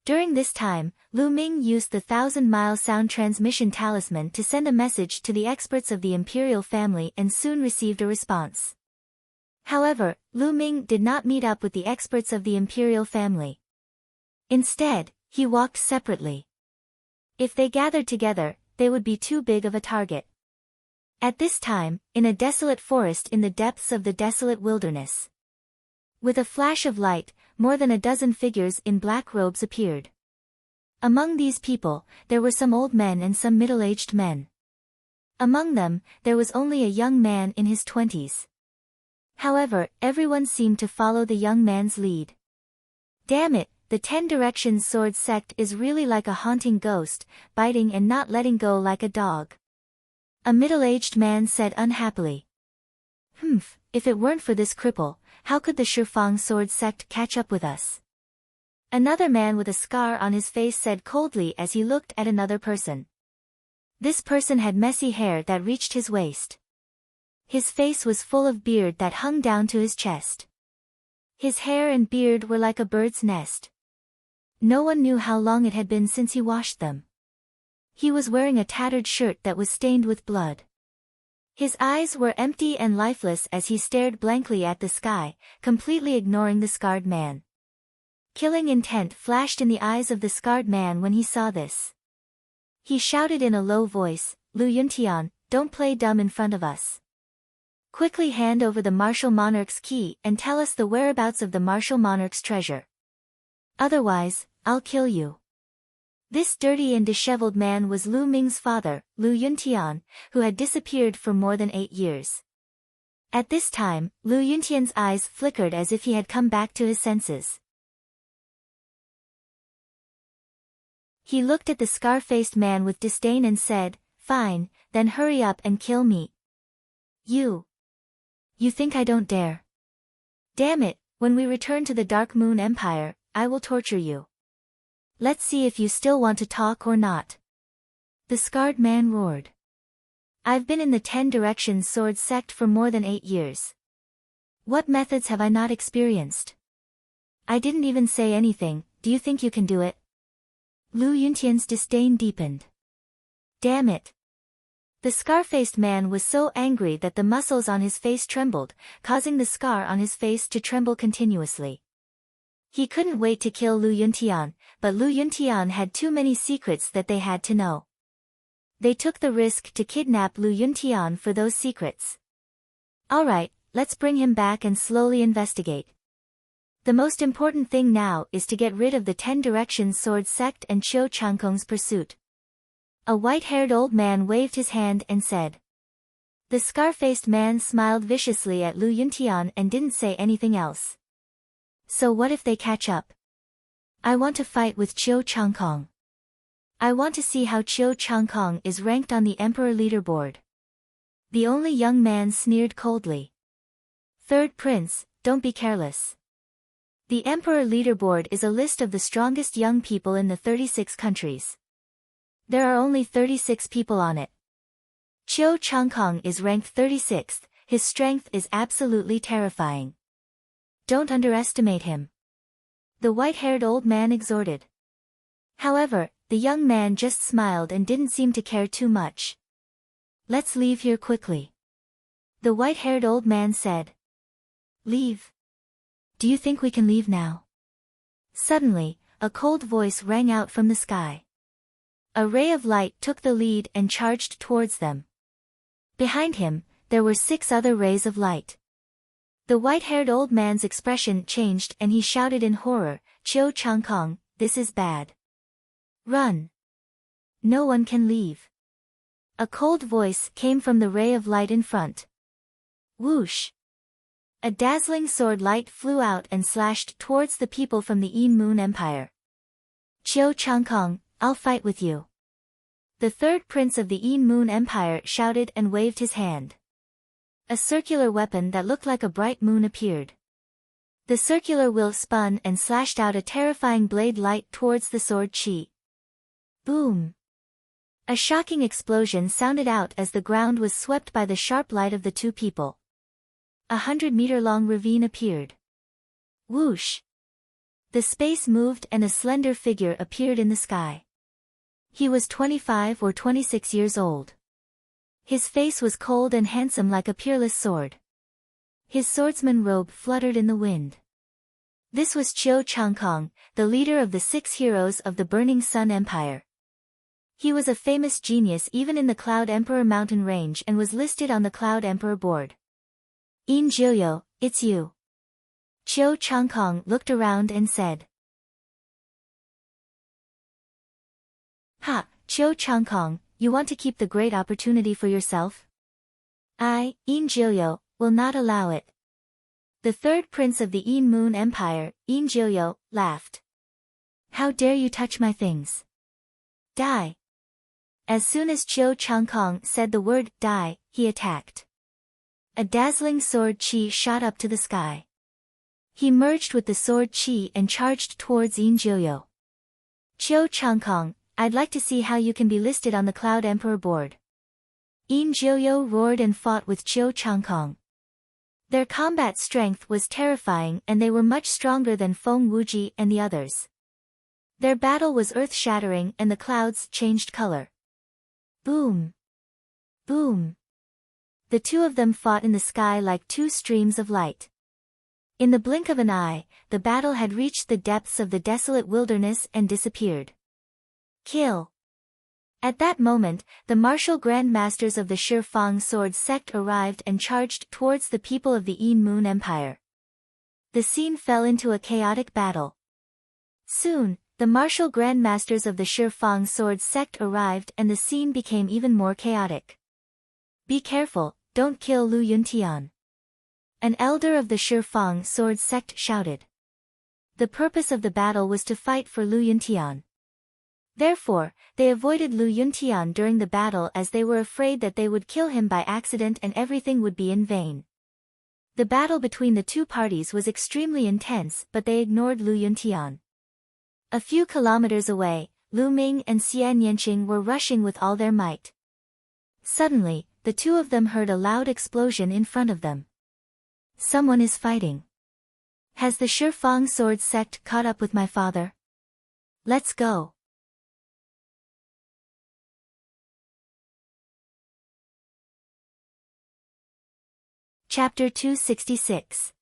During this time, Lu Ming used the 1,000-mile sound transmission talisman to send a message to the experts of the imperial family and soon received a response. However, Lu Ming did not meet up with the experts of the imperial family. Instead, he walked separately. If they gathered together, they would be too big of a target. At this time, in a desolate forest in the depths of the desolate wilderness. With a flash of light, more than a dozen figures in black robes appeared. Among these people, there were some old men and some middle-aged men. Among them, there was only a young man in his 20s. However, everyone seemed to follow the young man's lead. Damn it, the 10 Directions Sword sect is really like a haunting ghost, biting and not letting go like a dog. A middle-aged man said unhappily. If it weren't for this cripple, how could the Shifang Sword sect catch up with us? Another man with a scar on his face said coldly as he looked at another person. This person had messy hair that reached his waist. His face was full of beard that hung down to his chest. His hair and beard were like a bird's nest. No one knew how long it had been since he washed them. He was wearing a tattered shirt that was stained with blood. His eyes were empty and lifeless as he stared blankly at the sky, completely ignoring the scarred man. Killing intent flashed in the eyes of the scarred man when he saw this. He shouted in a low voice, "Lu Yuntian, don't play dumb in front of us. Quickly hand over the martial monarch's key and tell us the whereabouts of the martial monarch's treasure. Otherwise, I'll kill you." This dirty and disheveled man was Lu Ming's father, Lu Yuntian, who had disappeared for more than 8 years. At this time, Lu Yuntian's eyes flickered as if he had come back to his senses. He looked at the scar-faced man with disdain and said, "Fine, then hurry up and kill me." You think I don't dare? Damn it, when we return to the Dark Moon Empire, I will torture you. Let's see if you still want to talk or not. The scarred man roared. I've been in the 10 Directions Sword sect for more than 8 years. What methods have I not experienced? I didn't even say anything, do you think you can do it? Lu Yuntian's disdain deepened. Damn it. The scar-faced man was so angry that the muscles on his face trembled, causing the scar on his face to tremble continuously. He couldn't wait to kill Lu Yuntian, but Lu Yuntian had too many secrets that they had to know. They took the risk to kidnap Lu Yuntian for those secrets. Alright, let's bring him back and slowly investigate. The most important thing now is to get rid of the 10 Directions Sword sect and Qiu Changkong's pursuit. A white-haired old man waved his hand and said. The scar-faced man smiled viciously at Lu Yuntian and didn't say anything else. So what if they catch up? I want to fight with Qiu Changkong. I want to see how Qiu Changkong is ranked on the Emperor leaderboard. The only young man sneered coldly. Third Prince, don't be careless. The Emperor leaderboard is a list of the strongest young people in the 36 countries. There are only 36 people on it. Qiu Changkong is ranked 36th, his strength is absolutely terrifying. Don't underestimate him. The white-haired old man exhorted. However, the young man just smiled and didn't seem to care too much. Let's leave here quickly. The white-haired old man said. Leave? Do you think we can leave now? Suddenly, a cold voice rang out from the sky. A ray of light took the lead and charged towards them. Behind him, there were 6 other rays of light. The white-haired old man's expression changed and he shouted in horror, Qiu Changkong, this is bad. Run. No one can leave. A cold voice came from the ray of light in front. Whoosh. A dazzling sword light flew out and slashed towards the people from the Yin Moon Empire. Qiu Changkong, I'll fight with you. The third prince of the Yin Moon Empire shouted and waved his hand. A circular weapon that looked like a bright moon appeared. The circular wheel spun and slashed out a terrifying blade light towards the sword Qi. Boom! A shocking explosion sounded out as the ground was swept by the sharp light of the two people. 100-meter-long ravine appeared. Whoosh! The space moved and a slender figure appeared in the sky. He was 25 or 26 years old. His face was cold and handsome like a peerless sword. His swordsman robe fluttered in the wind. This was Qiu Changkong, the leader of the 6 heroes of the Burning Sun Empire. He was a famous genius even in the Cloud Emperor mountain range and was listed on the Cloud Emperor board. "In Jiuyo, it's you." Qiu Changkong looked around and said. "Ha, Qiu Changkong, you want to keep the great opportunity for yourself? I, In Jiuyo, will not allow it." The third prince of the In Moon Empire, In Jiuyo, laughed. "How dare you touch my things? Die!" As soon as Qiu Changkong said the word die, he attacked. A dazzling sword Qi shot up to the sky. He merged with the sword Qi and charged towards In Jiuyo. "Qiu Changkong, I'd like to see how you can be listed on the Cloud Emperor board." In Jiuyo roared and fought with Qiu Changkong. Their combat strength was terrifying and they were much stronger than Feng Wuji and the others. Their battle was earth-shattering and the clouds changed color. Boom! Boom! The two of them fought in the sky like two streams of light. In the blink of an eye, the battle had reached the depths of the desolate wilderness and disappeared. Kill! At that moment, the martial Grand Masters of the Shifang Sword sect arrived and charged towards the people of the In Moon Empire. The scene fell into a chaotic battle. Soon, the martial Grand Masters of the Shifang Sword sect arrived and the scene became even more chaotic. "Be careful, don't kill Lu Yuntian," an elder of the Shifang Sword sect shouted. The purpose of the battle was to fight for Lu Yuntian. Therefore, they avoided Lu Yuntian during the battle as they were afraid that they would kill him by accident and everything would be in vain. The battle between the two parties was extremely intense but they ignored Lu Yuntian. A few kilometers away, Lu Ming and Xian Yanqing were rushing with all their might. Suddenly, the two of them heard a loud explosion in front of them. Someone is fighting. Has the Shifang Sword sect caught up with my father? Let's go. Chapter 266.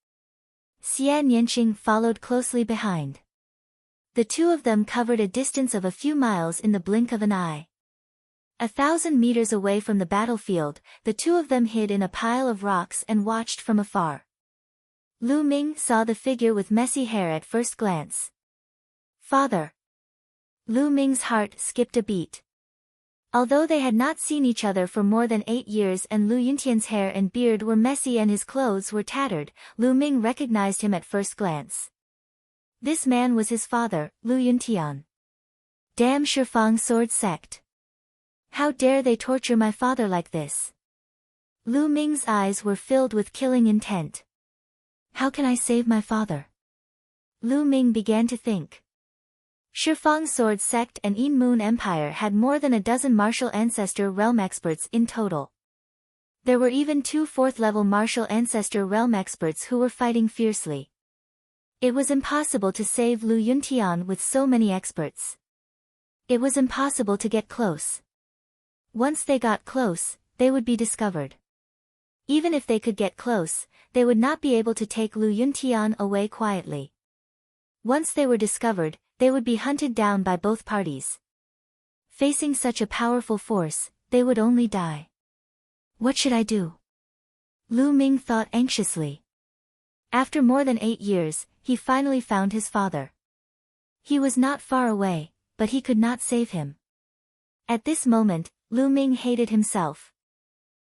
Xian Yanqing followed closely behind. The two of them covered a distance of a few miles in the blink of an eye. 1,000 meters away from the battlefield, the two of them hid in a pile of rocks and watched from afar. Lu Ming saw the figure with messy hair at first glance. "Father." Lu Ming's heart skipped a beat. Although they had not seen each other for more than 8 years and Lu Yuntian's hair and beard were messy and his clothes were tattered, Lu Ming recognized him at first glance. This man was his father, Lu Yuntian. Damn Shifang Sword sect. How dare they torture my father like this? Lu Ming's eyes were filled with killing intent. How can I save my father? Lu Ming began to think. Shifang Sword sect and In Moon Empire had more than a dozen martial ancestor realm experts in total. There were even 2 4th-level martial ancestor realm experts who were fighting fiercely. It was impossible to save Lu Yuntian with so many experts. It was impossible to get close. Once they got close, they would be discovered. Even if they could get close, they would not be able to take Lu Yuntian away quietly. Once they were discovered, they would be hunted down by both parties. Facing such a powerful force, they would only die. What should I do? Lu Ming thought anxiously. After more than 8 years, he finally found his father. He was not far away, but he could not save him. At this moment, Lu Ming hated himself.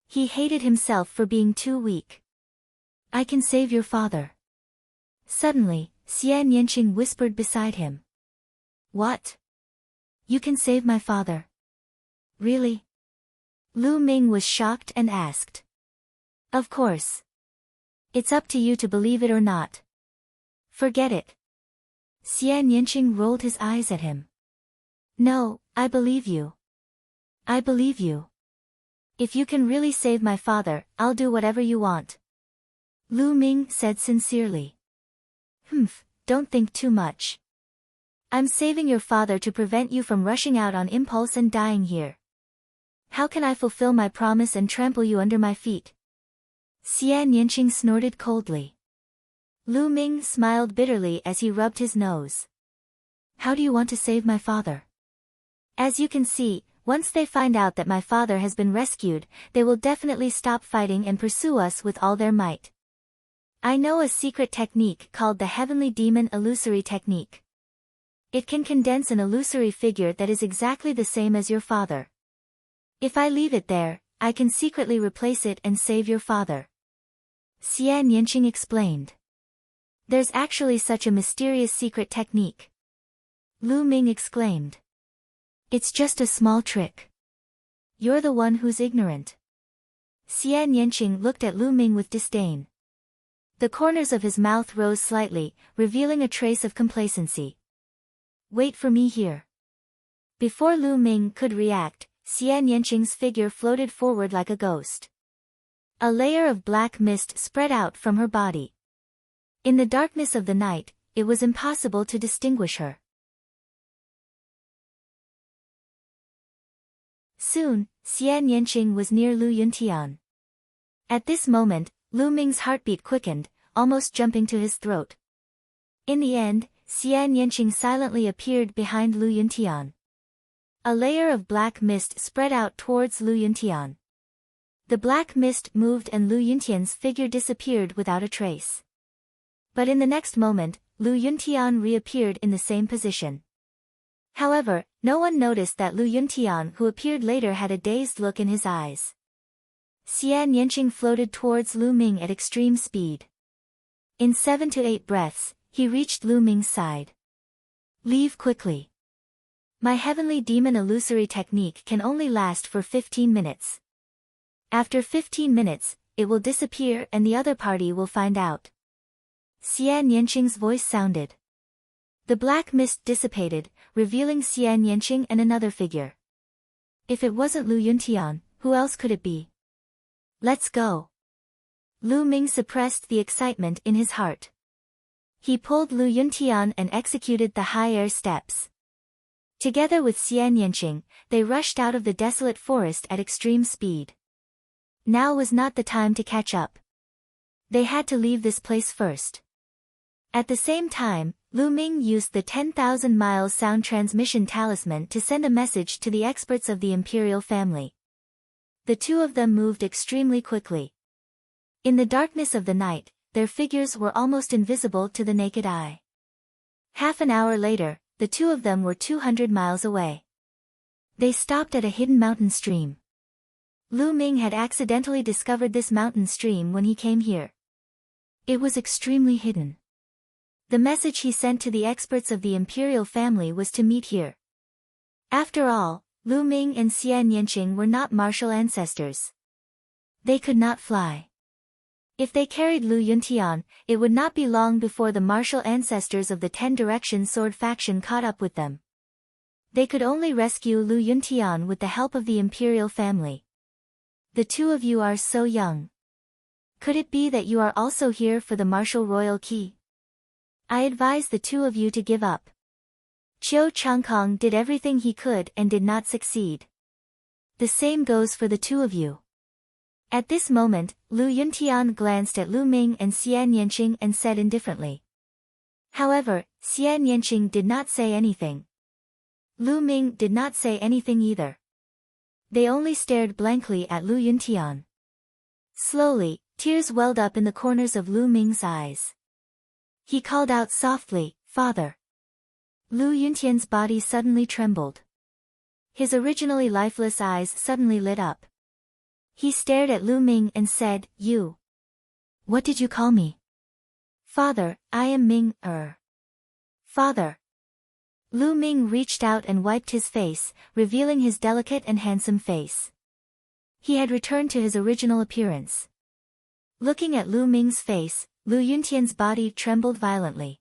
He hated himself for being too weak. I can save your father. Suddenly, Xian Yanqing whispered beside him. What? You can save my father? Really? Lu Ming was shocked and asked. Of course. It's up to you to believe it or not. Forget it. Xian Yinqing rolled his eyes at him. No, I believe you. I believe you. If you can really save my father, I'll do whatever you want. Lu Ming said sincerely. Don't think too much. I'm saving your father to prevent you from rushing out on impulse and dying here. How can I fulfill my promise and trample you under my feet? Xian Yinqing snorted coldly. Lu Ming smiled bitterly as he rubbed his nose. How do you want to save my father? As you can see, once they find out that my father has been rescued, they will definitely stop fighting and pursue us with all their might. I know a secret technique called the Heavenly Demon Illusory Technique. It can condense an illusory figure that is exactly the same as your father. If I leave it there, I can secretly replace it and save your father. Xian Yinqing explained. There's actually such a mysterious secret technique. Lu Ming exclaimed. It's just a small trick. You're the one who's ignorant. Xian Yinqing looked at Lu Ming with disdain. The corners of his mouth rose slightly, revealing a trace of complacency. Wait for me here. Before Lu Ming could react, Xian Yinqing's figure floated forward like a ghost. A layer of black mist spread out from her body. In the darkness of the night, it was impossible to distinguish her. Soon, Xian Yinqing was near Lu Yuntian. At this moment, Lu Ming's heartbeat quickened, almost jumping to his throat. In the end, Xian Yinqing silently appeared behind Lu Yuntian. A layer of black mist spread out towards Lu Yuntian. The black mist moved and Lu Yuntian's figure disappeared without a trace. But in the next moment, Lu Yuntian reappeared in the same position. However, no one noticed that Lu Yuntian who appeared later had a dazed look in his eyes. Xian Yinqing floated towards Lu Ming at extreme speed. In 7 to 8 breaths, he reached Lu Ming's side. Leave quickly. My Heavenly Demon Illusory Technique can only last for 15 minutes. After 15 minutes, it will disappear and the other party will find out. Xian Yinqing's voice sounded. The black mist dissipated, revealing Xian Yinqing and another figure. If it wasn't Lu Yuntian, who else could it be? Let's go. Lu Ming suppressed the excitement in his heart. He pulled Lu Yuntian and executed the high air steps. Together with Xian Yinqing, they rushed out of the desolate forest at extreme speed. Now was not the time to catch up. They had to leave this place first. At the same time, Lu Ming used the 10,000 miles sound transmission talisman to send a message to the experts of the imperial family. The two of them moved extremely quickly. In the darkness of the night, their figures were almost invisible to the naked eye. Half an hour later, the two of them were 200 miles away. They stopped at a hidden mountain stream. Lu Ming had accidentally discovered this mountain stream when he came here. It was extremely hidden. The message he sent to the experts of the imperial family was to meet here. After all, Lu Ming and Xian Yinqing were not martial ancestors. They could not fly. If they carried Lu Yuntian, it would not be long before the martial ancestors of the 10 Direction Sword faction caught up with them. They could only rescue Lu Yuntian with the help of the imperial family. The two of you are so young. Could it be that you are also here for the martial royal key? I advise the two of you to give up. Qiu Changkong did everything he could and did not succeed. The same goes for the two of you. At this moment, Lu Yuntian glanced at Lu Ming and Xian Yinqing and said indifferently. However, Xian Yinqing did not say anything. Lu Ming did not say anything either. They only stared blankly at Lu Yuntian. Slowly, tears welled up in the corners of Lu Ming's eyes. He called out softly, "Father." Lu Yuntian's body suddenly trembled. His originally lifeless eyes suddenly lit up. He stared at Lu Ming and said, "You. What did you call me?" "Father, I am Ming, Father." Lu Ming reached out and wiped his face, revealing his delicate and handsome face. He had returned to his original appearance. Looking at Lu Ming's face, Lu Yuntian's body trembled violently.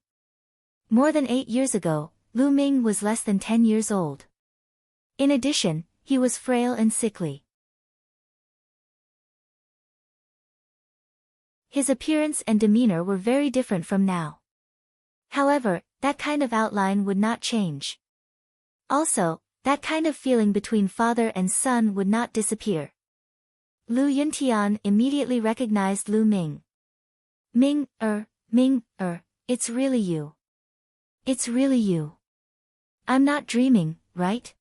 More than 8 years ago, Lu Ming was less than 10 years old. In addition, he was frail and sickly. His appearance and demeanor were very different from now. However, that kind of outline would not change. Also, that kind of feeling between father and son would not disappear. Lu Yuntian immediately recognized Lu Ming. Ming, it's really you. It's really you. I'm not dreaming, right?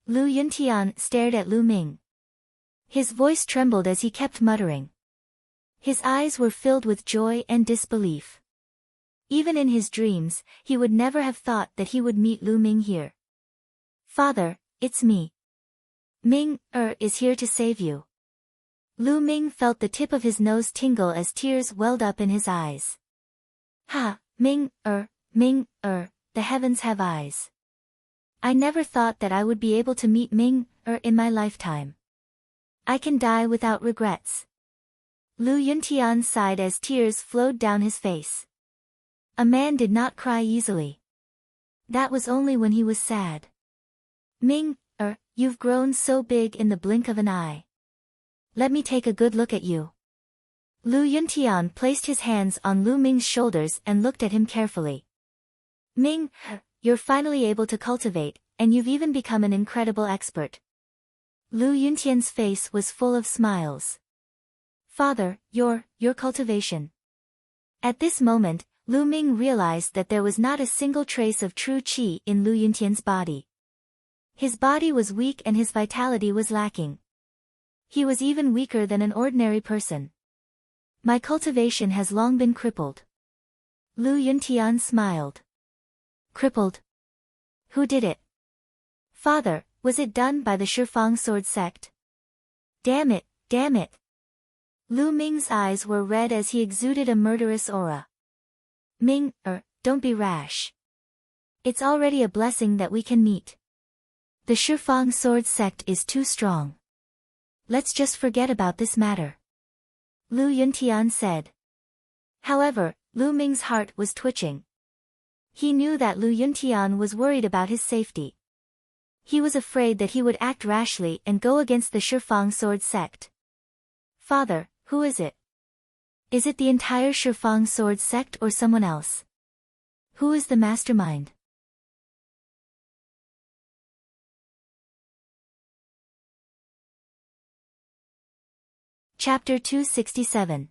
Lu Yuntian stared at Lu Ming. His voice trembled as he kept muttering. His eyes were filled with joy and disbelief. Even in his dreams, he would never have thought that he would meet Lu Ming here. Father, it's me. Ming, is here to save you. Lu Ming felt the tip of his nose tingle as tears welled up in his eyes. Ha, Ming, the heavens have eyes. I never thought that I would be able to meet Ming, in my lifetime. I can die without regrets. Lu Yuntian sighed as tears flowed down his face. A man did not cry easily. That was only when he was sad. Ming, you've grown so big in the blink of an eye. Let me take a good look at you. Lu Yuntian placed his hands on Lu Ming's shoulders and looked at him carefully. Ming, you're finally able to cultivate, and you've even become an incredible expert. Lu Yuntian's face was full of smiles. Father, your cultivation. At this moment, Lu Ming realized that there was not a single trace of true qi in Lu Yuntian's body. His body was weak and his vitality was lacking. He was even weaker than an ordinary person. My cultivation has long been crippled. Lu Yuntian smiled. Crippled? Who did it? Father, was it done by the Shifang sword sect? Damn it, damn it. Lu Ming's eyes were red as he exuded a murderous aura. Ming, don't be rash. It's already a blessing that we can meet. The Shifang sword sect is too strong. Let's just forget about this matter. Lu Yuntian said. However, Lu Ming's heart was twitching. He knew that Lu Yuntian was worried about his safety. He was afraid that he would act rashly and go against the Shifang sword sect. Father, who is it? Is it the entire Shifang sword sect or someone else? Who is the mastermind? Chapter 267.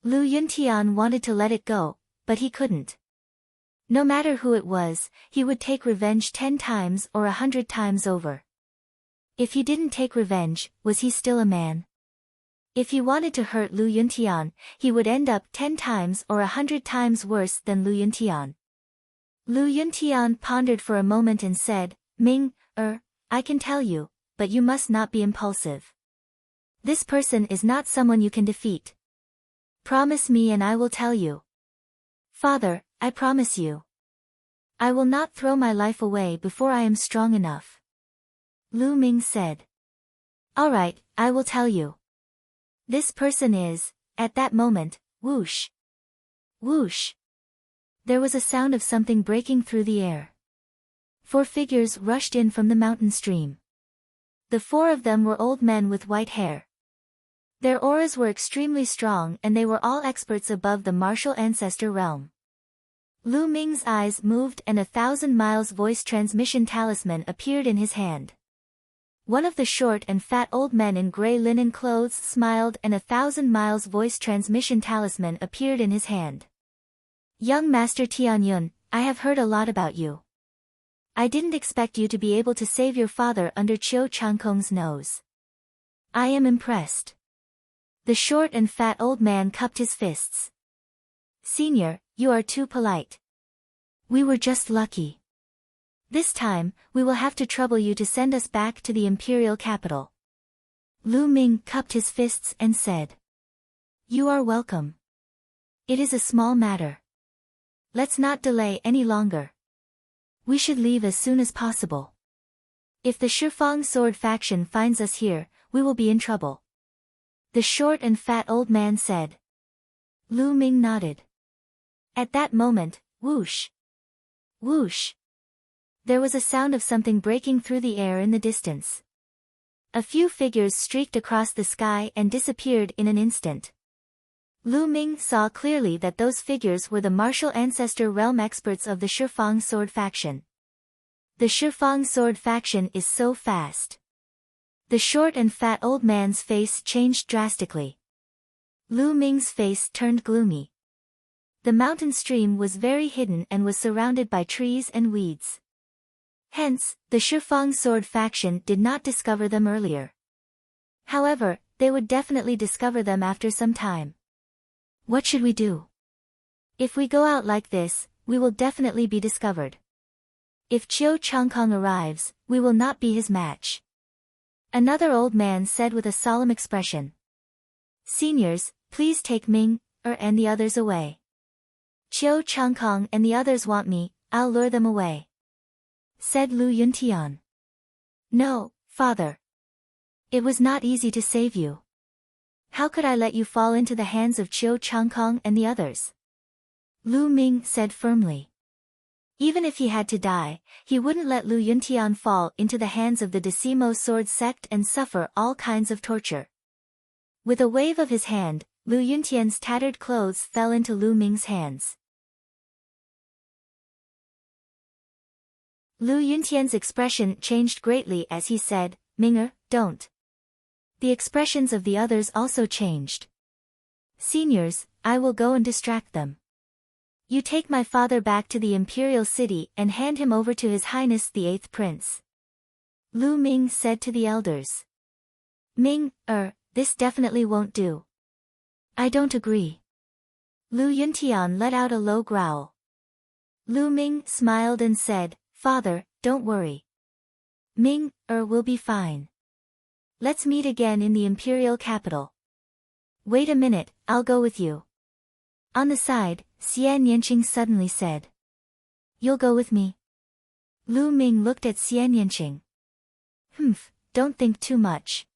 Lu Yuntian wanted to let it go, but he couldn't. No matter who it was, he would take revenge 10 times or 100 times over. If he didn't take revenge, was he still a man? If he wanted to hurt Lu Yuntian, he would end up 10 times or 100 times worse than Lu Yuntian. Lu Yuntian pondered for a moment and said, Ming, I can tell you, but you must not be impulsive. This person is not someone you can defeat. Promise me and I will tell you. Father, I promise you. I will not throw my life away before I am strong enough. Lu Ming said. All right, I will tell you. This person is, at that moment, whoosh. Whoosh. There was a sound of something breaking through the air. 4 figures rushed in from the mountain stream. The 4 of them were old men with white hair. Their auras were extremely strong and they were all experts above the martial ancestor realm. Lu Ming's eyes moved and 1,000 miles voice transmission talisman appeared in his hand. One of the short and fat old men in gray linen clothes smiled and 1,000 miles voice transmission talisman appeared in his hand. Young Master Tianyun, I have heard a lot about you. I didn't expect you to be able to save your father under Qiu Changkong's nose. I am impressed. The short and fat old man cupped his fists. Senior, you are too polite. We were just lucky. This time, we will have to trouble you to send us back to the imperial capital. Lu Ming cupped his fists and said. You are welcome. It is a small matter. Let's not delay any longer. We should leave as soon as possible. If the Shifang sword faction finds us here, we will be in trouble. the short and fat old man said. Lu Ming nodded. At that moment, whoosh! Whoosh! There was a sound of something breaking through the air in the distance. A few figures streaked across the sky and disappeared in an instant. Lu Ming saw clearly that those figures were the martial ancestor realm experts of the Shifang sword faction. The Shifang sword faction is so fast. The short and fat old man's face changed drastically. Lu Ming's face turned gloomy. The mountain stream was very hidden and was surrounded by trees and weeds. Hence, the Shifang sword faction did not discover them earlier. However, they would definitely discover them after some time. What should we do? If we go out like this, we will definitely be discovered. If Qiu Changkong arrives, we will not be his match. Another old man said with a solemn expression. Seniors, please take Ming, and the others away. Qiu Changkong and the others want me, I'll lure them away. Said Lu Yuntian. No, father. It was not easy to save you. How could I let you fall into the hands of Qiu Changkong and the others? Lu Ming said firmly. Even if he had to die, he wouldn't let Lu Yuntian fall into the hands of the Decimo sword sect and suffer all kinds of torture. With a wave of his hand, Lu Yuntian's tattered clothes fell into Lu Ming's hands. Lu Yuntian's expression changed greatly as he said, Minger, don't. The expressions of the others also changed. Seniors, I will go and distract them. You take my father back to the imperial city and hand him over to His Highness the 8th Prince. Lu Ming said to the elders. Ming, this definitely won't do. I don't agree. Lu Yuntian let out a low growl. Lu Ming smiled and said, Father, don't worry. Ming, will be fine. Let's meet again in the imperial capital. Wait a minute, I'll go with you. On the side, Xian Yanqing suddenly said. You'll go with me? Lu Ming looked at Xian Yanqing. Don't think too much.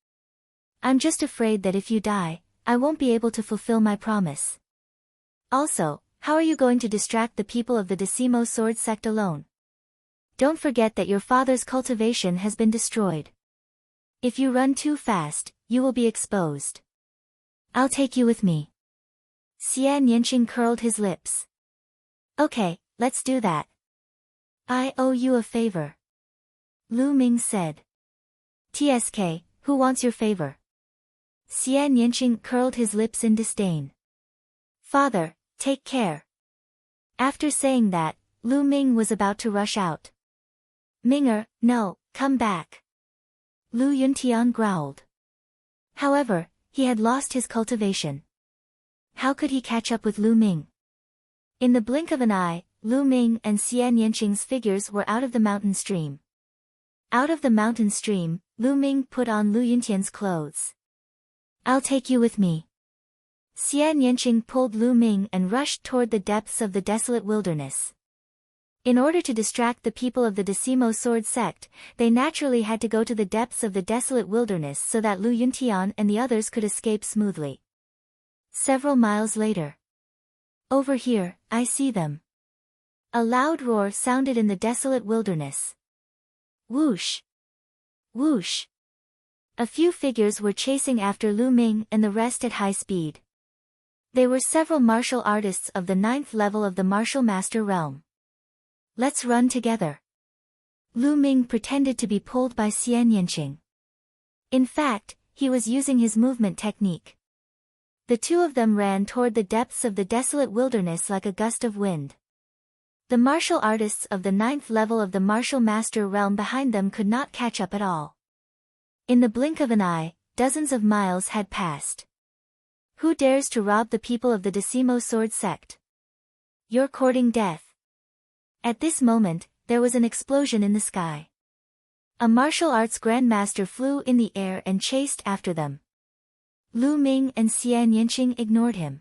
I'm just afraid that if you die, I won't be able to fulfill my promise. Also, how are you going to distract the people of the Decimo sword sect alone? Don't forget that your father's cultivation has been destroyed. If you run too fast, you will be exposed. I'll take you with me. Xian Yanqing curled his lips. Okay, let's do that. I owe you a favor. Lu Ming said. TSK, who wants your favor? Xian Yanqing curled his lips in disdain. Father, take care. After saying that, Lu Ming was about to rush out. Minger, no, come back. Lu Yuntian growled. However, he had lost his cultivation. How could he catch up with Lu Ming? In the blink of an eye, Lu Ming and Xian Yanqing's figures were out of the mountain stream. Out of the mountain stream, Lu Ming put on Lu Yuntian's clothes. I'll take you with me. Xian Yanqing pulled Lu Ming and rushed toward the depths of the desolate wilderness. In order to distract the people of the Decimo sword sect, they naturally had to go to the depths of the desolate wilderness so that Lu Yuntian and the others could escape smoothly. Several miles later. Over here, I see them. A loud roar sounded in the desolate wilderness. Whoosh! Whoosh! A few figures were chasing after Lu Ming and the rest at high speed. They were several martial artists of the 9th level of the martial master realm. Let's run together. Lu Ming pretended to be pulled by Xian Yanqing. In fact, he was using his movement technique. The two of them ran toward the depths of the desolate wilderness like a gust of wind. The martial artists of the 9th level of the martial master realm behind them could not catch up at all. In the blink of an eye, dozens of miles had passed. Who dares to rob the people of the Decimo sword sect? You're courting death. At this moment, there was an explosion in the sky. A martial arts grandmaster flew in the air and chased after them. Lu Ming and Xian Yanqing ignored him.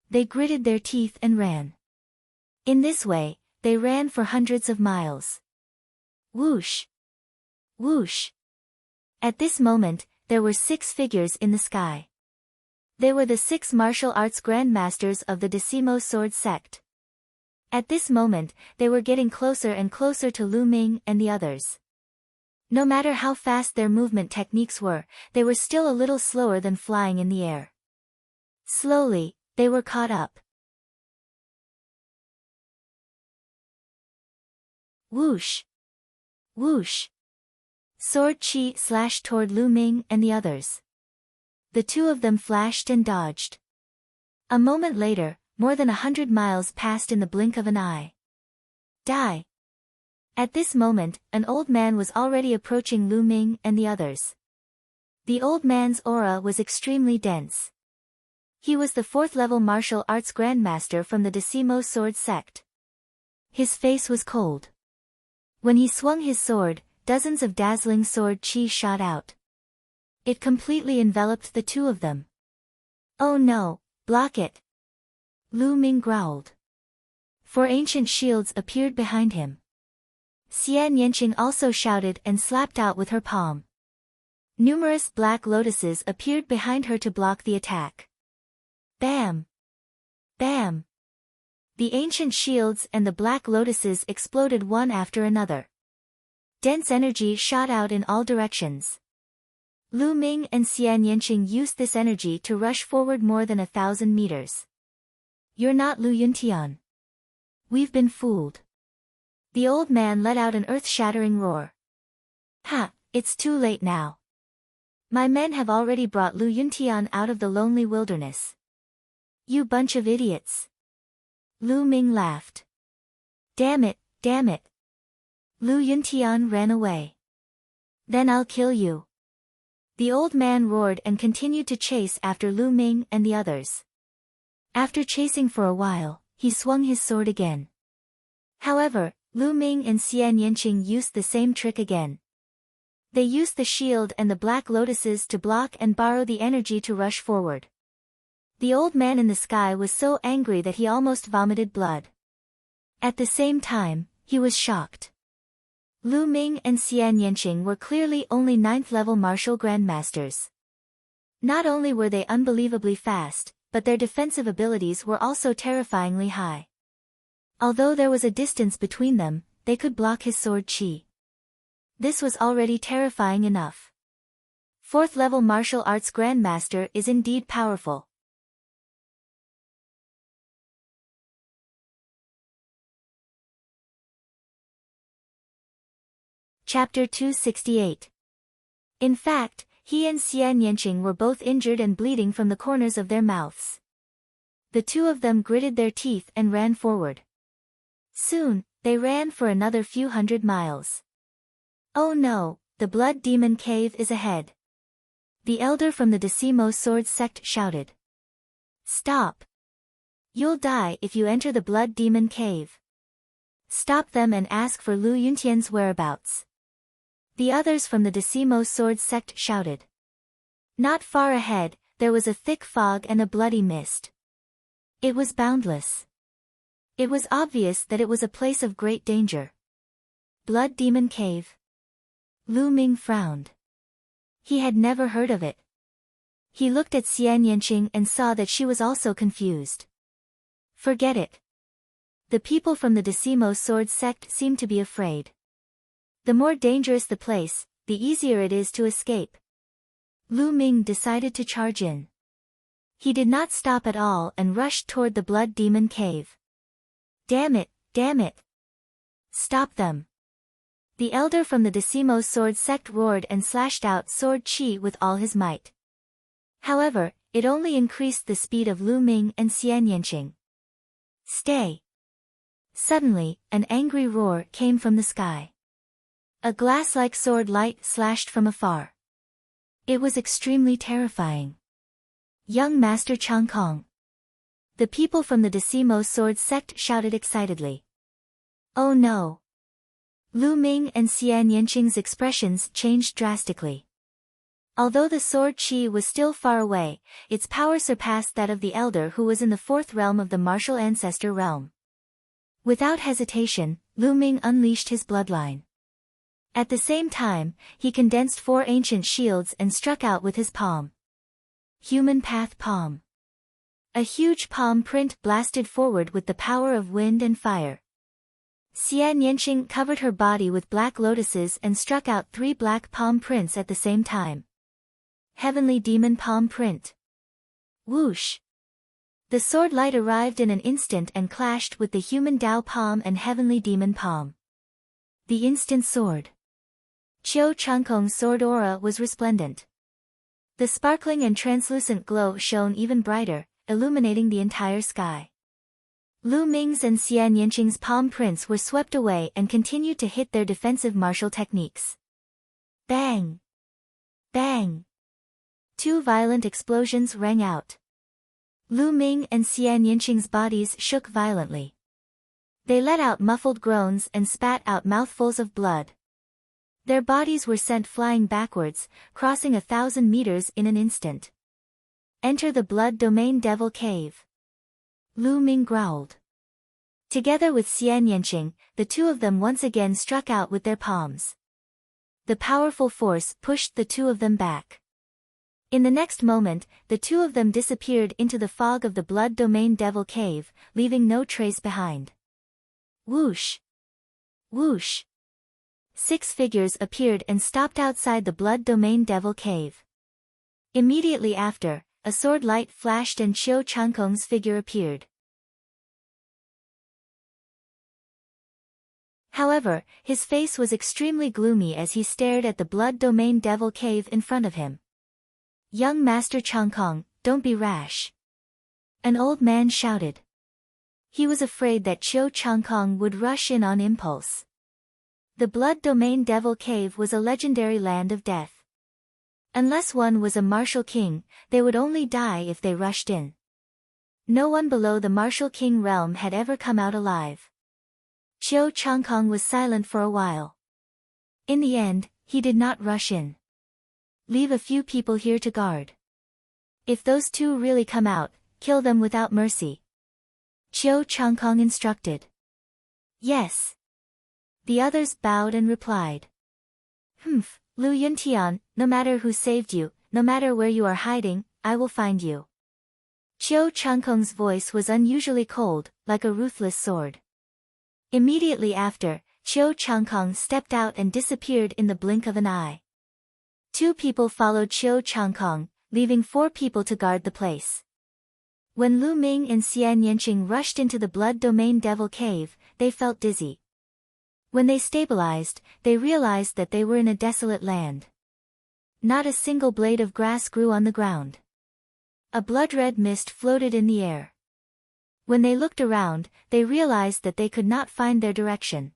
They gritted their teeth and ran. In this way, they ran for hundreds of miles. Whoosh! Whoosh! At this moment, there were 6 figures in the sky. They were the 6 martial arts grandmasters of the Decimo Sword sect. At this moment, they were getting closer and closer to Lu Ming and the others. No matter how fast their movement techniques were, they were still a little slower than flying in the air. Slowly, they were caught up. Whoosh! Whoosh! Sword chi slashed toward Lu Ming and the others. The two of them flashed and dodged. A moment later, more than 100 miles passed in the blink of an eye. Die! At this moment, an old man was already approaching Lu Ming and the others. The old man's aura was extremely dense. He was the 4th-level martial arts grandmaster from the Decimo Sword sect. His face was cold. When he swung his sword, dozens of dazzling sword chi shot out. It completely enveloped the two of them. Oh no, block it! Lu Ming growled. 4 ancient shields appeared behind him. Xian Yanqing also shouted and slapped out with her palm. Numerous black lotuses appeared behind her to block the attack. Bam! Bam! The ancient shields and the black lotuses exploded one after another. Dense energy shot out in all directions. Lu Ming and Xian Yanqing used this energy to rush forward more than 1,000 meters. You're not Lu Yuntian. We've been fooled. The old man let out an earth-shattering roar. Ha, it's too late now. My men have already brought Lu Yuntian out of the lonely wilderness. You bunch of idiots. Lu Ming laughed. Damn it, damn it. Lu Yuntian ran away. Then I'll kill you. The old man roared and continued to chase after Lu Ming and the others. After chasing for a while, he swung his sword again. However, Lu Ming and Xian Yanqing used the same trick again. They used the shield and the black lotuses to block and borrow the energy to rush forward. The old man in the sky was so angry that he almost vomited blood. At the same time, he was shocked. Lu Ming and Xian Yanqing were clearly only 9th-level martial grandmasters. Not only were they unbelievably fast, but their defensive abilities were also terrifyingly high. Although there was a distance between them, they could block his sword chi. This was already terrifying enough. 4th-level martial arts grandmaster is indeed powerful. Chapter 268. In fact, he and Xian Yanqing were both injured and bleeding from the corners of their mouths. The two of them gritted their teeth and ran forward. Soon, they ran for another few hundred miles. Oh no, the Blood Demon Cave is ahead. The elder from the Decimo Sword sect shouted. Stop! You'll die if you enter the Blood Demon Cave. Stop them and ask for Lu Yuntian's whereabouts. The others from the Decimo Sword sect shouted. Not far ahead, there was a thick fog and a bloody mist. It was boundless. It was obvious that it was a place of great danger. Blood Demon Cave. Lu Ming frowned. He had never heard of it. He looked at Xian Yanqing and saw that she was also confused. Forget it. The people from the Decimo Sword sect seemed to be afraid. The more dangerous the place, the easier it is to escape. Lu Ming decided to charge in. He did not stop at all and rushed toward the Blood Demon Cave. Damn it, damn it. Stop them. The elder from the Decimo Sword sect roared and slashed out sword chi with all his might. However, it only increased the speed of Lu Ming and Xian Yanqing. Stay. Suddenly, an angry roar came from the sky. A glass-like sword light slashed from afar. It was extremely terrifying. Young Master Chang Kong. The people from the Decimo Sword sect shouted excitedly. Oh no! Lu Ming and Xian Yanqing's expressions changed drastically. Although the sword chi was still far away, its power surpassed that of the elder who was in the 4th realm of the martial ancestor realm. Without hesitation, Lu Ming unleashed his bloodline. At the same time, he condensed 4 ancient shields and struck out with his palm. Human Path Palm. A huge palm print blasted forward with the power of wind and fire. Xian Yanqing covered her body with black lotuses and struck out 3 black palm prints at the same time. Heavenly Demon Palm Print. Whoosh! The sword light arrived in an instant and clashed with the human Dao Palm and Heavenly Demon Palm. The instant sword. Qiu Changkong's sword aura was resplendent. The sparkling and translucent glow shone even brighter, illuminating the entire sky. Lu Ming's and Xian Yanqing's palm prints were swept away and continued to hit their defensive martial techniques. Bang! Bang! 2 violent explosions rang out. Lu Ming and Xian Yanqing's bodies shook violently. They let out muffled groans and spat out mouthfuls of blood. Their bodies were sent flying backwards, crossing 1,000 meters in an instant. Enter the Blood Domain Devil Cave. Lu Ming growled. Together with Xian Yanqing, the 2 of them once again struck out with their palms. The powerful force pushed the 2 of them back. In the next moment, the 2 of them disappeared into the fog of the Blood Domain Devil Cave, leaving no trace behind. Whoosh! Whoosh! 6 figures appeared and stopped outside the Blood Domain Devil Cave. Immediately after, a sword light flashed and Qiu Changkong's figure appeared. However, his face was extremely gloomy as he stared at the Blood Domain Devil Cave in front of him. Young Master Changkong, don't be rash. An old man shouted. He was afraid that Qiu Changkong would rush in on impulse. The Blood Domain Devil Cave was a legendary land of death. Unless one was a martial king, they would only die if they rushed in. No one below the martial king realm had ever come out alive. Qiu Changkong was silent for a while. In the end, he did not rush in. Leave a few people here to guard. If those 2 really come out, kill them without mercy. Qiu Changkong instructed. Yes. The others bowed and replied. Humph, Lu Yuntian, no matter who saved you, no matter where you are hiding, I will find you. Qiu Changkong's voice was unusually cold, like a ruthless sword. Immediately after, Qiu Changkong stepped out and disappeared in the blink of an eye. 2 people followed Qiu Changkong, leaving 4 people to guard the place. When Lu Ming and Xian Yanqing rushed into the Blood Domain Devil Cave, they felt dizzy. When they stabilized, they realized that they were in a desolate land. Not a single blade of grass grew on the ground. A blood-red mist floated in the air. When they looked around, they realized that they could not find their direction.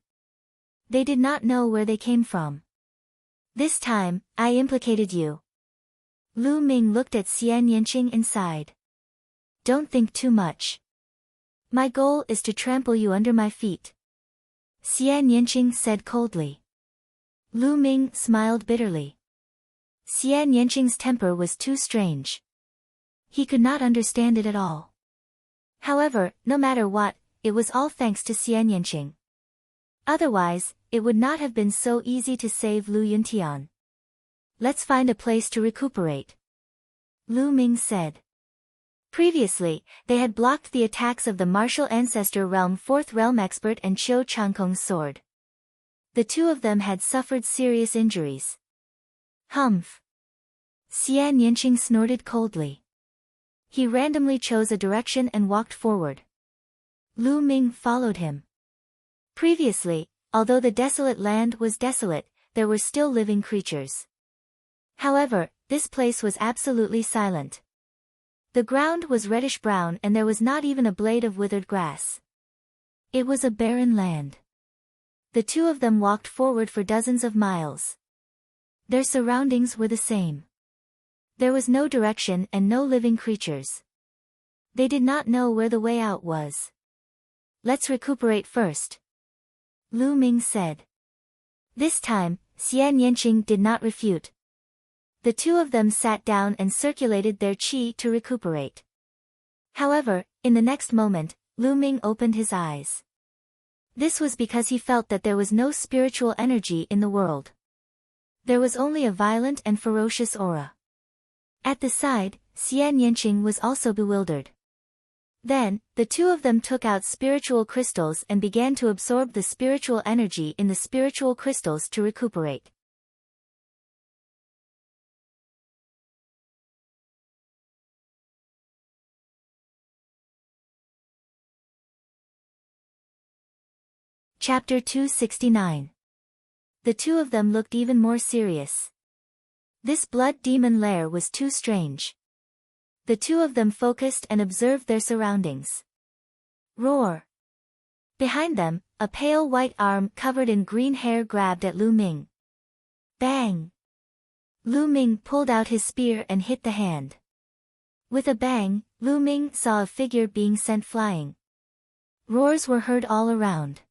They did not know where they came from. This time, I implicated you. Lu Ming looked at Xian Yanqing and sighed. Don't think too much. My goal is to trample you under my feet. Xian Yanqing said coldly. Lu Ming smiled bitterly. Xian Yanqing's temper was too strange. He could not understand it at all. However, no matter what, it was all thanks to Xian Yanqing. Otherwise, it would not have been so easy to save Lu Yuntian. Let's find a place to recuperate. Lu Ming said. Previously, they had blocked the attacks of the martial ancestor realm 4th realm expert and Qiu Changkong's sword. The 2 of them had suffered serious injuries. Humph. Xian Yanqing snorted coldly. He randomly chose a direction and walked forward. Lu Ming followed him. Previously, although the desolate land was desolate, there were still living creatures. However, this place was absolutely silent. The ground was reddish-brown and there was not even a blade of withered grass. It was a barren land. The 2 of them walked forward for dozens of miles. Their surroundings were the same. There was no direction and no living creatures. They did not know where the way out was. Let's recuperate first. Lu Ming said. This time, Xian Yanqing did not refute. The 2 of them sat down and circulated their qi to recuperate. However, in the next moment, Lu Ming opened his eyes. This was because he felt that there was no spiritual energy in the world. There was only a violent and ferocious aura. At the side, Xian Yanqing was also bewildered. Then, the two of them took out spiritual crystals and began to absorb the spiritual energy in the spiritual crystals to recuperate. Chapter 269. The two of them looked even more serious. This blood demon lair was too strange. The two of them focused and observed their surroundings. Roar! Behind them, a pale white arm covered in green hair grabbed at Lu Ming. Bang! Lu Ming pulled out his spear and hit the hand. With a bang, Lu Ming saw a figure being sent flying. Roars were heard all around.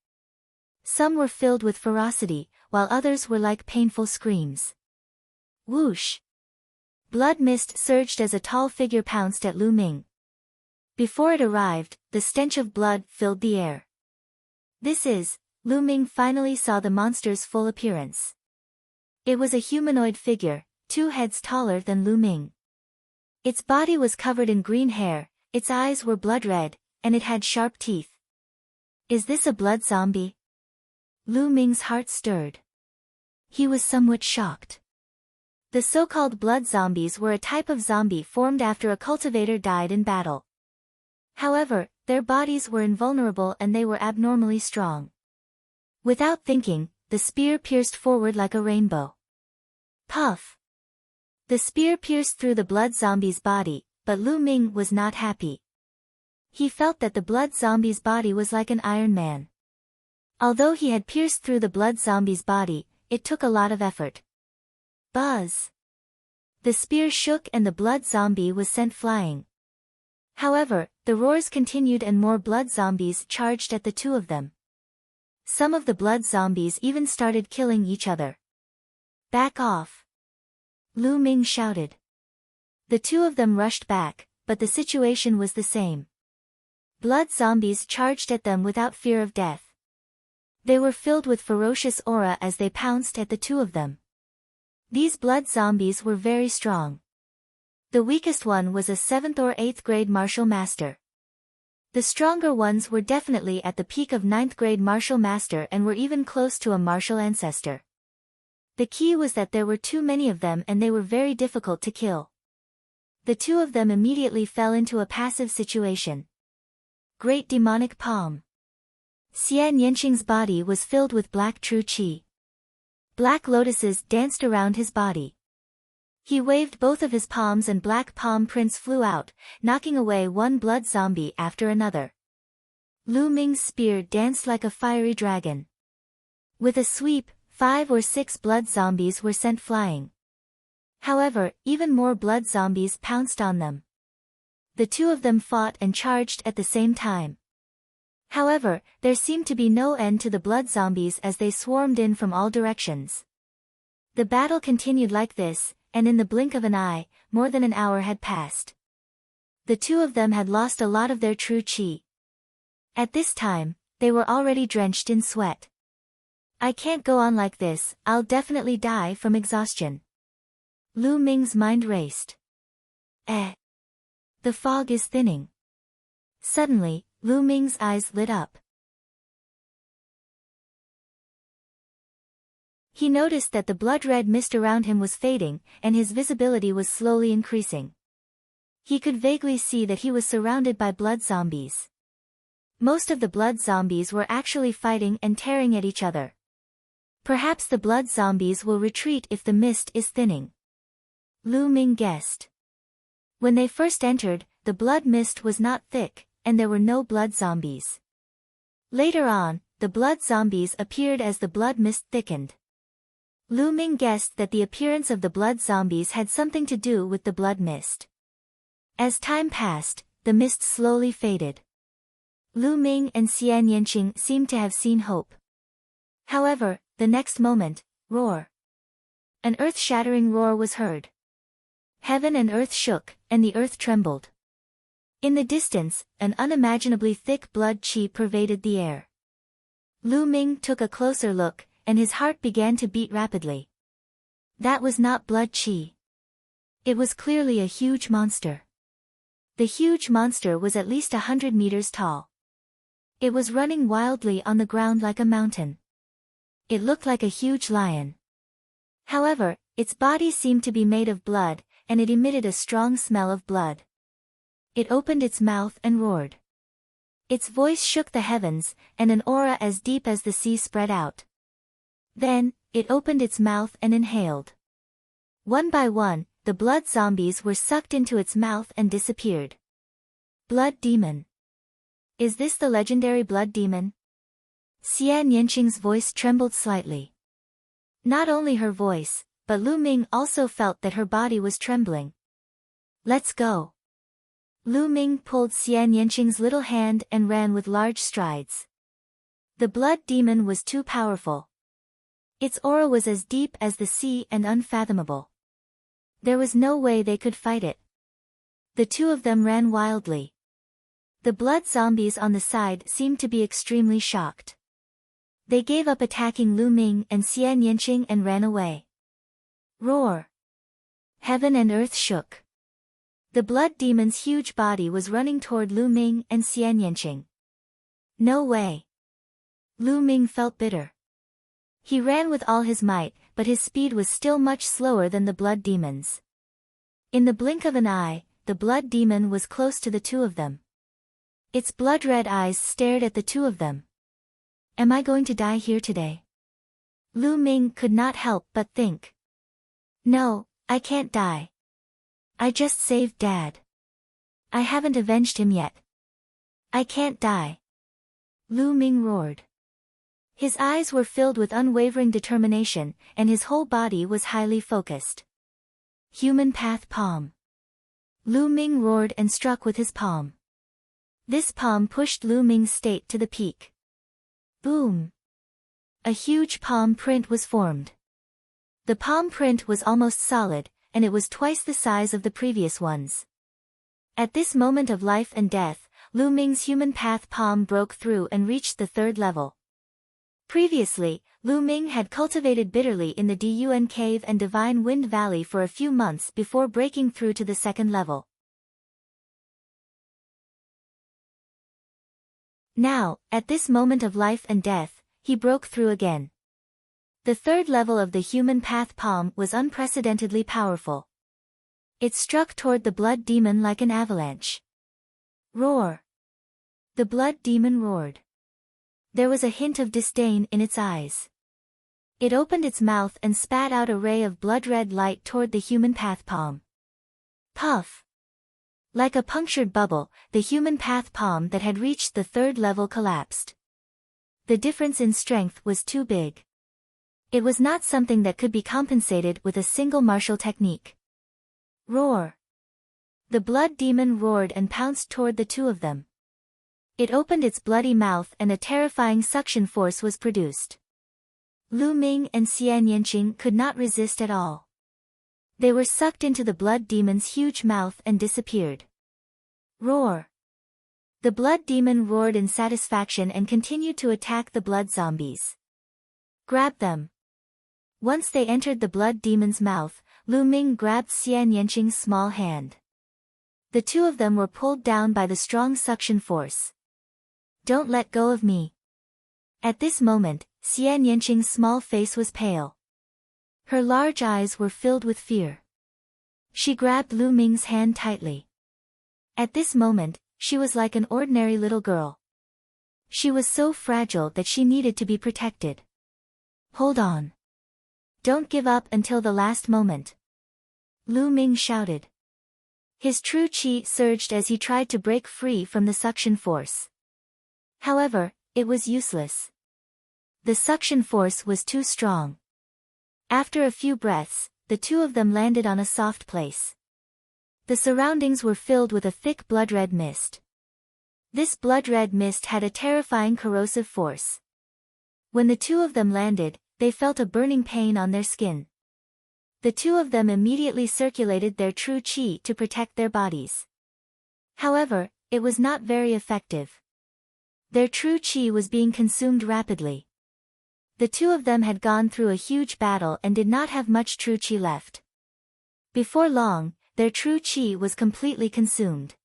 Some were filled with ferocity, while others were like painful screams. Whoosh! Blood mist surged as a tall figure pounced at Lu Ming. Before it arrived, the stench of blood filled the air. Lu Ming finally saw the monster's full appearance. It was a humanoid figure, 2 heads taller than Lu Ming. Its body was covered in green hair, its eyes were blood red, and it had sharp teeth. Is this a blood zombie? Lu Ming's heart stirred. He was somewhat shocked. The so-called blood zombies were a type of zombie formed after a cultivator died in battle. However, their bodies were invulnerable and they were abnormally strong. Without thinking, the spear pierced forward like a rainbow. Puff! The spear pierced through the blood zombie's body, but Lu Ming was not happy. He felt that the blood zombie's body was like an Iron Man. Although he had pierced through the blood zombie's body, it took a lot of effort. Buzz! The spear shook and the blood zombie was sent flying. However, the roars continued and more blood zombies charged at the two of them. Some of the blood zombies even started killing each other. Back off! Lu Ming shouted. The two of them rushed back, but the situation was the same. Blood zombies charged at them without fear of death. They were filled with ferocious aura as they pounced at the two of them. These blood zombies were very strong. The weakest one was a 7th or 8th grade martial master. The stronger ones were definitely at the peak of 9th grade martial master and were even close to a martial ancestor. The key was that there were too many of them and they were very difficult to kill. The two of them immediately fell into a passive situation. Great demonic palm. Xian Yanqing's body was filled with black true qi. Black lotuses danced around his body. He waved both of his palms and black palm prints flew out, knocking away one blood zombie after another. Lu Ming's spear danced like a fiery dragon. With a sweep, 5 or 6 blood zombies were sent flying. However, even more blood zombies pounced on them. The two of them fought and charged at the same time. However, there seemed to be no end to the blood zombies as they swarmed in from all directions. The battle continued like this, and in the blink of an eye, more than an hour had passed. The two of them had lost a lot of their true qi. At this time, they were already drenched in sweat. I can't go on like this, I'll definitely die from exhaustion. Lu Ming's mind raced. The fog is thinning. Suddenly, Lu Ming's eyes lit up. He noticed that the blood-red mist around him was fading, and his visibility was slowly increasing. He could vaguely see that he was surrounded by blood zombies. Most of the blood zombies were actually fighting and tearing at each other. Perhaps the blood zombies will retreat if the mist is thinning. Lu Ming guessed. When they first entered, the blood mist was not thick, and there were no blood zombies. Later on, the blood zombies appeared as the blood mist thickened. Lu Ming guessed that the appearance of the blood zombies had something to do with the blood mist. As time passed, the mist slowly faded. Lu Ming and Xian Yanqing seemed to have seen hope. However, the next moment, roar. An earth-shattering roar was heard. Heaven and earth shook, and the earth trembled. In the distance, an unimaginably thick blood qi pervaded the air. Lu Ming took a closer look, and his heart began to beat rapidly. That was not blood qi. It was clearly a huge monster. The huge monster was at least 100 meters tall. It was running wildly on the ground like a mountain. It looked like a huge lion. However, its body seemed to be made of blood, and it emitted a strong smell of blood. It opened its mouth and roared. Its voice shook the heavens, and an aura as deep as the sea spread out. Then, it opened its mouth and inhaled. One by one, the blood zombies were sucked into its mouth and disappeared. Blood Demon. Is this the legendary Blood Demon? Xian Yanqing's voice trembled slightly. Not only her voice, but Lu Ming also felt that her body was trembling. Let's go. Lu Ming pulled Xian Yanqing's little hand and ran with large strides. The Blood Demon was too powerful. Its aura was as deep as the sea and unfathomable. There was no way they could fight it. The two of them ran wildly. The blood zombies on the side seemed to be extremely shocked. They gave up attacking Lu Ming and Xian Yanqing and ran away. Roar! Heaven and earth shook. The blood demon's huge body was running toward Lu Ming and Xian Yanqing. No way! Lu Ming felt bitter. He ran with all his might, but his speed was still much slower than the blood demon's. In the blink of an eye, the blood demon was close to the two of them. Its blood-red eyes stared at the two of them. Am I going to die here today? Lu Ming could not help but think. No, I can't die. I just saved Dad. I haven't avenged him yet. I can't die. Lu Ming roared. His eyes were filled with unwavering determination, and his whole body was highly focused. Human Path Palm. Lu Ming roared and struck with his palm. This palm pushed Lu Ming's state to the peak. Boom! A huge palm print was formed. The palm print was almost solid, and it was twice the size of the previous ones. At this moment of life and death, Lu Ming's human path palm broke through and reached the third level. Previously, Lu Ming had cultivated bitterly in the Dun Cave and Divine Wind Valley for a few months before breaking through to the second level. Now, at this moment of life and death, he broke through again. The third level of the human path palm was unprecedentedly powerful. It struck toward the blood demon like an avalanche. Roar! The blood demon roared. There was a hint of disdain in its eyes. It opened its mouth and spat out a ray of blood-red light toward the human path palm. Puff! Like a punctured bubble, the human path palm that had reached the third level collapsed. The difference in strength was too big. It was not something that could be compensated with a single martial technique. Roar! The blood demon roared and pounced toward the two of them. It opened its bloody mouth and a terrifying suction force was produced. Lu Ming and Xian Yanqing could not resist at all. They were sucked into the blood demon's huge mouth and disappeared. Roar! The blood demon roared in satisfaction and continued to attack the blood zombies. Grab them! Once they entered the blood demon's mouth, Lu Ming grabbed Xian Yanqing's small hand. The two of them were pulled down by the strong suction force. Don't let go of me. At this moment, Xian Yanqing's small face was pale. Her large eyes were filled with fear. She grabbed Lu Ming's hand tightly. At this moment, she was like an ordinary little girl. She was so fragile that she needed to be protected. Hold on. Don't give up until the last moment. Lu Ming shouted. His true qi surged as he tried to break free from the suction force. However, it was useless. The suction force was too strong. After a few breaths, the two of them landed on a soft place. The surroundings were filled with a thick blood-red mist. This blood-red mist had a terrifying corrosive force. When the two of them landed, they felt a burning pain on their skin. The two of them immediately circulated their true qi to protect their bodies. However, it was not very effective. Their true qi was being consumed rapidly. The two of them had gone through a huge battle and did not have much true qi left. Before long, their true chi was completely consumed.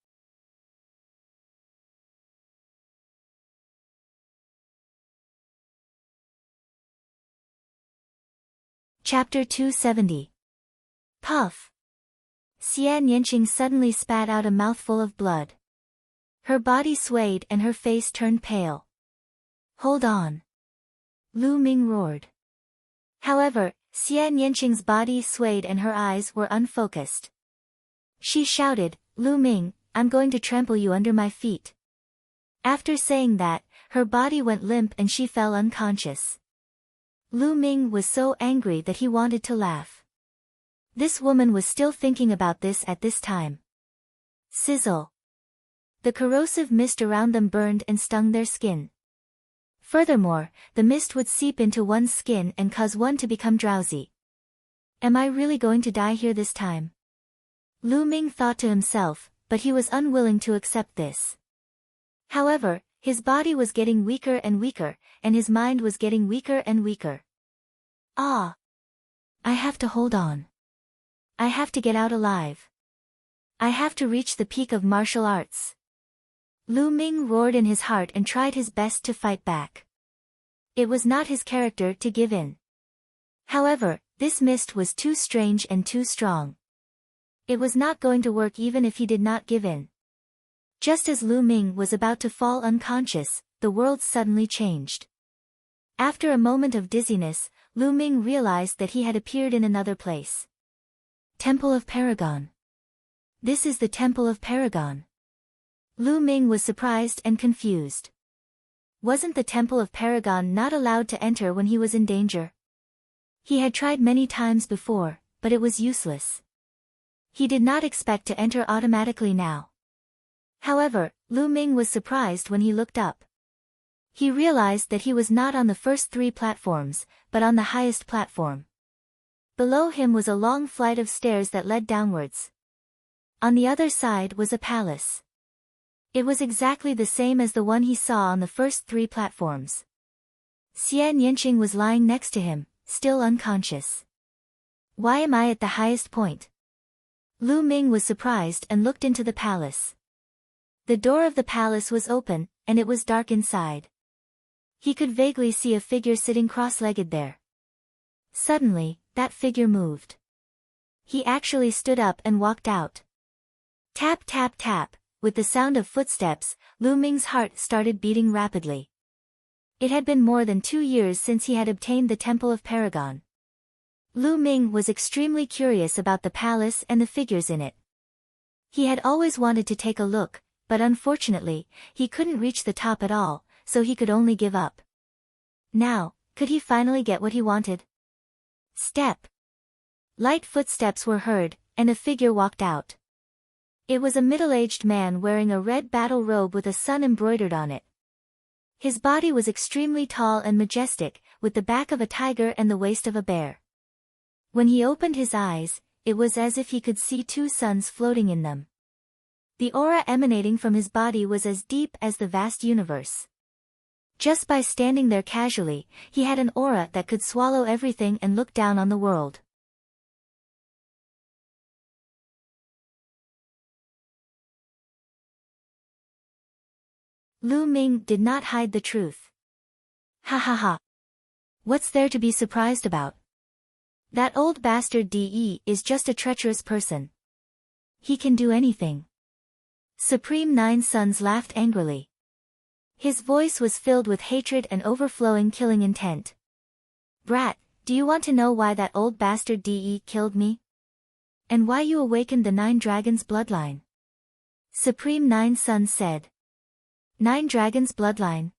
Chapter 270. Puff. Xian Yanqing suddenly spat out a mouthful of blood. Her body swayed and her face turned pale. Hold on. Lu Ming roared. However, Xian Yanqing's body swayed and her eyes were unfocused. She shouted, Lu Ming, I'm going to trample you under my feet. After saying that, her body went limp and she fell unconscious. Lu Ming was so angry that he wanted to laugh. This woman was still thinking about this at this time. Sizzle. The corrosive mist around them burned and stung their skin. Furthermore, the mist would seep into one's skin and cause one to become drowsy. Am I really going to die here this time? Lu Ming thought to himself, but he was unwilling to accept this. However, his body was getting weaker and weaker, and his mind was getting weaker and weaker. Ah! I have to hold on. I have to get out alive. I have to reach the peak of martial arts. Lu Ming roared in his heart and tried his best to fight back. It was not his character to give in. However, this mist was too strange and too strong. It was not going to work even if he did not give in. Just as Lu Ming was about to fall unconscious, the world suddenly changed. After a moment of dizziness, Lu Ming realized that he had appeared in another place. Temple of Paragon. This is the Temple of Paragon. Lu Ming was surprised and confused. Wasn't the Temple of Paragon not allowed to enter when he was in danger? He had tried many times before, but it was useless. He did not expect to enter automatically now. However, Lu Ming was surprised when he looked up. He realized that he was not on the first 3 platforms, but on the highest platform. Below him was a long flight of stairs that led downwards. On the other side was a palace. It was exactly the same as the one he saw on the first 3 platforms. Xian Yanqing was lying next to him, still unconscious. Why am I at the highest point? Lu Ming was surprised and looked into the palace. The door of the palace was open, and it was dark inside. He could vaguely see a figure sitting cross-legged there. Suddenly, that figure moved. He actually stood up and walked out. Tap tap tap, with the sound of footsteps, Lu Ming's heart started beating rapidly. It had been more than 2 years since he had obtained the Temple of Paragon. Lu Ming was extremely curious about the palace and the figures in it. He had always wanted to take a look, but unfortunately, he couldn't reach the top at all, so he could only give up. Now, could he finally get what he wanted? Step. Light footsteps were heard, and a figure walked out. It was a middle-aged man wearing a red battle robe with a sun embroidered on it. His body was extremely tall and majestic, with the back of a tiger and the waist of a bear. When he opened his eyes, it was as if he could see 2 suns floating in them. The aura emanating from his body was as deep as the vast universe. Just by standing there casually, he had an aura that could swallow everything and look down on the world. Lu Ming did not hide the truth. Ha ha ha. What's there to be surprised about? That old bastard De is just a treacherous person. He can do anything. Supreme Nine Suns laughed angrily. His voice was filled with hatred and overflowing killing intent. Brat, do you want to know why that old bastard De killed me? And why you awakened the 9 dragons' bloodline? Supreme Nine Suns said. 9 dragons' bloodline?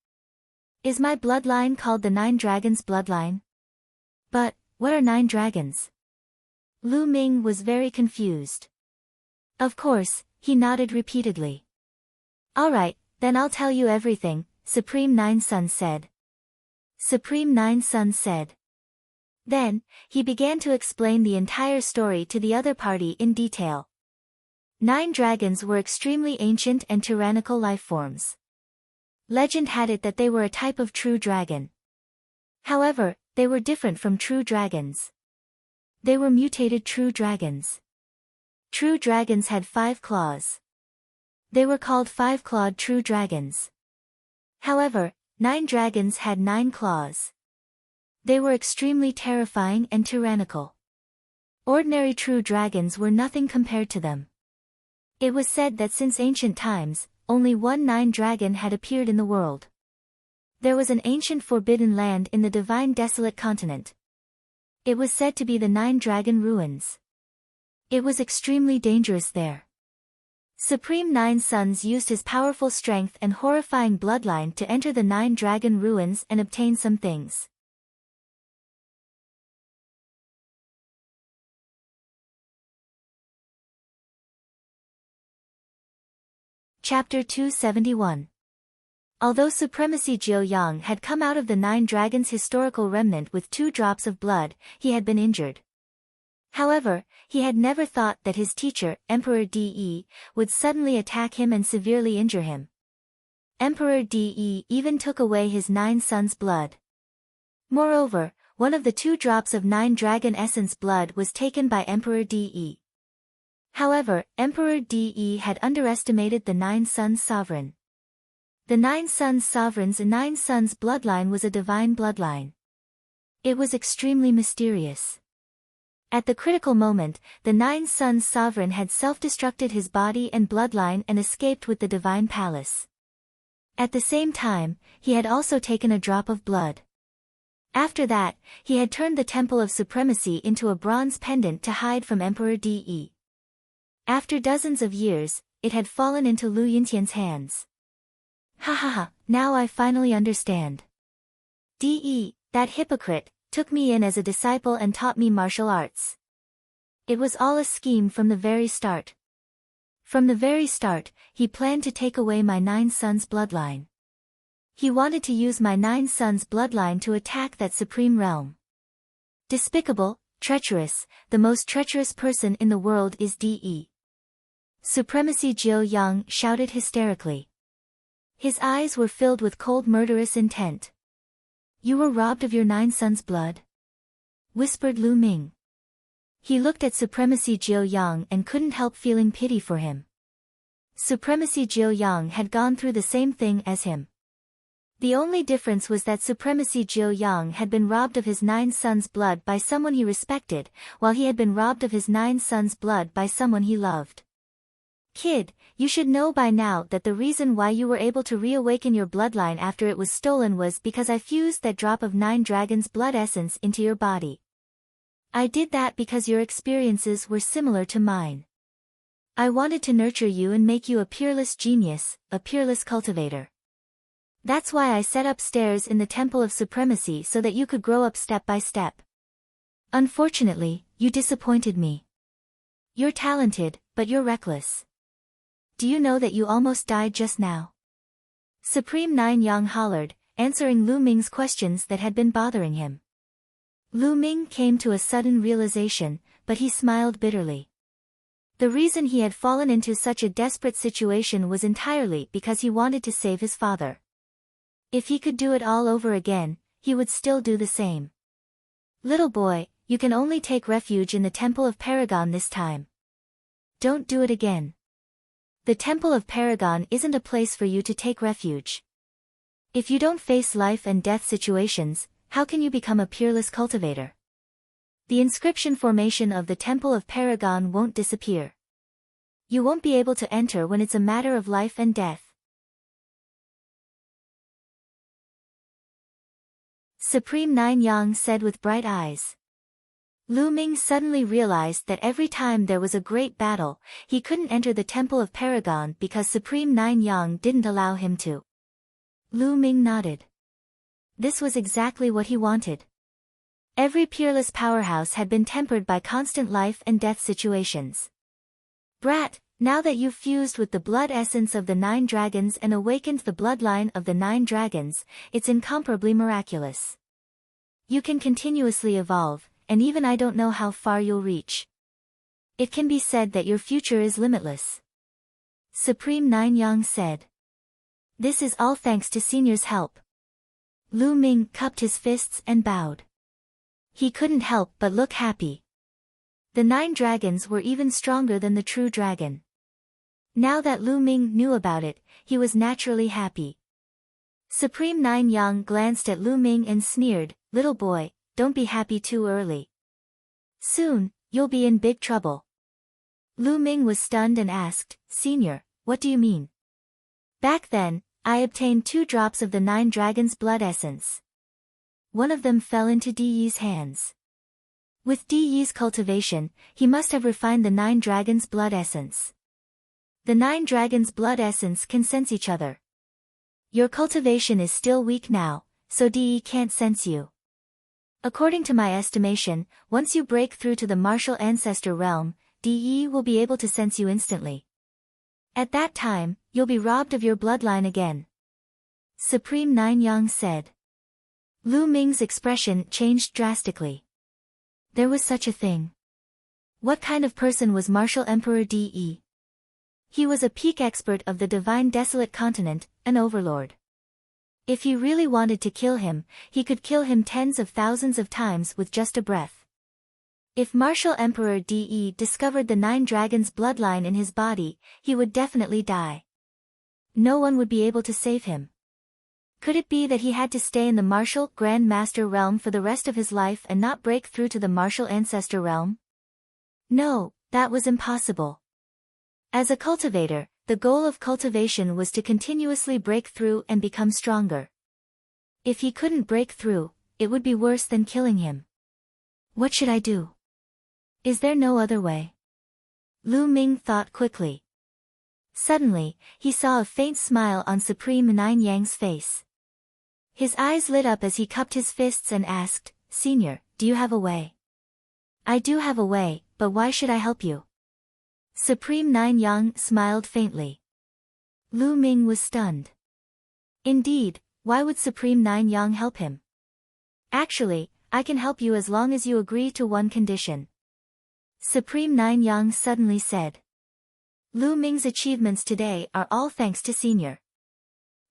Is my bloodline called the 9 dragons' bloodline? But, what are 9 dragons? Lu Ming was very confused. Of course, he nodded repeatedly. Alright, then I'll tell you everything, Supreme Nine Suns said. Supreme Nine Suns said. Then, he began to explain the entire story to the other party in detail. 9 dragons were extremely ancient and tyrannical lifeforms. Legend had it that they were a type of true dragon. However, they were different from true dragons. They were mutated true dragons. True dragons had 5 claws. They were called 5-clawed true dragons. However, 9 dragons had 9 claws. They were extremely terrifying and tyrannical. Ordinary true dragons were nothing compared to them. It was said that since ancient times, only one 9 dragon had appeared in the world. There was an ancient forbidden land in the divine desolate continent. It was said to be the 9 dragon ruins. It was extremely dangerous there. Supreme 9 Sons used his powerful strength and horrifying bloodline to enter the 9 dragon ruins and obtain some things. Chapter 271. Although Supremacy Jiao had come out of the 9 dragons' historical remnant with 2 drops of blood, he had been injured. However, he had never thought that his teacher, Emperor De, would suddenly attack him and severely injure him. Emperor De even took away his 9 sons' blood. Moreover, one of the 2 drops of 9 dragon essence blood was taken by Emperor De. However, Emperor De had underestimated the 9 sons' sovereign. The 9 sons' sovereign's 9 sons' bloodline was a divine bloodline. It was extremely mysterious. At the critical moment, the 9 sons' sovereign had self-destructed his body and bloodline and escaped with the divine palace. At the same time, he had also taken a drop of blood. After that, he had turned the Temple of Supremacy into a bronze pendant to hide from Emperor De. After dozens of years, it had fallen into Lu Yintian's hands. Ha ha ha, now I finally understand. De, that hypocrite, took me in as a disciple and taught me martial arts. It was all a scheme from the very start. From the very start, he planned to take away my 9 sons' bloodline. He wanted to use my 9 sons' bloodline to attack that supreme realm. Despicable, treacherous, the most treacherous person in the world is De. Supremacy Jiao shouted hysterically. His eyes were filled with cold murderous intent. You were robbed of your 9 sons' blood? Whispered Lu Ming. He looked at Supremacy Jiao and couldn't help feeling pity for him. Supremacy Jiao had gone through the same thing as him. The only difference was that Supremacy Jiao had been robbed of his 9 sons' blood by someone he respected, while he had been robbed of his 9 sons' blood by someone he loved. Kid, you should know by now that the reason why you were able to reawaken your bloodline after it was stolen was because I fused that drop of 9 dragons' blood essence into your body. I did that because your experiences were similar to mine. I wanted to nurture you and make you a peerless genius, a peerless cultivator. That's why I set up stairs in the Temple of Supremacy so that you could grow up step by step. Unfortunately, you disappointed me. You're talented, but you're reckless. Do you know that you almost died just now? Supreme 9 Yang hollered, answering Lu Ming's questions that had been bothering him. Lu Ming came to a sudden realization, but he smiled bitterly. The reason he had fallen into such a desperate situation was entirely because he wanted to save his father. If he could do it all over again, he would still do the same. Little boy, you can only take refuge in the Temple of Paragon this time. Don't do it again. The Temple of Paragon isn't a place for you to take refuge. If you don't face life and death situations, how can you become a peerless cultivator? The inscription formation of the Temple of Paragon won't disappear. You won't be able to enter when it's a matter of life and death. Supreme 9 Yang said with bright eyes. Lu Ming suddenly realized that every time there was a great battle, he couldn't enter the Temple of Paragon because Supreme 9 Yang didn't allow him to. Lu Ming nodded. This was exactly what he wanted. Every peerless powerhouse had been tempered by constant life and death situations. Brat, now that you've fused with the blood essence of the 9 dragons and awakened the bloodline of the 9 dragons, it's incomparably miraculous. You can continuously evolve, and even I don't know how far you'll reach. It can be said that your future is limitless. Supreme 9 Yang said. This is all thanks to Senior's help. Lu Ming cupped his fists and bowed. He couldn't help but look happy. The 9 dragons were even stronger than the true dragon. Now that Lu Ming knew about it, he was naturally happy. Supreme 9 Yang glanced at Lu Ming and sneered, "Little boy, don't be happy too early. Soon, you'll be in big trouble." Lu Ming was stunned and asked, "Senior, what do you mean?" "Back then, I obtained 2 drops of the 9 dragons' blood essence. One of them fell into Di Yi's hands. With Di Yi's cultivation, he must have refined the 9 dragons' blood essence. The 9 dragons' blood essence can sense each other. Your cultivation is still weak now, so Di Yi can't sense you. According to my estimation, once you break through to the martial ancestor realm, Di Yi will be able to sense you instantly. At that time, you'll be robbed of your bloodline again." Supreme 9 Yang said. Lu Ming's expression changed drastically. There was such a thing. What kind of person was Martial Emperor Di Yi? He was a peak expert of the divine desolate continent, an overlord. If he really wanted to kill him, he could kill him tens of thousands of times with just a breath. If Martial Emperor Di Yi discovered the 9 dragons' bloodline in his body, he would definitely die. No one would be able to save him. Could it be that he had to stay in the martial Grand Master realm for the rest of his life and not break through to the martial ancestor realm? No, that was impossible. As a cultivator, the goal of cultivation was to continuously break through and become stronger. If he couldn't break through, it would be worse than killing him. What should I do? Is there no other way? Lu Ming thought quickly. Suddenly, he saw a faint smile on Supreme 9 Yang's face. His eyes lit up as he cupped his fists and asked, "Senior, do you have a way?" "I do have a way, but why should I help you?" Supreme 9 Yang smiled faintly. Lu Ming was stunned. Indeed, why would Supreme 9 Yang help him? "Actually, I can help you as long as you agree to one condition," Supreme 9 Yang suddenly said. Lu Ming's achievements today are all thanks to Senior.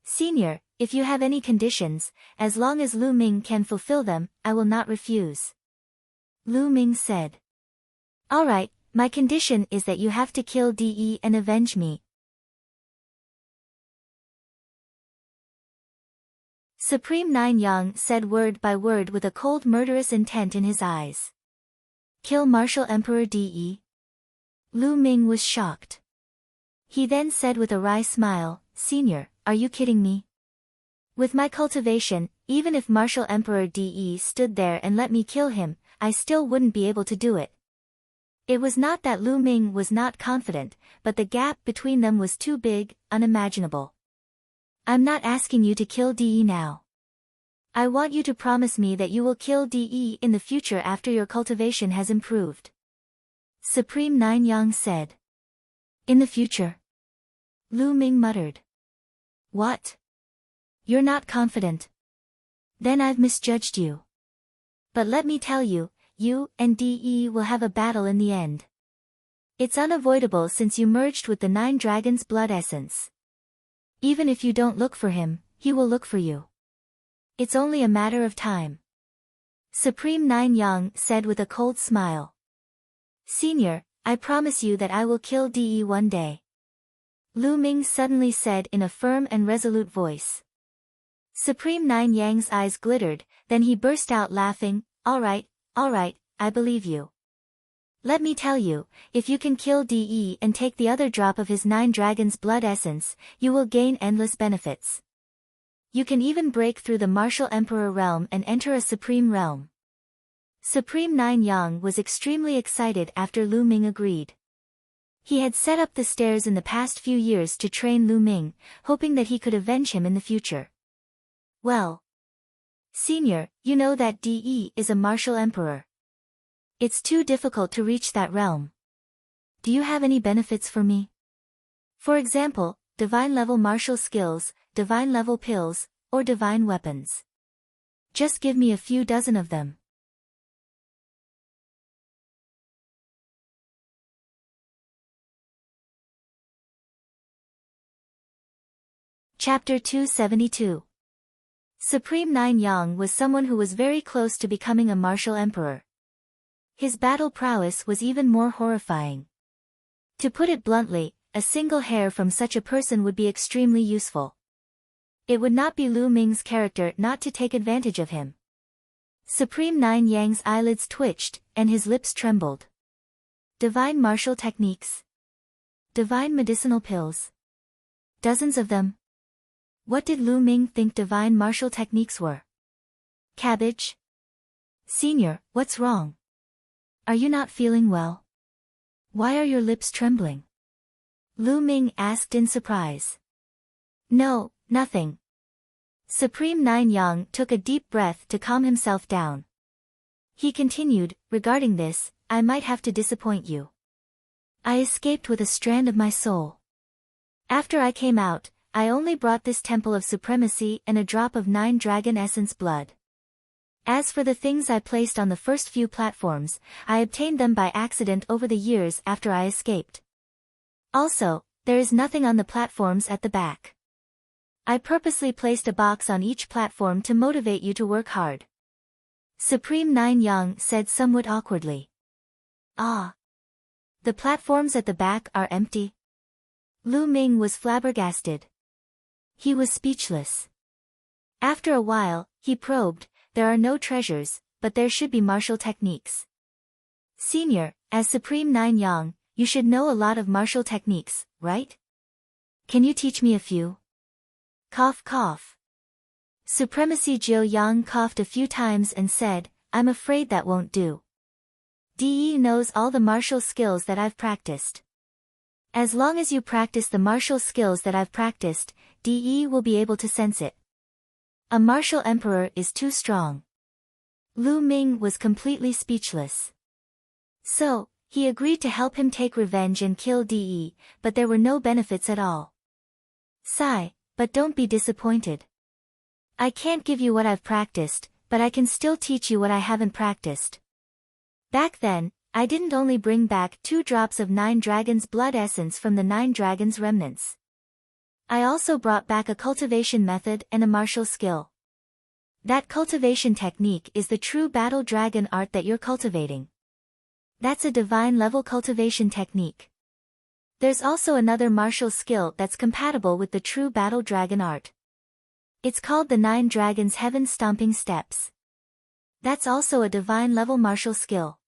"Senior, if you have any conditions, as long as Lu Ming can fulfill them, I will not refuse," Lu Ming said. "All right, my condition is that you have to kill Di Yi and avenge me." Supreme 9 Yang said word by word with a cold murderous intent in his eyes. "Kill Martial Emperor Di Yi?" Lu Ming was shocked. He then said with a wry smile, "Senior, are you kidding me? With my cultivation, even if Martial Emperor Di Yi stood there and let me kill him, I still wouldn't be able to do it." It was not that Lu Ming was not confident, but the gap between them was too big, unimaginable. "I'm not asking you to kill Di Yi now. I want you to promise me that you will kill Di Yi in the future after your cultivation has improved," Supreme 9 Yang said. "In the future?" Lu Ming muttered. "What? You're not confident? Then I've misjudged you. But let me tell you, you and Di Yi will have a battle in the end. It's unavoidable since you merged with the 9 dragons' blood essence. Even if you don't look for him, he will look for you. It's only a matter of time," Supreme 9 Yang said with a cold smile. "Senior, I promise you that I will kill Di Yi one day," Lu Ming suddenly said in a firm and resolute voice. Supreme 9 Yang's eyes glittered, then he burst out laughing, all right, I believe you. Let me tell you, if you can kill Di Yi and take the other drop of his 9 dragons' blood essence, you will gain endless benefits. You can even break through the Martial Emperor realm and enter a Supreme realm." Supreme 9 Yang was extremely excited after Lu Ming agreed. He had set up the stairs in the past few years to train Lu Ming, hoping that he could avenge him in the future. "Well, Senior, you know that Di Yi is a martial emperor. It's too difficult to reach that realm. Do you have any benefits for me? For example, divine-level martial skills, divine-level pills, or divine weapons. Just give me a few dozen of them." Chapter 272. Supreme 9 Yang was someone who was very close to becoming a martial emperor. His battle prowess was even more horrifying. To put it bluntly, a single hair from such a person would be extremely useful. It would not be Lu Ming's character not to take advantage of him. Supreme Nine Yang's eyelids twitched, and his lips trembled. Divine martial techniques. Divine medicinal pills. Dozens of them. What did Lu Ming think divine martial techniques were? Cabbage? Senior, what's wrong? Are you not feeling well? Why are your lips trembling? Lu Ming asked in surprise. No, nothing. Supreme Nine Yang took a deep breath to calm himself down. He continued, regarding this, I might have to disappoint you. I escaped with a strand of my soul. After I came out, I only brought this temple of supremacy and a drop of 9 dragon essence blood. As for the things I placed on the first few platforms, I obtained them by accident over the years after I escaped. Also, there is nothing on the platforms at the back. I purposely placed a box on each platform to motivate you to work hard. Supreme Nine Yang said somewhat awkwardly. Ah. The platforms at the back are empty? Lu Ming was flabbergasted. He was speechless. After a while, he probed, there are no treasures, but there should be martial techniques. Senior, as Supreme Nine Yang, you should know a lot of martial techniques, right? Can you teach me a few? Cough cough. Supremacy Jiu Yang coughed a few times and said, I'm afraid that won't do. De knows all the martial skills that I've practiced. As long as you practice the martial skills that I've practiced, De will be able to sense it. A martial emperor is too strong. Lu Ming was completely speechless. So, he agreed to help him take revenge and kill De, but there were no benefits at all. Sigh, but don't be disappointed. I can't give you what I've practiced, but I can still teach you what I haven't practiced. Back then, I didn't only bring back 2 drops of 9 dragons' blood essence from the 9 dragons' remnants. I also brought back a cultivation method and a martial skill. That cultivation technique is the true battle dragon art that you're cultivating. That's a divine level cultivation technique. There's also another martial skill that's compatible with the true battle dragon art. It's called the 9 dragons heaven stomping steps. That's also a divine level martial skill.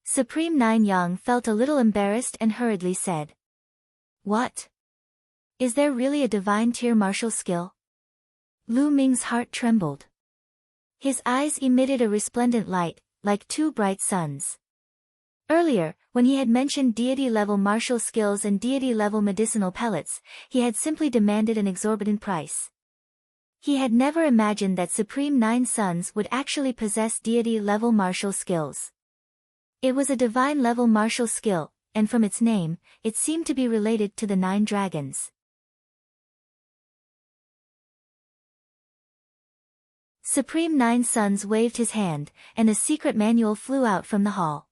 Supreme Nine Yang felt a little embarrassed and hurriedly said. What? Is there really a divine tier martial skill? Lu Ming's heart trembled. His eyes emitted a resplendent light, like 2 bright suns. Earlier, when he had mentioned deity-level martial skills and deity-level medicinal pellets, he had simply demanded an exorbitant price. He had never imagined that Supreme Nine Sons would actually possess deity-level martial skills. It was a divine-level martial skill, and from its name, it seemed to be related to the 9 dragons. Supreme Nine Sons waved his hand, and a secret manual flew out from the hall.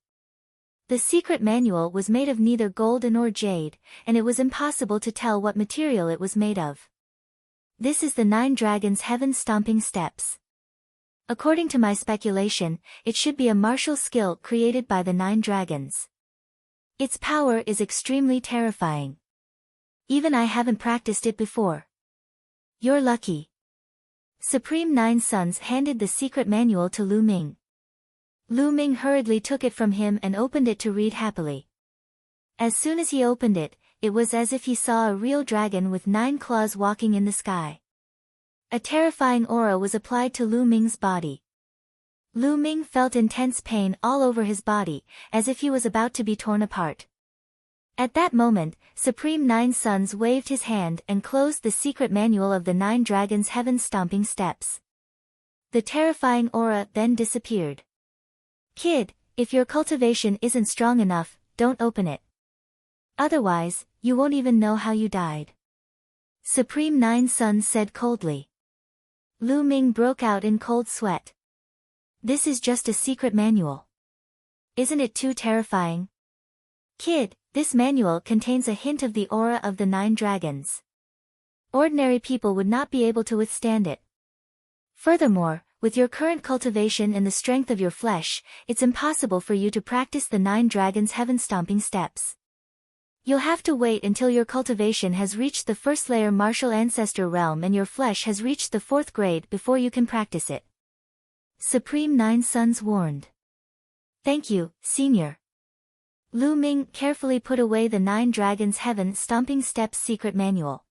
The secret manual was made of neither gold nor jade, and it was impossible to tell what material it was made of. This is the 9 dragons' heaven stomping steps. According to my speculation, it should be a martial skill created by the 9 dragons. Its power is extremely terrifying. Even I haven't practiced it before. You're lucky. Supreme Nine Sons handed the secret manual to Lu Ming. Lu Ming hurriedly took it from him and opened it to read happily. As soon as he opened it, it was as if he saw a real dragon with 9 claws walking in the sky. A terrifying aura was applied to Lu Ming's body. Lu Ming felt intense pain all over his body, as if he was about to be torn apart. At that moment, Supreme Nine Sons waved his hand and closed the secret manual of the 9 dragons' heaven stomping steps. The terrifying aura then disappeared. Kid, if your cultivation isn't strong enough, don't open it. Otherwise, you won't even know how you died. Supreme Nine Sons said coldly. Lu Ming broke out in cold sweat. This is just a secret manual. Isn't it too terrifying? Kid, this manual contains a hint of the aura of the 9 dragons. Ordinary people would not be able to withstand it. Furthermore, with your current cultivation and the strength of your flesh, it's impossible for you to practice the 9 dragons heaven-stomping steps. You'll have to wait until your cultivation has reached the first layer martial ancestor realm and your flesh has reached the 4th grade before you can practice it. Supreme 9 Suns warned. Thank you, Senior. Lu Ming carefully put away the 9 dragons heaven-stomping steps secret manual.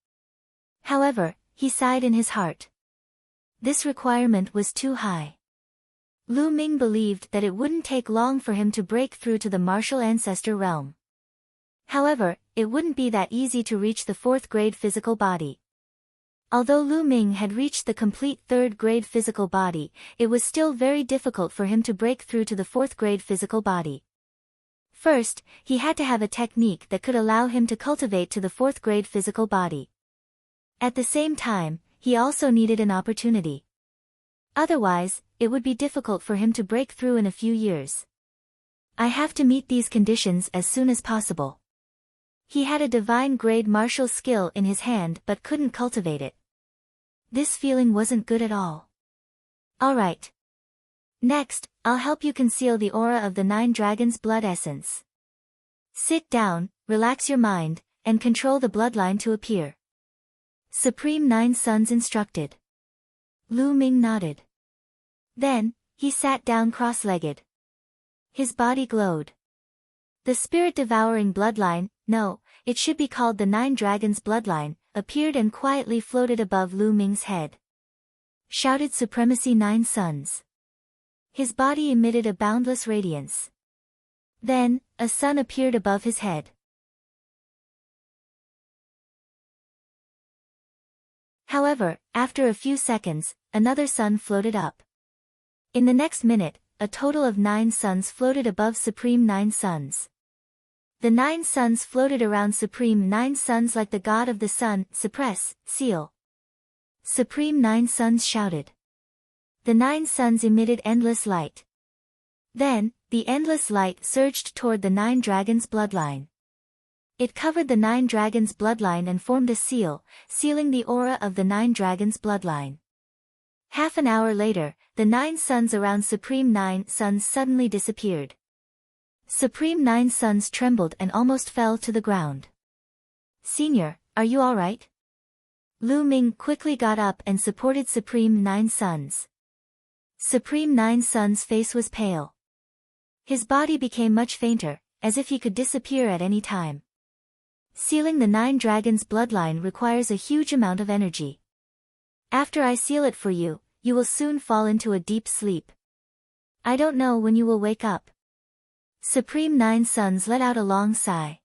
However, he sighed in his heart. This requirement was too high. Lu Ming believed that it wouldn't take long for him to break through to the martial ancestor realm. However, it wouldn't be that easy to reach the 4th grade physical body. Although Lu Ming had reached the complete 3rd grade physical body, it was still very difficult for him to break through to the 4th grade physical body. First, he had to have a technique that could allow him to cultivate to the 4th grade physical body. At the same time, he also needed an opportunity. Otherwise, it would be difficult for him to break through in a few years. I have to meet these conditions as soon as possible. He had a divine grade martial skill in his hand but couldn't cultivate it. This feeling wasn't good at all. Alright. Next, I'll help you conceal the aura of the 9 dragons' blood essence. Sit down, relax your mind, and control the bloodline to appear. Supreme 9 Suns instructed. Lu Ming nodded. Then, he sat down cross-legged. His body glowed. The spirit-devouring bloodline, no, it should be called the 9 dragons' bloodline, appeared and quietly floated above Lu Ming's head. Shouted Supremacy 9 Suns. His body emitted a boundless radiance. Then, a sun appeared above his head. However, after a few seconds, another sun floated up. In the next minute, a total of 9 suns floated above Supreme 9 Suns. The 9 suns floated around Supreme 9 Suns like the god of the sun, suppress, seal. Supreme 9 Suns shouted. The 9 suns emitted endless light. Then, the endless light surged toward the 9 dragons' bloodline. It covered the 9 dragons' bloodline and formed a seal, sealing the aura of the 9 dragons' bloodline. Half an hour later, the 9 suns around Supreme 9 Suns suddenly disappeared. Supreme 9 Suns trembled and almost fell to the ground. Senior, are you alright? Lu Ming quickly got up and supported Supreme 9 Suns. Supreme 9 Suns' face was pale. His body became much fainter, as if he could disappear at any time. Sealing the 9 dragons' bloodline requires a huge amount of energy. After I seal it for you, you will soon fall into a deep sleep. I don't know when you will wake up. Supreme 9 Suns let out a long sigh.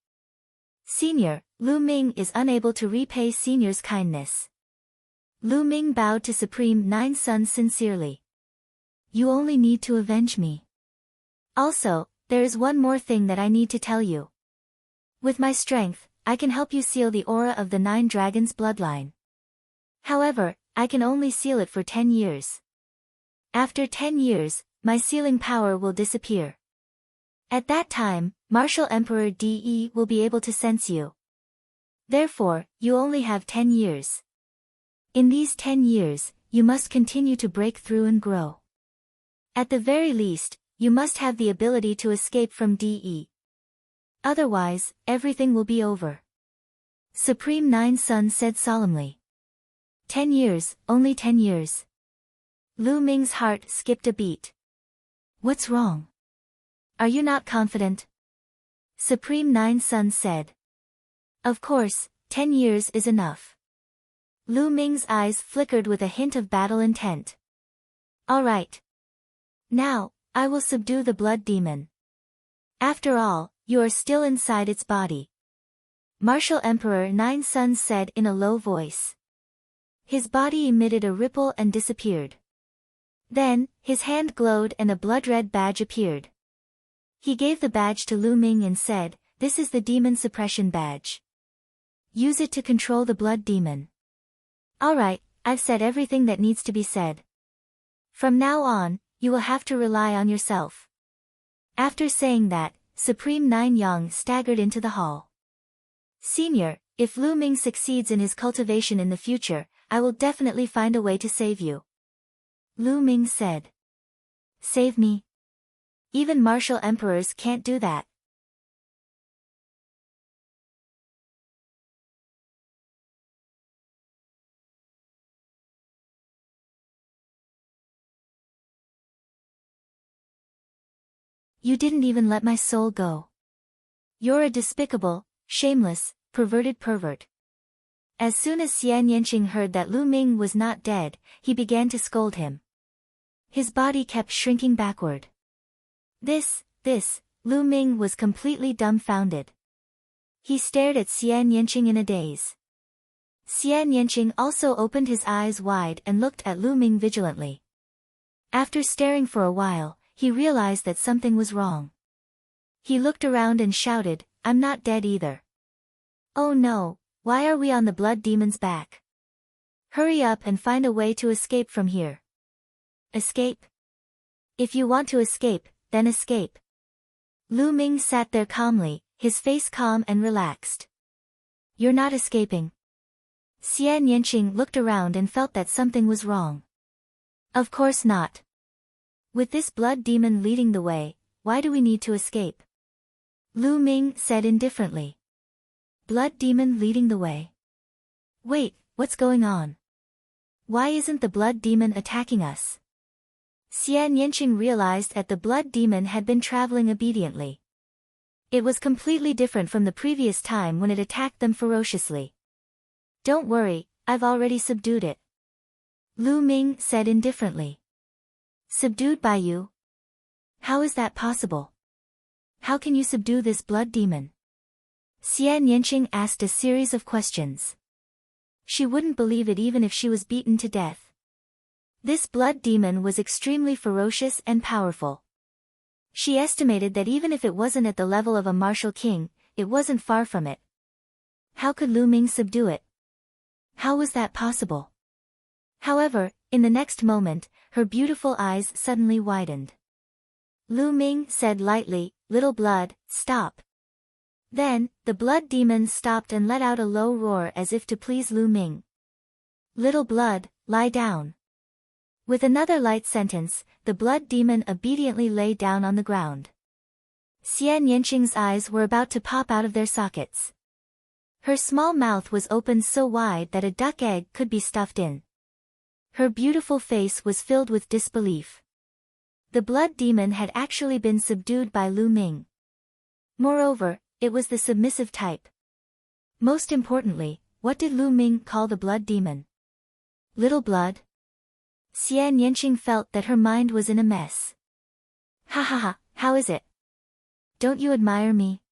Senior, Lu Ming is unable to repay Senior's kindness. Lu Ming bowed to Supreme 9 Suns sincerely. You only need to avenge me. Also, there is one more thing that I need to tell you. With my strength, I can help you seal the aura of the 9 dragons' bloodline. However, I can only seal it for 10 years. After 10 years, my sealing power will disappear. At that time, Martial Emperor De will be able to sense you. Therefore, you only have 10 years. In these 10 years, you must continue to break through and grow. At the very least, you must have the ability to escape from De. Otherwise, everything will be over. Supreme 9 Suns said solemnly. 10 years, only 10 years. Lu Ming's heart skipped a beat. What's wrong? Are you not confident? Supreme 9 Suns said. Of course, 10 years is enough. Lu Ming's eyes flickered with a hint of battle intent. All right. Now, I will subdue the blood demon. After all, you are still inside its body. Martial Emperor 9 Suns said in a low voice. His body emitted a ripple and disappeared. Then, his hand glowed and a blood-red badge appeared. He gave the badge to Lu Ming and said, "This is the demon suppression badge. Use it to control the blood demon." Alright, I've said everything that needs to be said. From now on, you will have to rely on yourself. After saying that, Supreme 9 Yang staggered into the hall. Senior, if Lu Ming succeeds in his cultivation in the future, I will definitely find a way to save you. Lu Ming said. Save me. Even martial emperors can't do that. You didn't even let my soul go. You're a despicable, shameless, perverted pervert. As soon as Xian Yanqing heard that Lu Ming was not dead, he began to scold him. His body kept shrinking backward. Lu Ming was completely dumbfounded. He stared at Xian Yanqing in a daze. Xian Yanqing also opened his eyes wide and looked at Lu Ming vigilantly. After staring for a while, he realized that something was wrong. He looked around and shouted, I'm not dead either. Oh no, why are we on the blood demon's back? Hurry up and find a way to escape from here. Escape? If you want to escape, then escape. Lu Ming sat there calmly, his face calm and relaxed. You're not escaping. Xian Yanqing looked around and felt that something was wrong. Of course not. With this blood demon leading the way, why do we need to escape? Lu Ming said indifferently. Blood demon leading the way. Wait, what's going on? Why isn't the blood demon attacking us? Xian Yanqing realized that the blood demon had been traveling obediently. It was completely different from the previous time when it attacked them ferociously. Don't worry, I've already subdued it. Lu Ming said indifferently. Subdued by you? How is that possible? How can you subdue this blood demon? Xian Yanqing asked a series of questions. She wouldn't believe it even if she was beaten to death. This blood demon was extremely ferocious and powerful. She estimated that even if it wasn't at the level of a martial king, it wasn't far from it. How could Lu Ming subdue it? How was that possible? However, in the next moment, her beautiful eyes suddenly widened. Lu Ming said lightly, Little blood, stop. Then, the blood demon stopped and let out a low roar as if to please Lu Ming. Little blood, lie down. With another light sentence, the blood demon obediently lay down on the ground. Xian Yanqing's eyes were about to pop out of their sockets. Her small mouth was opened so wide that a duck egg could be stuffed in. Her beautiful face was filled with disbelief. The blood demon had actually been subdued by Lu Ming. Moreover, it was the submissive type. Most importantly, what did Lu Ming call the blood demon? Little blood? Xian Yanqing felt that her mind was in a mess. Ha ha ha, how is it? Don't you admire me?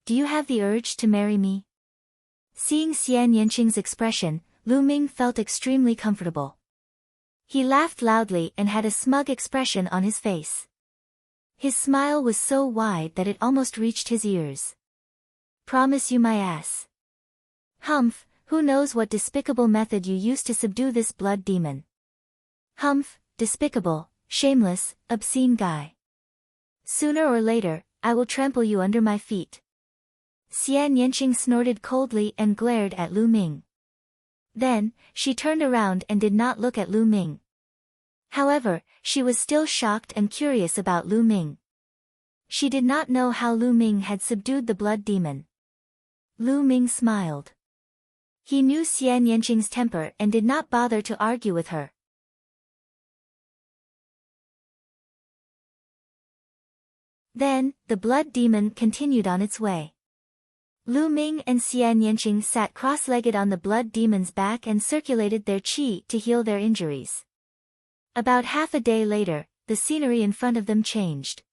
Do you have the urge to marry me? Seeing Xian Yanqing's expression, Lu Ming felt extremely comfortable. He laughed loudly and had a smug expression on his face. His smile was so wide that it almost reached his ears. Promise you my ass. Humph, who knows what despicable method you used to subdue this blood demon. Humph, despicable, shameless, obscene guy. Sooner or later, I will trample you under my feet. Xian Yanqing snorted coldly and glared at Lu Ming. Then, she turned around and did not look at Lu Ming. However, she was still shocked and curious about Lu Ming. She did not know how Lu Ming had subdued the blood demon. Lu Ming smiled. He knew Xian Yanqing's temper and did not bother to argue with her. Then, the blood demon continued on its way. Lu Ming and Xian Yanqing sat cross-legged on the blood demon's back and circulated their qi to heal their injuries. About half a day later, the scenery in front of them changed.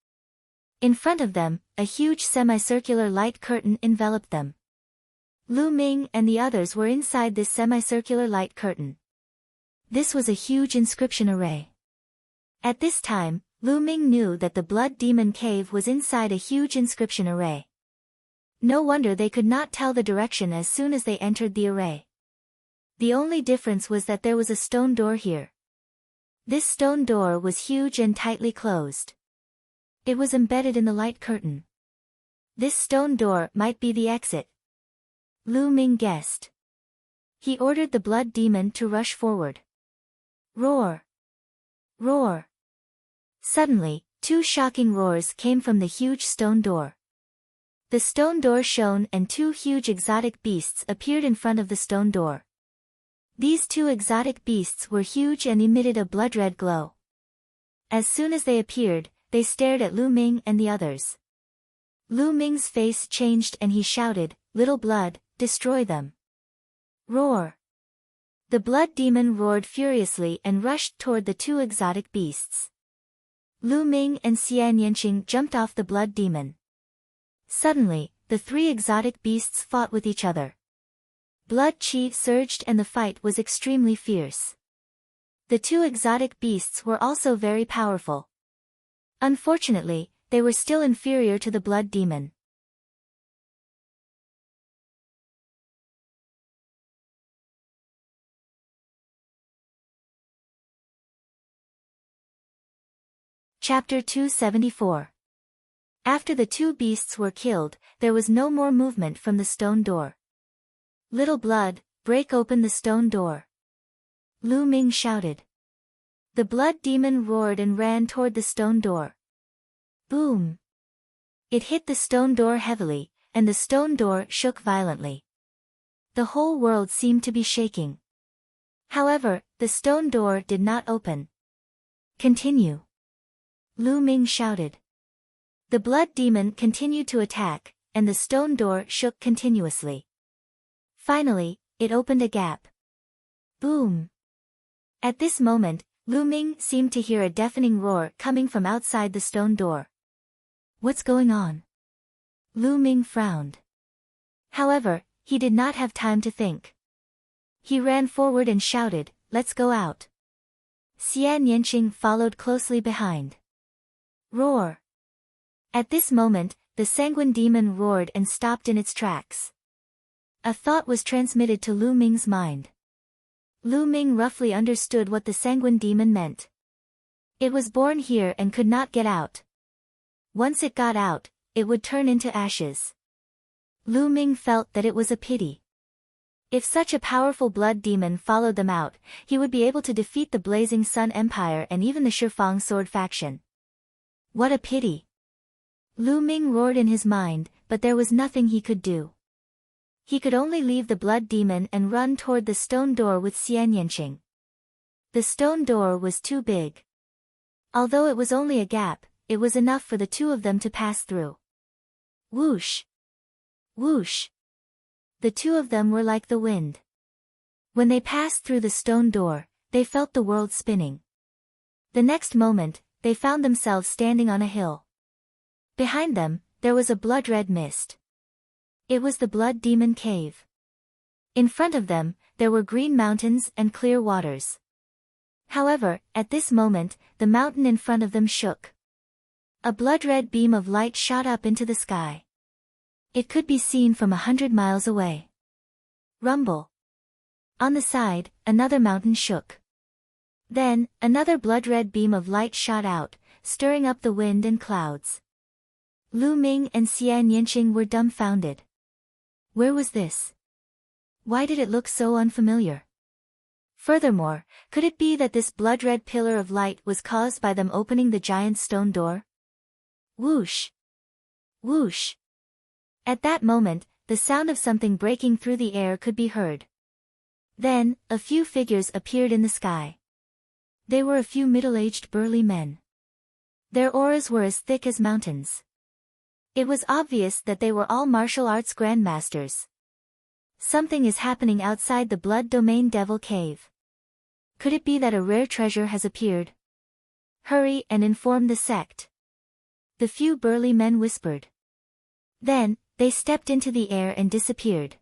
In front of them, a huge semicircular light curtain enveloped them. Lu Ming and the others were inside this semicircular light curtain. This was a huge inscription array. At this time, Lu Ming knew that the blood demon cave was inside a huge inscription array. No wonder they could not tell the direction as soon as they entered the array. The only difference was that there was a stone door here. This stone door was huge and tightly closed. It was embedded in the light curtain. This stone door might be the exit. Lu Ming guessed. He ordered the blood demon to rush forward. Roar! Roar! Suddenly, two shocking roars came from the huge stone door. The stone door shone and two huge exotic beasts appeared in front of the stone door. These two exotic beasts were huge and emitted a blood-red glow. As soon as they appeared, they stared at Lu Ming and the others. Lu Ming's face changed and he shouted, "Little blood, destroy them." Roar! The blood demon roared furiously and rushed toward the two exotic beasts. Lu Ming and Xian Yanqing jumped off the blood demon. Suddenly, the three exotic beasts fought with each other. Blood chi surged and the fight was extremely fierce. The two exotic beasts were also very powerful. Unfortunately, they were still inferior to the blood demon. Chapter 274. After the two beasts were killed, there was no more movement from the stone door. "Little blood, break open the stone door," Lu Ming shouted. The blood demon roared and ran toward the stone door. Boom! It hit the stone door heavily, and the stone door shook violently. The whole world seemed to be shaking. However, the stone door did not open. "Continue," Lu Ming shouted. The blood demon continued to attack, and the stone door shook continuously. Finally, it opened a gap. Boom! At this moment, Lu Ming seemed to hear a deafening roar coming from outside the stone door. What's going on? Lu Ming frowned. However, he did not have time to think. He ran forward and shouted, "Let's go out." Xian Yanqing followed closely behind. Roar! At this moment, the sanguine demon roared and stopped in its tracks. A thought was transmitted to Lu Ming's mind. Lu Ming roughly understood what the sanguine demon meant. It was born here and could not get out. Once it got out, it would turn into ashes. Lu Ming felt that it was a pity. If such a powerful blood demon followed them out, he would be able to defeat the Blazing Sun Empire and even the Shifang sword faction. What a pity! Lu Ming roared in his mind, but there was nothing he could do. He could only leave the blood demon and run toward the stone door with Xian Yanqing. The stone door was too big. Although it was only a gap, it was enough for the two of them to pass through. Whoosh! Whoosh! The two of them were like the wind. When they passed through the stone door, they felt the world spinning. The next moment, they found themselves standing on a hill. Behind them, there was a blood-red mist. It was the blood demon cave. In front of them, there were green mountains and clear waters. However, at this moment, the mountain in front of them shook. A blood-red beam of light shot up into the sky. It could be seen from 100 miles away. Rumble! On the side, another mountain shook. Then, another blood-red beam of light shot out, stirring up the wind and clouds. Lu Ming and Xian Yanqing were dumbfounded. Where was this? Why did it look so unfamiliar? Furthermore, could it be that this blood-red pillar of light was caused by them opening the giant stone door? Whoosh! Whoosh! At that moment, the sound of something breaking through the air could be heard. Then, a few figures appeared in the sky. They were a few middle-aged burly men. Their auras were as thick as mountains. It was obvious that they were all martial arts grandmasters. Something is happening outside the Blood Domain Devil Cave. Could it be that a rare treasure has appeared? Hurry and inform the sect. The few burly men whispered. Then, they stepped into the air and disappeared.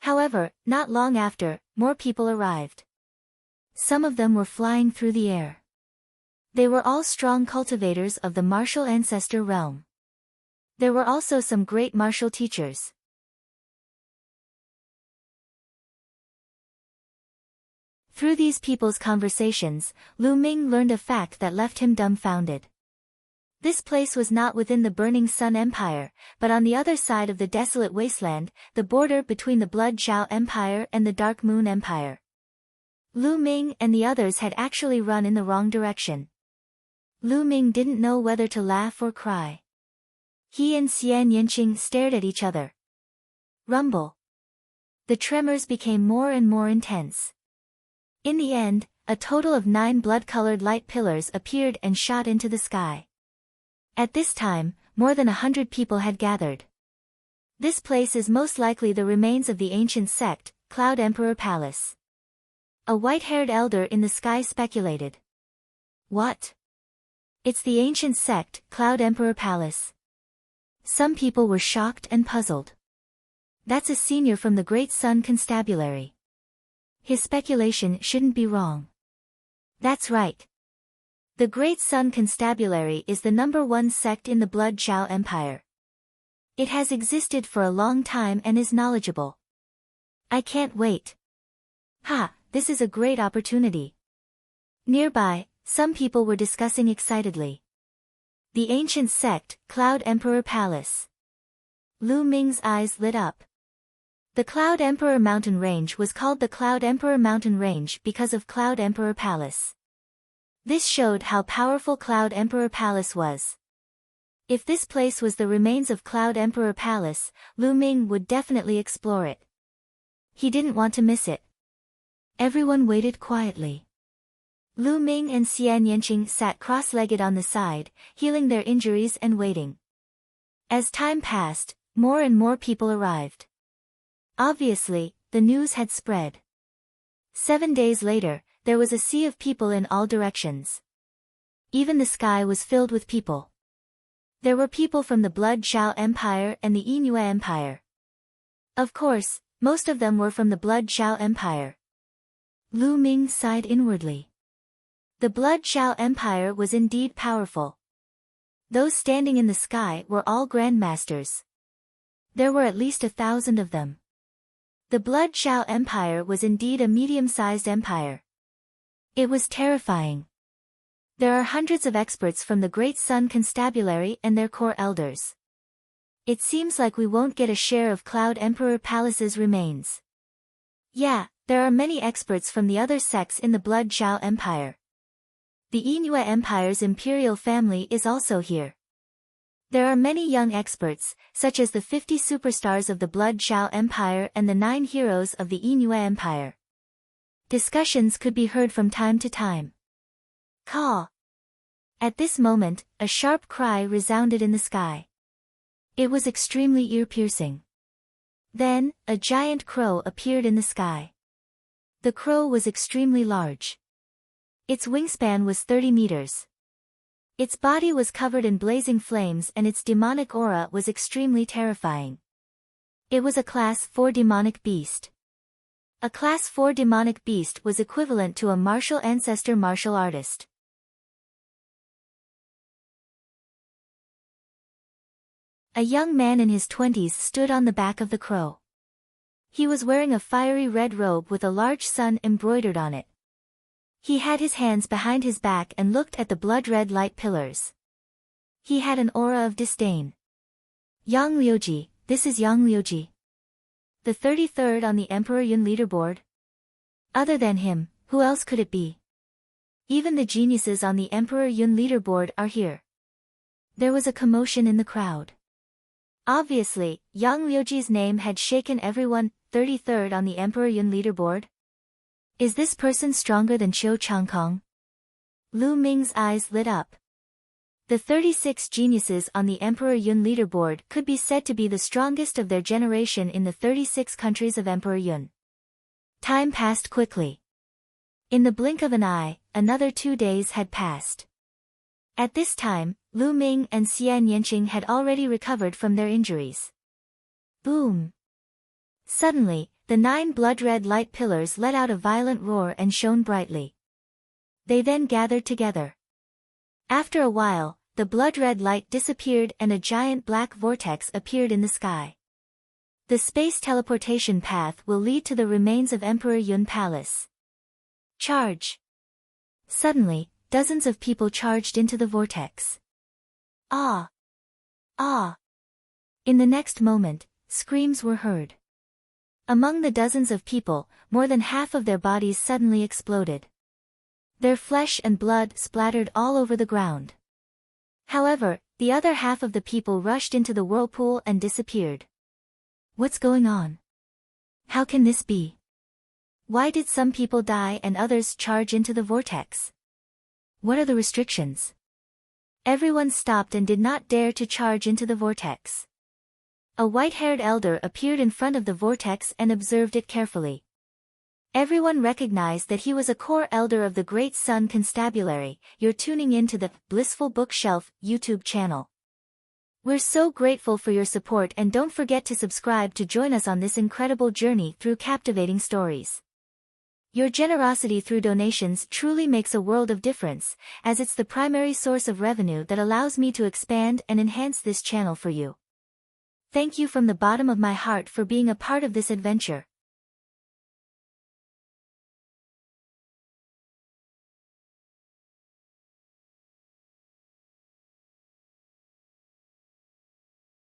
However, not long after, more people arrived. Some of them were flying through the air. They were all strong cultivators of the martial ancestor realm. There were also some great martial teachers. Through these people's conversations, Lu Ming learned a fact that left him dumbfounded. This place was not within the Burning Sun Empire, but on the other side of the desolate wasteland, the border between the Blood Zhao Empire and the Dark Moon Empire. Lu Ming and the others had actually run in the wrong direction. Lu Ming didn't know whether to laugh or cry. He and Xian Yinqing stared at each other. Rumble. The tremors became more and more intense. In the end, a total of 9 blood-colored light pillars appeared and shot into the sky. At this time, more than 100 people had gathered. This place is most likely the remains of the ancient sect, Cloud Emperor Palace. A white-haired elder in the sky speculated. What? It's the ancient sect, Cloud Emperor Palace. Some people were shocked and puzzled. That's a senior from the Great Sun Constabulary. His speculation shouldn't be wrong. That's right. The Great Sun Constabulary is the #1 sect in the Blood Zhao Empire. It has existed for a long time and is knowledgeable. I can't wait. Ha, this is a great opportunity. Nearby, some people were discussing excitedly. The ancient sect, Cloud Emperor Palace. Lu Ming's eyes lit up. The Cloud Emperor Mountain Range was called the Cloud Emperor Mountain Range because of Cloud Emperor Palace. This showed how powerful Cloud Emperor Palace was. If this place was the remains of Cloud Emperor Palace, Lu Ming would definitely explore it. He didn't want to miss it. Everyone waited quietly. Lu Ming and Xian Yinqing sat cross-legged on the side, healing their injuries and waiting. As time passed, more and more people arrived. Obviously, the news had spread. 7 days later, there was a sea of people in all directions. Even the sky was filled with people. There were people from the Blood Zhao Empire and the Yingyue Empire. Of course, most of them were from the Blood Zhao Empire. Lu Ming sighed inwardly. The Blood Zhao Empire was indeed powerful. Those standing in the sky were all grandmasters. There were at least 1,000 of them. The Blood Zhao Empire was indeed a medium-sized empire. It was terrifying. There are hundreds of experts from the Great Sun Constabulary and their core elders. It seems like we won't get a share of Cloud Emperor Palace's remains. Yeah, there are many experts from the other sects in the Blood Zhao Empire. The Yingyue Empire's imperial family is also here. There are many young experts, such as the 50 superstars of the Blood Zhao Empire and the 9 heroes of the Yingyue Empire. Discussions could be heard from time to time. Caw! At this moment, a sharp cry resounded in the sky. It was extremely ear-piercing. Then, a giant crow appeared in the sky. The crow was extremely large. Its wingspan was 30 meters. Its body was covered in blazing flames and its demonic aura was extremely terrifying. It was a Class 4 demonic beast. A Class 4 demonic beast was equivalent to a martial ancestor martial artist. A young man in his 20s stood on the back of the crow. He was wearing a fiery red robe with a large sun embroidered on it. He had his hands behind his back and looked at the blood-red light pillars. He had an aura of disdain. Yang Liuji, this is Yang Liuji. The 33rd on the Emperor Yun leaderboard? Other than him, who else could it be? Even the geniuses on the Emperor Yun leaderboard are here. There was a commotion in the crowd. Obviously, Yang Liuji's name had shaken everyone. 33rd on the Emperor Yun leaderboard? Is this person stronger than Qiu Changkong? Lu Ming's eyes lit up. The 36 geniuses on the Emperor Yun leaderboard could be said to be the strongest of their generation in the 36 countries of Emperor Yun. Time passed quickly. In the blink of an eye, another 2 days had passed. At this time, Lu Ming and Xian Yinqing had already recovered from their injuries. Boom! Suddenly, the 9 blood-red light pillars let out a violent roar and shone brightly. They then gathered together. After a while, the blood-red light disappeared and a giant black vortex appeared in the sky. The space teleportation path will lead to the remains of Emperor Yun Palace. Charge! Suddenly, dozens of people charged into the vortex. Ah! Ah! In the next moment, screams were heard. Among the dozens of people, more than half of their bodies suddenly exploded. Their flesh and blood splattered all over the ground. However, the other half of the people rushed into the whirlpool and disappeared. What's going on? How can this be? Why did some people die and others charge into the vortex? What are the restrictions? Everyone stopped and did not dare to charge into the vortex. A white-haired elder appeared in front of the vortex and observed it carefully. Everyone recognized that he was a core elder of the Great Sun Constabulary. You're tuning in to the Blissful Bookshelf YouTube channel. We're so grateful for your support, and don't forget to subscribe to join us on this incredible journey through captivating stories. Your generosity through donations truly makes a world of difference, as it's the primary source of revenue that allows me to expand and enhance this channel for you. Thank you from the bottom of my heart for being a part of this adventure.